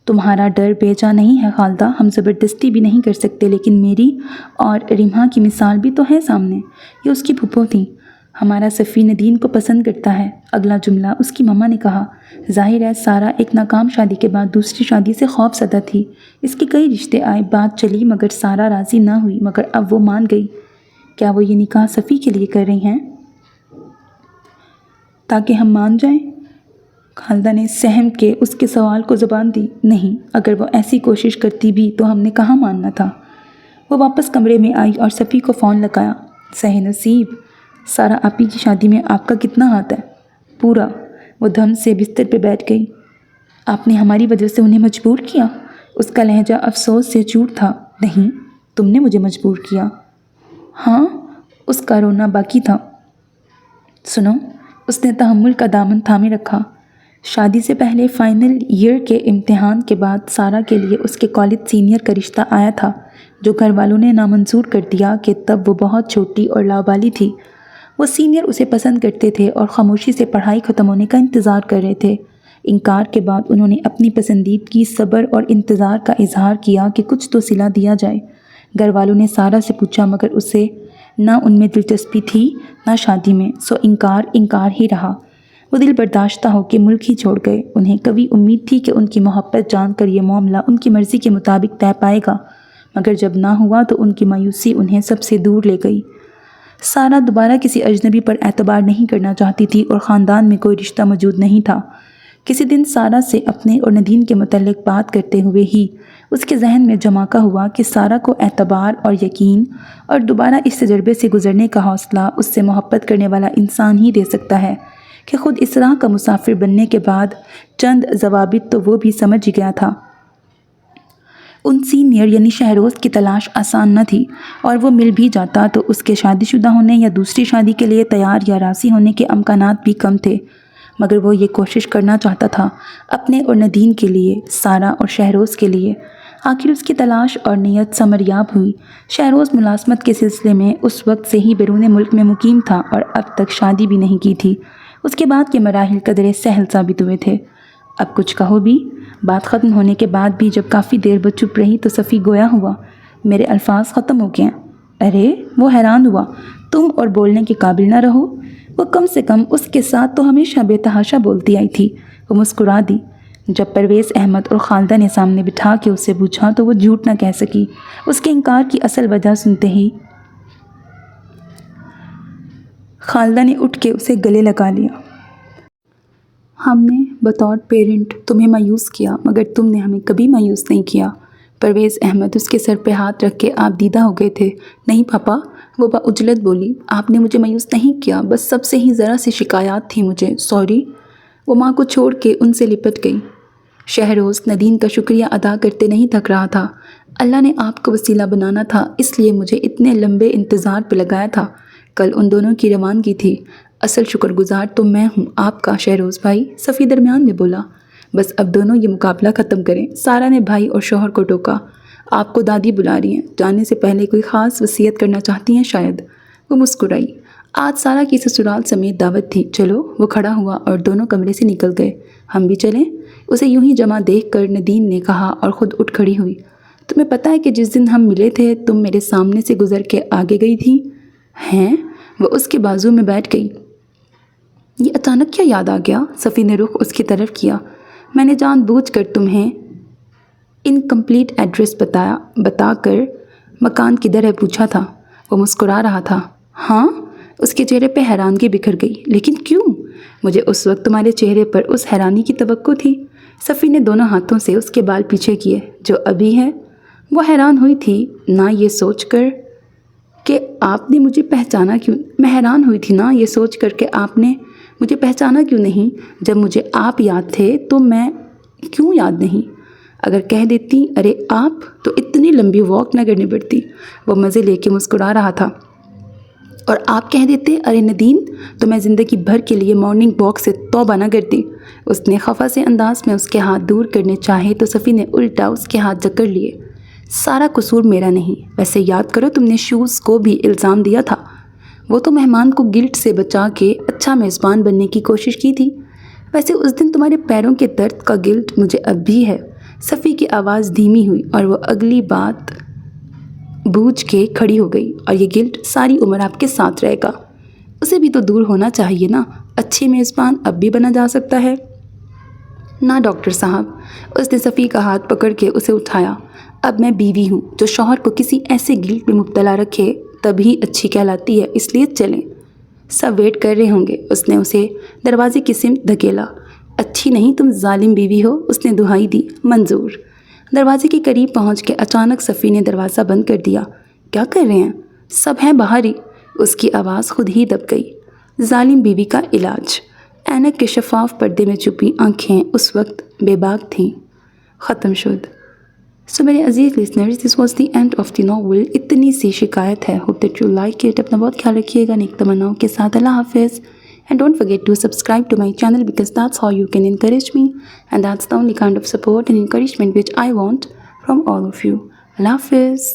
تمہارا ڈر بیجا نہیں ہے خالدہ، ہم زبردستی بھی نہیں کر سکتے، لیکن میری اور ریمہ کی مثال بھی تو ہے سامنے۔ یہ اس کی پھپھو تھیں۔ ہمارا صفی ندین کو پسند کرتا ہے۔ اگلا جملہ اس کی ماما نے کہا۔ ظاہر ہے سارہ ایک ناکام شادی کے بعد دوسری شادی سے خوف زدہ تھی۔ اس کے کئی رشتے آئے، بات چلی، مگر سارہ راضی نہ ہوئی، مگر اب وہ مان گئی۔ کیا وہ یہ نکاح صفی کے لیے کر رہی ہیں تاکہ ہم مان جائیں؟ خالدہ نے سہم کے اس کے سوال کو زبان دی۔ نہیں، اگر وہ ایسی کوشش کرتی بھی تو ہم نے کہاں ماننا تھا۔ وہ واپس کمرے میں آئی اور صفی کو فون لگایا۔ سہ نصیب، سارہ آپی کی شادی میں آپ کا کتنا ہاتھ ہے؟ پورا۔ وہ دھم سے بستر پہ بیٹھ گئی۔ آپ نے ہماری وجہ سے انہیں مجبور کیا؟ اس کا لہجہ افسوس سے چور تھا۔ نہیں، تم نے مجھے مجبور کیا۔ ہاں، اس کا رونا باقی تھا۔ سنو، اس نے تحمل کا دامن تھامے رکھا۔ شادی سے پہلے فائنل ایئر کے امتحان کے بعد سارہ کے لیے اس کے کالج سینئر کا رشتہ آیا تھا، جو گھر والوں نے نامنظور کر دیا کہ تب وہ بہت چھوٹی اور لاابالی تھی۔ وہ سینئر اسے پسند کرتے تھے اور خاموشی سے پڑھائی ختم ہونے کا انتظار کر رہے تھے۔ انکار کے بعد انہوں نے اپنی پسندیدگی، صبر اور انتظار کا اظہار کیا کہ کچھ تو صلہ دیا جائے۔ گھر والوں نے سارہ سے پوچھا، مگر اسے نہ ان میں دلچسپی تھی نہ شادی میں، سو انکار ہی رہا۔ وہ دل برداشتہ ہو کے ملک ہی چھوڑ گئے۔ انہیں کبھی امید تھی کہ ان کی محبت جان کر یہ معاملہ ان کی مرضی کے مطابق طے پائے گا، مگر جب نہ ہوا تو ان کی مایوسی انہیں سب سے دور لے گئی۔ سارہ دوبارہ کسی اجنبی پر اعتبار نہیں کرنا چاہتی تھی اور خاندان میں کوئی رشتہ موجود نہیں تھا۔ کسی دن سارہ سے اپنے اور ندین کے متعلق بات کرتے ہوئے ہی اس کے ذہن میں جماکا ہوا کہ سارہ کو اعتبار اور یقین اور دوبارہ اس تجربے سے گزرنے کا حوصلہ اس سے محبت کرنے والا انسان ہی دے سکتا ہے کہ خود اس راہ کا مسافر بننے کے بعد چند ضوابط تو وہ بھی سمجھ گیا تھا۔ ان سینئر یعنی شہروز کی تلاش آسان نہ تھی، اور وہ مل بھی جاتا تو اس کے شادی شدہ ہونے یا دوسری شادی کے لیے تیار یا راضی ہونے کے امکانات بھی کم تھے، مگر وہ یہ کوشش کرنا چاہتا تھا اپنے اور ندین کے لیے، سارہ اور شہروز کے لیے۔ آخر اس کی تلاش اور نیت ثمریاب ہوئی۔ شہروز ملازمت کے سلسلے میں اس وقت سے ہی بیرون ملک میں مقیم تھا اور اب تک شادی بھی نہیں کی تھی۔ اس کے بعد کے مراحل قدرے سہل ثابت ہوئے تھے۔ اب کچھ کہو بھی؟ بات ختم ہونے کے بعد بھی جب کافی دیر وہ چپ رہی تو صفی گویا ہوا۔ میرے الفاظ ختم ہو گئے ہیں۔ ارے، وہ حیران ہوا۔ تم اور بولنے کے قابل نہ رہو؟ وہ کم سے کم اس کے ساتھ تو ہمیشہ بے تحاشا بولتی آئی تھی۔ وہ مسکرا دی۔ جب پرویز احمد اور خالدہ نے سامنے بٹھا کے اس سے پوچھا تو وہ جھوٹ نہ کہہ سکی۔ اس کے انکار کی اصل وجہ سنتے ہی خالدہ نے اٹھ کے اسے گلے لگا لیا۔ ہم نے بطور پیرنٹ تمہیں مایوس کیا، مگر تم نے ہمیں کبھی مایوس نہیں کیا۔ پرویز احمد اس کے سر پہ ہاتھ رکھ کے آپ دیدہ ہو گئے تھے۔ نہیں پاپا، وہ باعجلت بولی، آپ نے مجھے مایوس نہیں کیا، بس سب سے ہی ذرا سی شکایات تھی مجھے، سوری۔ وہ ماں کو چھوڑ کے ان سے لپٹ گئی۔ شہروز ندین کا شکریہ ادا کرتے نہیں تھک رہا تھا۔ اللہ نے آپ کو وسیلہ بنانا تھا، اس لیے مجھے اتنے لمبے انتظار پہ لگایا تھا۔ کل ان دونوں کی روانگی تھی۔ اصل شکر گزار تو میں ہوں آپ کا شہروز بھائی، صفی درمیان میں بولا۔ بس اب دونوں یہ مقابلہ ختم کریں۔ سارہ نے بھائی اور شوہر کو ٹوکا۔ آپ کو دادی بلا رہی ہیں، جانے سے پہلے کوئی خاص وصیت کرنا چاہتی ہیں شاید؟ وہ مسکرائی۔ آج سارہ کی سسرال سمیت دعوت تھی، چلو۔ وہ کھڑا ہوا اور دونوں کمرے سے نکل گئے۔ ہم بھی چلیں؟ اسے یوں ہی جمع دیکھ کر ندین نے کہا اور خود اٹھ کھڑی ہوئی۔ تمہیں پتہ ہے کہ جس دن ہم ملے تھے تم میرے سامنے سے گزر کے آگے گئی تھی؟ ہیں؟ وہ اس کے بازو میں بیٹھ گئی۔ یہ اچانک کیا یاد آ گیا؟ صفی نے رخ اس کی طرف کیا۔ میں نے جان بوجھ کر تمہیں انکمپلیٹ ایڈریس بتا کر مکان کدھر ہے پوچھا تھا۔ وہ مسکرا رہا تھا۔ ہاں؟ اس کے چہرے پہ حیرانگی بکھر گئی۔ لیکن کیوں؟ مجھے اس وقت تمہارے چہرے پر اس حیرانی کی توقع تھی۔ صفی نے دونوں ہاتھوں سے اس کے بال پیچھے کیے۔ جو ابھی ہے؟ وہ حیران ہوئی تھی نہ یہ سوچ کر کہ آپ نے مجھے پہچانا کیوں، میں حیران ہوئی تھی نا یہ سوچ کر کہ آپ نے مجھے پہچانا کیوں نہیں۔ جب مجھے آپ یاد تھے تو میں کیوں یاد نہیں؟ اگر کہہ دیتی ارے آپ، تو اتنی لمبی واک نہ کرنی پڑتی۔ وہ مزے لے کے مسکرا رہا تھا۔ اور آپ کہہ دیتے ارے ندین، تو میں زندگی بھر کے لیے مارننگ واک سے توبہ نہ کرتی۔ اس نے خفا سے انداز میں اس کے ہاتھ دور کرنے چاہے تو صفی نے الٹا اس کے ہاتھ جکڑ لیے۔ سارا قصور میرا نہیں، ویسے یاد کرو تم نے شوز کو بھی الزام دیا تھا۔ وہ تو مہمان کو گلٹ سے بچا کے اچھا میزبان بننے کی کوشش کی تھی۔ ویسے اس دن تمہارے پیروں کے درد کا گلٹ مجھے اب بھی ہے۔ صفی کی آواز دھیمی ہوئی اور وہ اگلی بات بوجھ کے کھڑی ہو گئی. اور یہ گلٹ ساری عمر آپ کے ساتھ رہے گا. اسے بھی تو دور ہونا چاہیے نا. اچھی میزبان اب بھی بنا جا سکتا ہے. نہ ڈاکٹر صاحب. اس نے صفی کا ہاتھ پکڑ کے اسے اٹھایا. اب میں بیوی ہوں. جو شوہر کو کسی ایسے گلٹ میں مبتلا رکھے تبھی اچھی کہلاتی ہے. اس لیے چلیں. سب ویٹ کر رہے ہوں گے. اس نے اسے دروازے کی سمت دھکیلا. اچھی نہیں تم ظالم بیوی ہو. اس نے دہائی دی. منظور. دروازے کے قریب پہنچ کے اچانک صفی نے دروازہ بند کر دیا. کیا کر رہے ہیں؟ سب ہیں باہر ہی. اس کی آواز خود ہی دب گئی. ظالم بیوی کا علاج. اینک کے شفاف پردے میں چھپی آنکھیں اس وقت بے باک تھیں. ختم شد. سو میرے عزیز listeners, this was the end of the novel. اتنی سی شکایت ہے. Hope that you like it. اپنا بہت خیال رکھیے گا. نیک تمناؤں کے ساتھ. اللہ حافظ. And don't forget to subscribe to my channel because that's how you can encourage me, and that's the only kind of support and encouragement which I want from all of you. Allah Hafiz.